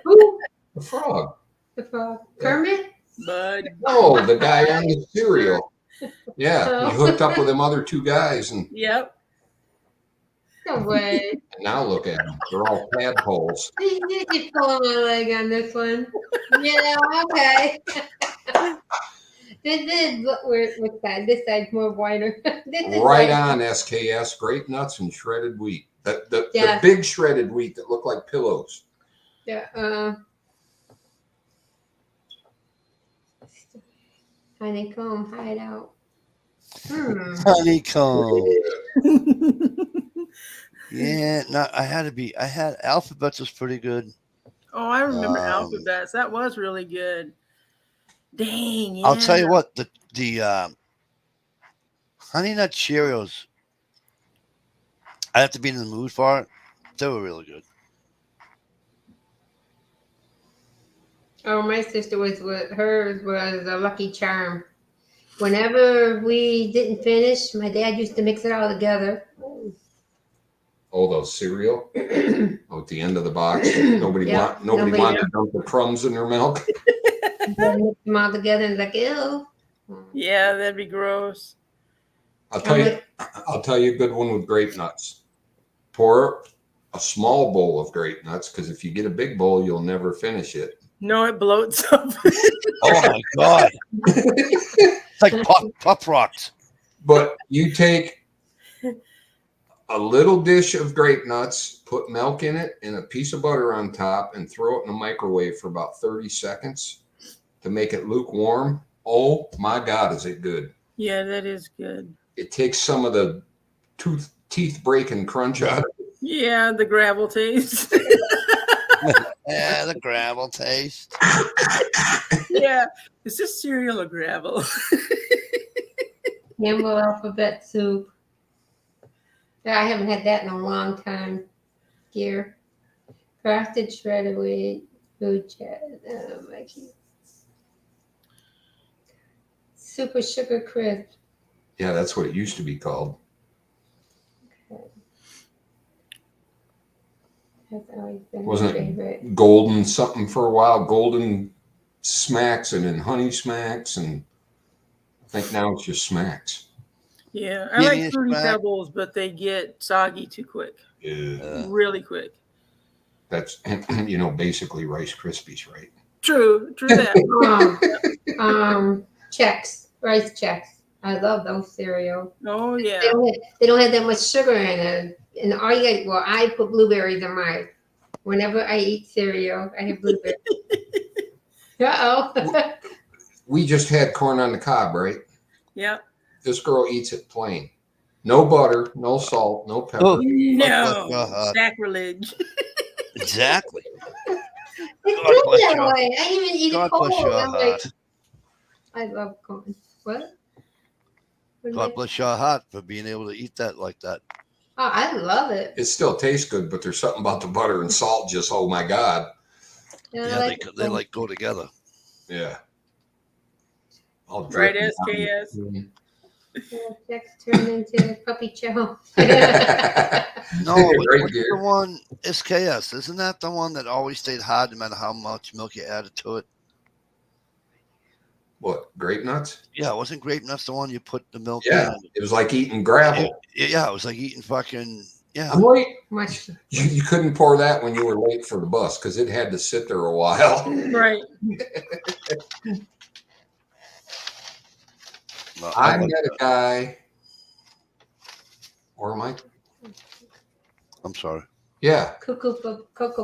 Who?
The frog.
The frog. Kermit?
Bud.
Oh, the guy on the cereal. Yeah, he hooked up with them other two guys, and
Yep.
No way.
now look at them. They're all tadpoles.
You just pulling my leg on this one. Yeah, okay. This is what's that? This side's more wider.
Right on, SKS. Grape nuts and shredded wheat. The big shredded wheat that look like pillows.
Yeah. Honeycomb hideout.
Honeycomb. Yeah, no, I had Alphabets was pretty good.
Oh, I remember Alphabets. That was really good. Dang, yeah.
I'll tell you what, the Honey Nut Cheerios, I have to be in the mood for it. They were really good.
Oh, my sister was with hers was a Lucky Charm. Whenever we didn't finish, my dad used to mix it all together.
Oh, those cereal. Oh, at the end of the box. Nobody
Yeah,
nobody
nobody-
wanted to dump the crumbs in their milk.
Mix them all together and like, ew.
Yeah, that'd be gross.
I'll tell you a good one with grape nuts. Pour a small bowl of grape nuts, because if you get a big bowl, you'll never finish it.
No, it bloats up.
Oh my God. It's like pop rocks.
But you take a little dish of grape nuts, put milk in it and a piece of butter on top, and throw it in the microwave for about 30 seconds to make it lukewarm. Oh my God, is it good?
Yeah, that is good.
It takes some of the teeth breaking crunch out of it.
Yeah, the gravel taste.
Yeah, the gravel taste.
Yeah, is this cereal or gravel?
Campbell alphabet soup. Yeah, I haven't had that in a long time. Here. Frosted shredded wheat. Food chat. My God. Super sugar crisp.
Yeah, that's what it used to be called.
That's always been
Wasn't
my
it
favorite.
Golden something for a while? Golden Smacks and then Honey Smacks, and I think now it's just Smacks.
Yeah, I
Yeah,
like
it's
Fruity
back.
Pebbles, but they get soggy too quick.
Yeah.
Really quick.
That's basically Rice Krispies, right?
True that.
Chex, rice Chex. I love those cereals.
Oh yeah.
They don't have that much sugar in it. And I put blueberries in mine. Whenever I eat cereal, I have blueberries. Uh-oh.
We just had corn on the cob, right?
Yeah.
This girl eats it plain. No butter, no salt, no pepper.
Oh.
No. Sacrilege.
Exactly.
It's
God bless
good that
your-
way. I even eat
God
it cold.
bless your
I'm like,
heart.
I love corn. What?
God bless your heart for being able to eat that like that.
Oh, I love it.
It still tastes good, but there's something about the butter and salt. Just oh my God.
Yeah, they like go together.
Yeah. I'll
Right,
drip
SKS.
down.
Chex turned into puppy chow.
No,
Right,
what's
dear.
the one SKS? Isn't that the one that always stayed hard no matter how much milk you added to it?
What, grape nuts?
Yeah, wasn't grape nuts the one you put the milk
Yeah,
in?
it was like eating gravel.
Yeah, it was like eating fucking
I'm late.
Much.
You couldn't pour that when you were late for the bus because it had to sit there a while.
Right.
Well,
I
like
met a
that.
guy, or Mike.
I'm sorry.
Yeah,
Cocoa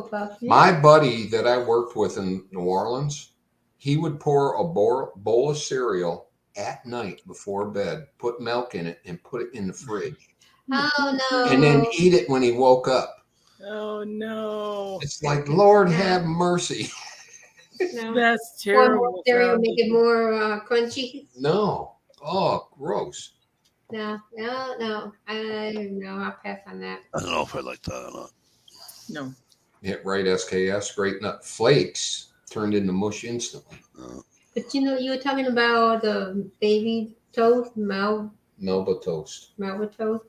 Puff.
my buddy that I worked with in New Orleans, he would pour a bowl of cereal at night before bed, put milk in it, and put it in the fridge,
Oh no.
and then eat it when he woke up.
Oh no.
It's like, Lord have mercy.
No.
That's
Pour
terrible.
more cereal, make it more crunchy.
No. Oh, gross.
No. I'll pass on that.
I don't know if I like that or not.
No.
Hit right, SKS. Grape nut flakes turned into mush instantly.
But you were talking about the baby toast, Melba
toast.
toast.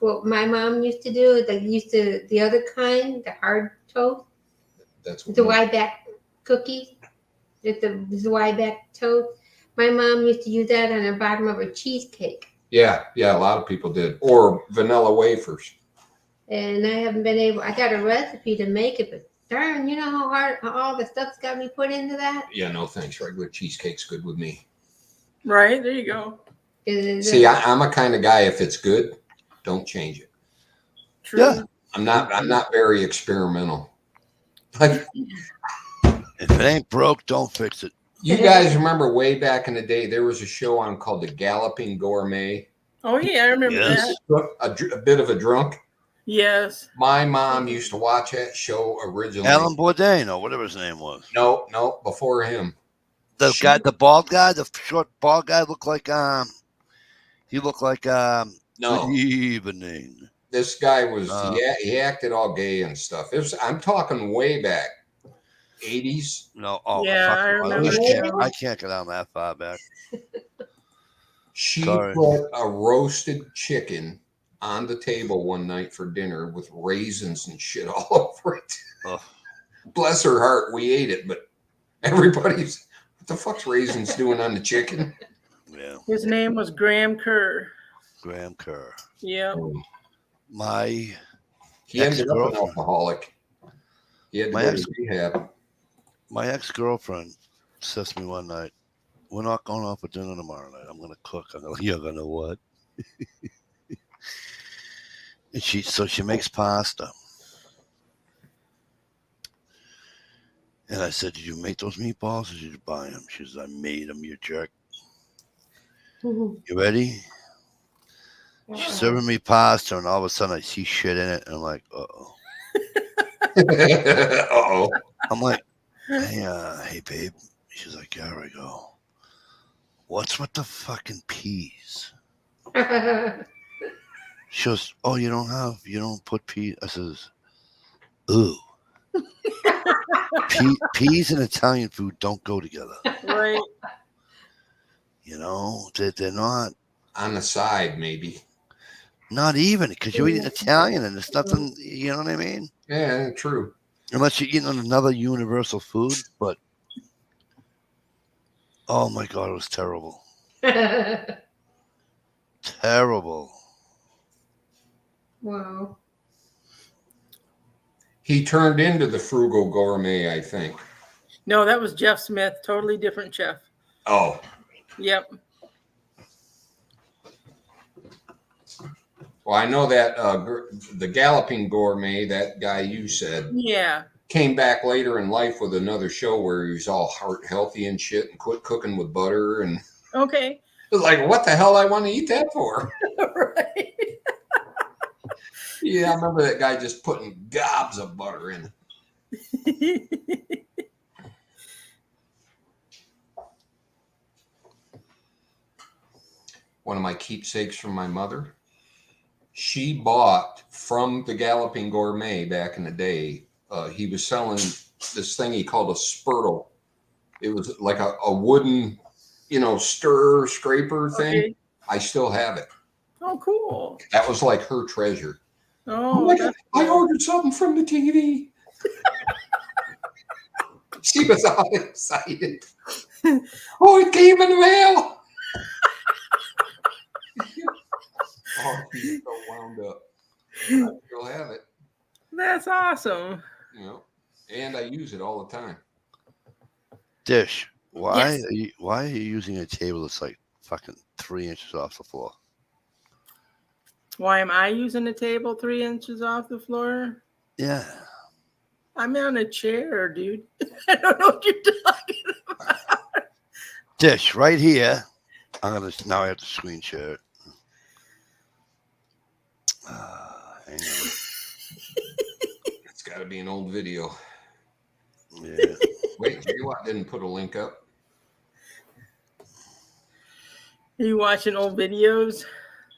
What my mom used to do, the other kind, the hard toast,
That's what
the Wyback cookies, the Wyback toast. My mom used to use that on the bottom of a cheesecake.
Yeah, a lot of people did. Or vanilla wafers.
And I haven't been able, I got a recipe to make it, but darn, you know how hard all the stuff's got to be put into that?
Yeah, no thanks. Regular cheesecake's good with me.
Right, there you go.
See, I'm a kind of guy, if it's good, don't change it.
True.
Yeah.
I'm not very experimental. Like,
If it ain't broke, don't fix it.
you guys remember way back in the day, there was a show on called The Galloping Gourmet.
Oh yeah, I remember
Yes.
that.
A bit of a drunk.
Yes.
My mom used to watch that show originally.
Alan Bourdain or whatever his name was.
No, before him.
The guy, the bald guy, the short bald guy looked like
No,
Good evening.
this guy was he acted all gay and stuff. I'm talking way back. 80s.
No, oh,
Yeah,
fuck
I
no,
remember
too.
I can't get down that far back.
She
Sorry.
put a roasted chicken on the table one night for dinner with raisins and shit all over it.
Ugh.
Bless her heart, we ate it, but everybody's, what the fuck's raisins doing on the chicken?
Yeah,
His name was Graham Kerr.
Graham Kerr.
Yep.
My
He ended up an
Ex-girlfriend.
alcoholic. He had to
My
go
ex-
to rehab.
My ex-girlfriend says to me one night, "We're not going out for dinner tomorrow night. I'm gonna cook." I go, "You're gonna what?" And she makes pasta. And I said, "Did you make those meatballs or did you buy them?" She says, "I made them, you jerk." You ready? She's serving me pasta, and all of a sudden I see shit in it, and I'm like, "Uh-oh."
Uh-oh.
I'm like, hey, babe. She's like, "Yeah." I go, "What's with the fucking peas?" She goes, "Oh, you don't put peas." I says, "Ooh." Peas and Italian food don't go together.
Right.
You know, they're not.
On the side, maybe.
Not even, because you eat Italian and it's nothing, you know what I mean?
Yeah, true.
Unless you're eating another universal food, but oh my God, it was terrible. Terrible.
Wow.
He turned into the frugal gourmet, I think.
No, that was Jeff Smith. Totally different chef.
Oh,
Yep.
well, I know that the Galloping Gourmet, that guy you said,
Yeah.
came back later in life with another show where he was all heart healthy and shit and quit cooking with butter. And
Okay.
like, what the hell I want to eat that for?
Right.
Yeah, I remember that guy just putting gobs of butter in it. One of my keepsakes from my mother. She bought from the Galloping Gourmet back in the day. He was selling this thing he called a spurtle. It was like a wooden, stir scraper thing.
Okay.
I still have it.
Oh, cool.
That was like her treasure.
Oh,
Like,
that's
I
cool.
ordered something from the TV. She was all excited. Oh, it came in the mail. Oh, she's so wound up. I still have it.
That's awesome.
And I use it all the time.
Dish, why
Yes.
are you using a table that's like fucking 3 inches off the floor?
Why am I using a table 3 inches off the floor?
Yeah.
I'm on a chair, dude. I don't know what you're talking about.
Dish, right here. Now I have to screen share it. Hang on.
It's got to be an old video.
Yeah.
Wait, J-Watt didn't put a link up.
Are you watching old videos?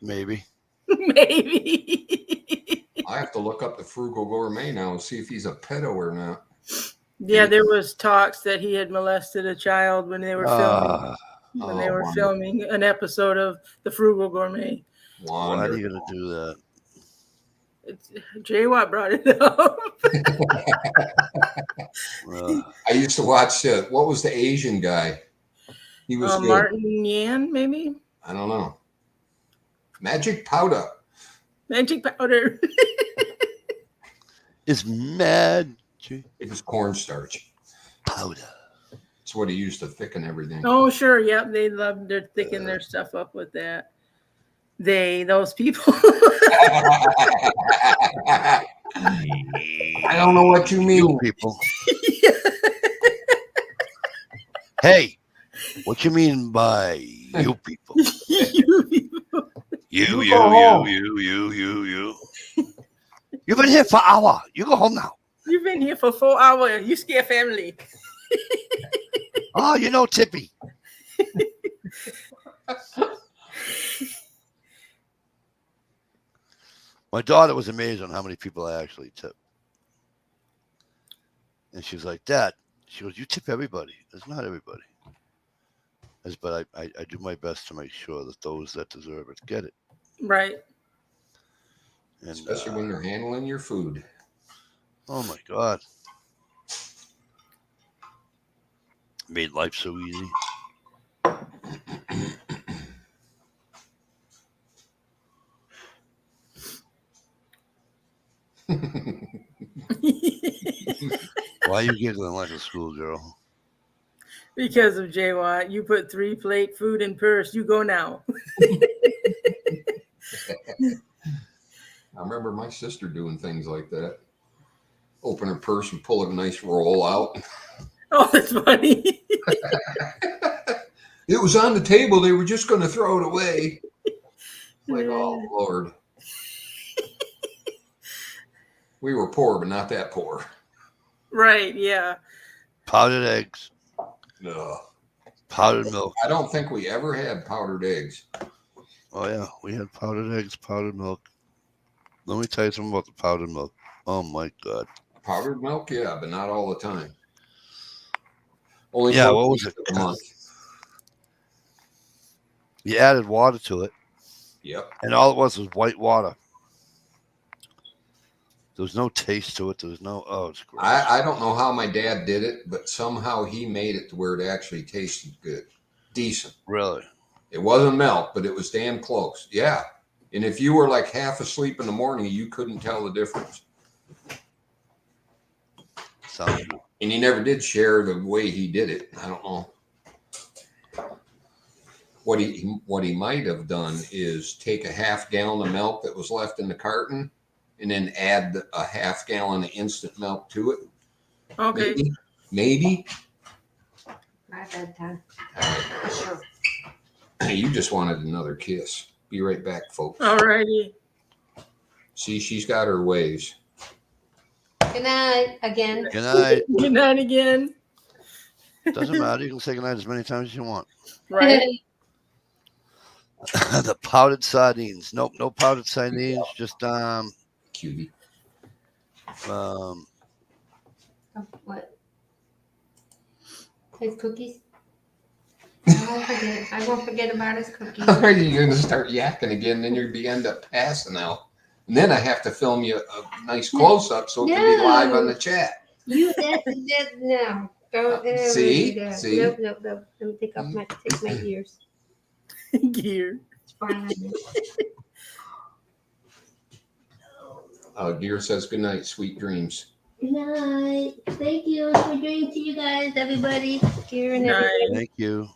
Maybe.
Maybe.
I have to look up the Frugal Gourmet now and see if he's a pedo or not.
Yeah, there was talks that he had molested a child when they were filming.
Wonderful.
Filming an episode of The Frugal Gourmet.
Why are you going to do that?
J-Watt brought it up.
I used to watch, what was the Asian guy? He was good.
Martin Yan, maybe?
I don't know. Magic powder.
Magic powder.
It's magic
It was cornstarch.
powder.
It's what he used to thicken everything.
Oh, sure. Yep. They love to thicken their stuff up with that. Those people.
I don't know what you mean.
You people. Hey, what you mean by you people? You. You've been here for an hour. You go home now.
You've been here for 4 hours. You scare family.
Oh, you know Tippy. My daughter was amazed on how many people I actually tipped. And she was like, "Dad, She goes, you tip everybody. It's not everybody. But I do my best to make sure that those that deserve it get it.
Right.
And,
Especially when they're handling your food.
oh my God. Made life so easy. Why are you giggling like a schoolgirl?
Because of J Watt, you put 3 plate food in purse. You go now.
I remember my sister doing things like that. Open her purse and pull a nice roll out.
Oh, that's funny.
It was on the table. They were just going to throw it away. Like, oh, Lord. We were poor, but not that poor.
Right, yeah.
Powdered eggs.
No.
Powdered milk.
I don't think we ever had powdered eggs.
Oh, yeah. We had powdered eggs, powdered milk. Let me tell you something about the powdered milk. Oh, my God.
Powdered milk, yeah, but not all the time. Only
Yeah,
4
what was
weeks
it?
of the month.
You added water to it,
Yep.
and all it was white water. There was no taste to it. There was no, oh, it's gross.
I don't know how my dad did it, but somehow he made it to where it actually tasted good. Decent.
Really?
It wasn't milk, but it was damn close. Yeah. And if you were like half asleep in the morning, you couldn't tell the difference.
Sounds good.
And he never did share the way he did it. I don't know. What he might have done is take a half gallon of milk that was left in the carton and then add a half gallon of instant milk to it.
Okay.
Maybe.
Not that time.
Sure. Hey, you just wanted another kiss. Be right back, folks.
All righty.
See, she's got her ways.
Good night again.
Good night.
Good night again.
Doesn't matter. You can say good night as many times as you want.
Right.
The powdered sardines. Nope, no powdered sardines. Just
Cutie.
What? His cookies? I won't forget about his cookies.
All right, you're going to start yakking again, then you'll end up passing out. And then I have to film you a nice close-up so it can be live on the chat.
You that no. Don't ever
See?
do that.
See?
Nope. Let me take my ears.
Gear.
It's fine.
Dear says good night, sweet dreams.
Good night. Thank you for dreams to you guys, everybody. Here and
Night.
everybody.
Thank you.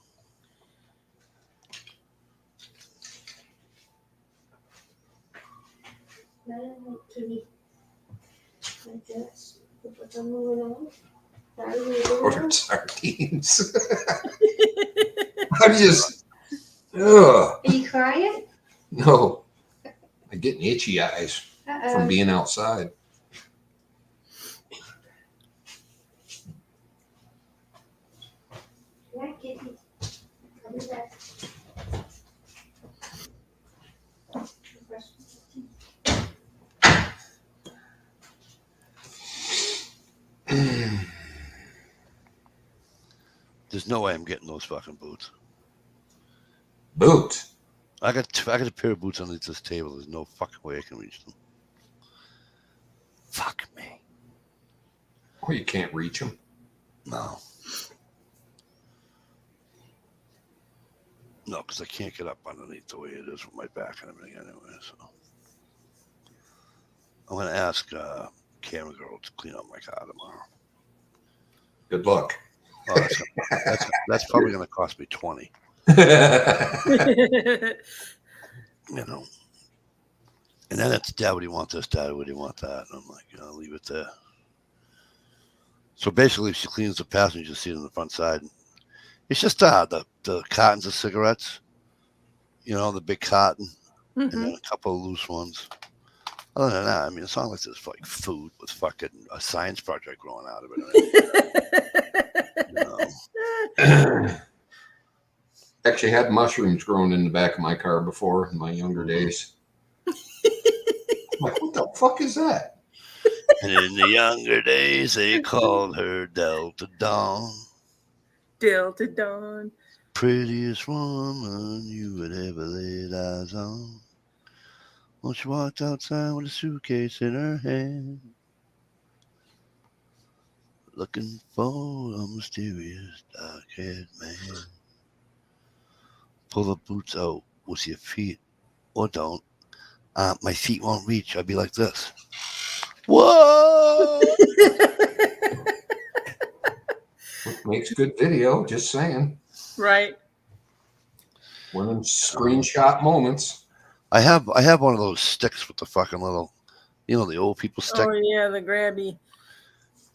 Ordered sardines. I'm just, ugh.
Are you crying?
No. I'm getting itchy eyes from being outside.
Yeah, kitty. Come back.
There's no way I'm getting those fucking boots.
Boots.
I got a pair of boots underneath this table. There's no fucking way I can reach them. Fuck me.
Oh, you can't reach them.
No. No, because I can't get up underneath the way it is with my back and everything anyway. So I'm going to ask camera girl to clean up my car tomorrow.
Good luck.
Oh, that's probably going to cost me $20. You know. And then it's, Dad, what do you want this? Dad, what do you want that? And I'm like, I'll leave it there. So basically, she cleans the passenger seat on the front side. It's just the cartons of cigarettes, you know, the big carton, and then a couple of loose ones. Other than that, I mean, it's not like there's like food with fucking a science project growing out of it. You know?
Actually had mushrooms growing in the back of my car before in my younger days. I'm like, what the fuck is that?
And in the younger days, they called her Delta Dawn.
Delta Dawn.
Prettiest woman you would ever laid eyes on. Well, she walked outside with a suitcase in her hand, looking for a mysterious dark-haired man. Pull the boots out with your feet, or don't. My feet won't reach. I'd be like this. Whoa!
Makes good video, just saying.
Right.
One of them screenshot moments.
I have one of those sticks with the fucking little, the old people stick.
Oh yeah, the grabby.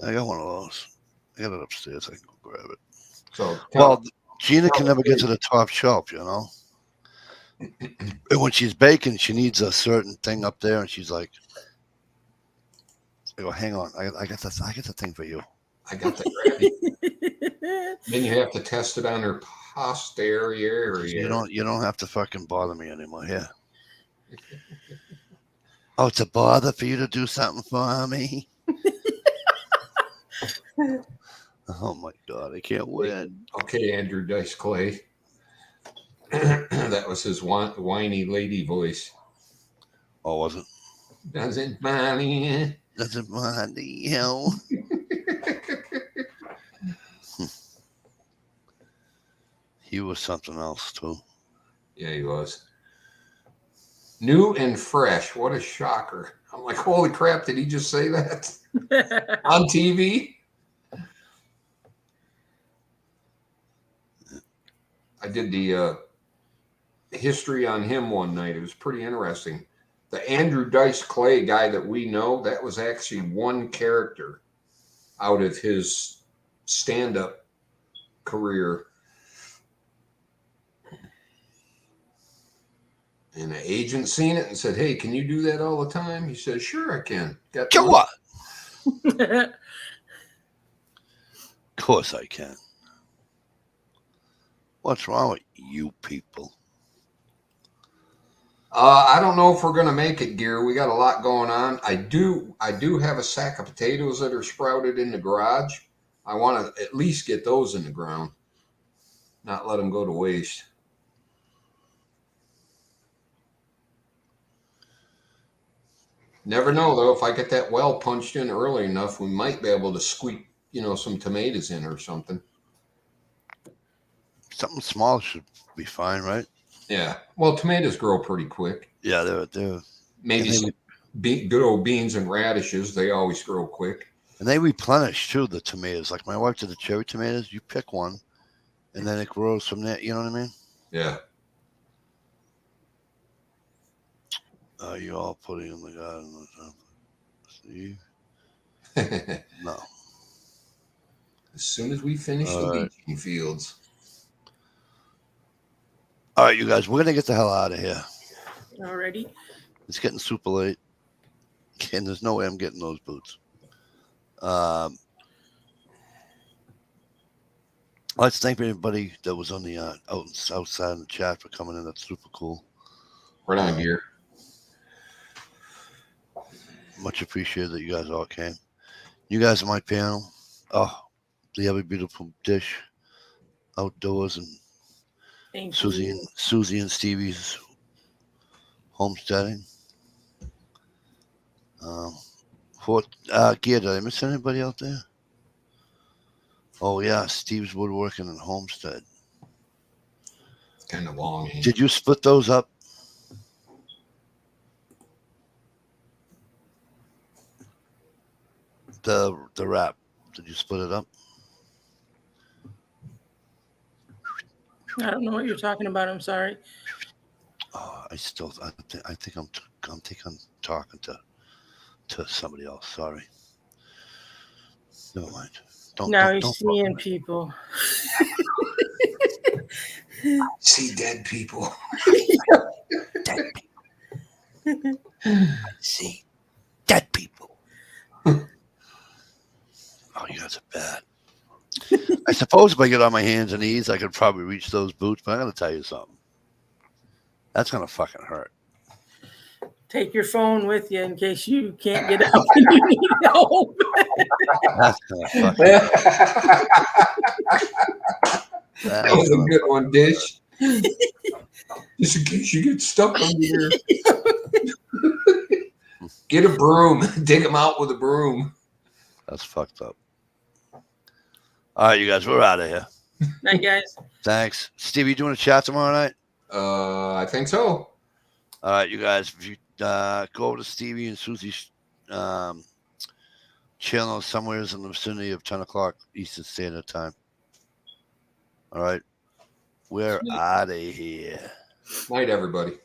I got one of those. I got it upstairs. I can go grab it.
So
Well, Gina can never get to the top shelf, And when she's baking, she needs a certain thing up there, and she's like, "I go, hang on, I got the thing for you."
I got the gravity. Then you have to test it on her posterior area.
You don't have to fucking bother me anymore. Yeah. Oh, it's a bother for you to do something for me. Oh my God, I can't wait.
Okay, Andrew Dice Clay. That was his whiny lady voice.
Oh, was it?
Doesn't bother you.
Doesn't bother you. He was something else too.
Yeah, he was. New and fresh. What a shocker. I'm like, holy crap, did he just say that? On TV? I did the history on him one night. It was pretty interesting. The Andrew Dice Clay guy that we know, that was actually one character out of his stand-up career. And the agent seen it and said, "Hey, can you do that all the time?" He said, "Sure, I can."
Sure. Of course I can. What's wrong with you people?
I don't know if we're gonna make it, Gear. We got a lot going on. I do have a sack of potatoes that are sprouted in the garage. I want to at least get those in the ground, not let them go to waste. Never know though. If I get that well punched in early enough, we might be able to squeak, some tomatoes in or something.
Something small should be fine, right?
Yeah. Well, tomatoes grow pretty quick.
Yeah, they're
Maybe some good old beans and radishes. They always grow quick.
And they replenish too, the tomatoes. Like my wife did the cherry tomatoes. You pick one, and then it grows from there. You know what I mean?
Yeah.
You all putting in the garden. See? No.
As soon as we finish the leaching fields.
All right, you guys, we're gonna get the hell out of here.
Already?
It's getting super late, and there's no way I'm getting those boots. Let's thank everybody that was on the outside in the chat for coming in. That's super cool.
Right on, Gear.
Much appreciated that you guys all came. You guys are my panel. Oh, the other beautiful dish outdoors and
Thank
Susie
you.
and Stevie's homesteading. Gear, did I miss anybody out there? Oh yeah, Steve's woodworking and homestead.
Kind of long. Ain't
Did you split those up? The wrap. Did you split it up?
I don't know what you're talking about. I'm sorry.
I think I'm talking to somebody else. Sorry. Never mind.
Now he's seeing people.
see dead people.
Dead people. I see dead people. Oh, you guys are bad. I suppose if I get on my hands and knees, I could probably reach those boots, but I'm going to tell you something. That's going to fucking hurt.
take your phone with you in case you can't get up and you need help.
That's kind of fucking.
That was a good one, Dish. Just in case you get stuck under here. Get a broom. Dig them out with a broom.
That's fucked up. All right, you guys, we're out of here.
Night, guys.
Thanks. Steve, you doing a chat tomorrow night?
I think so.
All right, you guys, if you go over to Stevie and Susie's channel somewhere in the vicinity of 10 o'clock Eastern Standard Time. All right. We're out of here.
Night, everybody.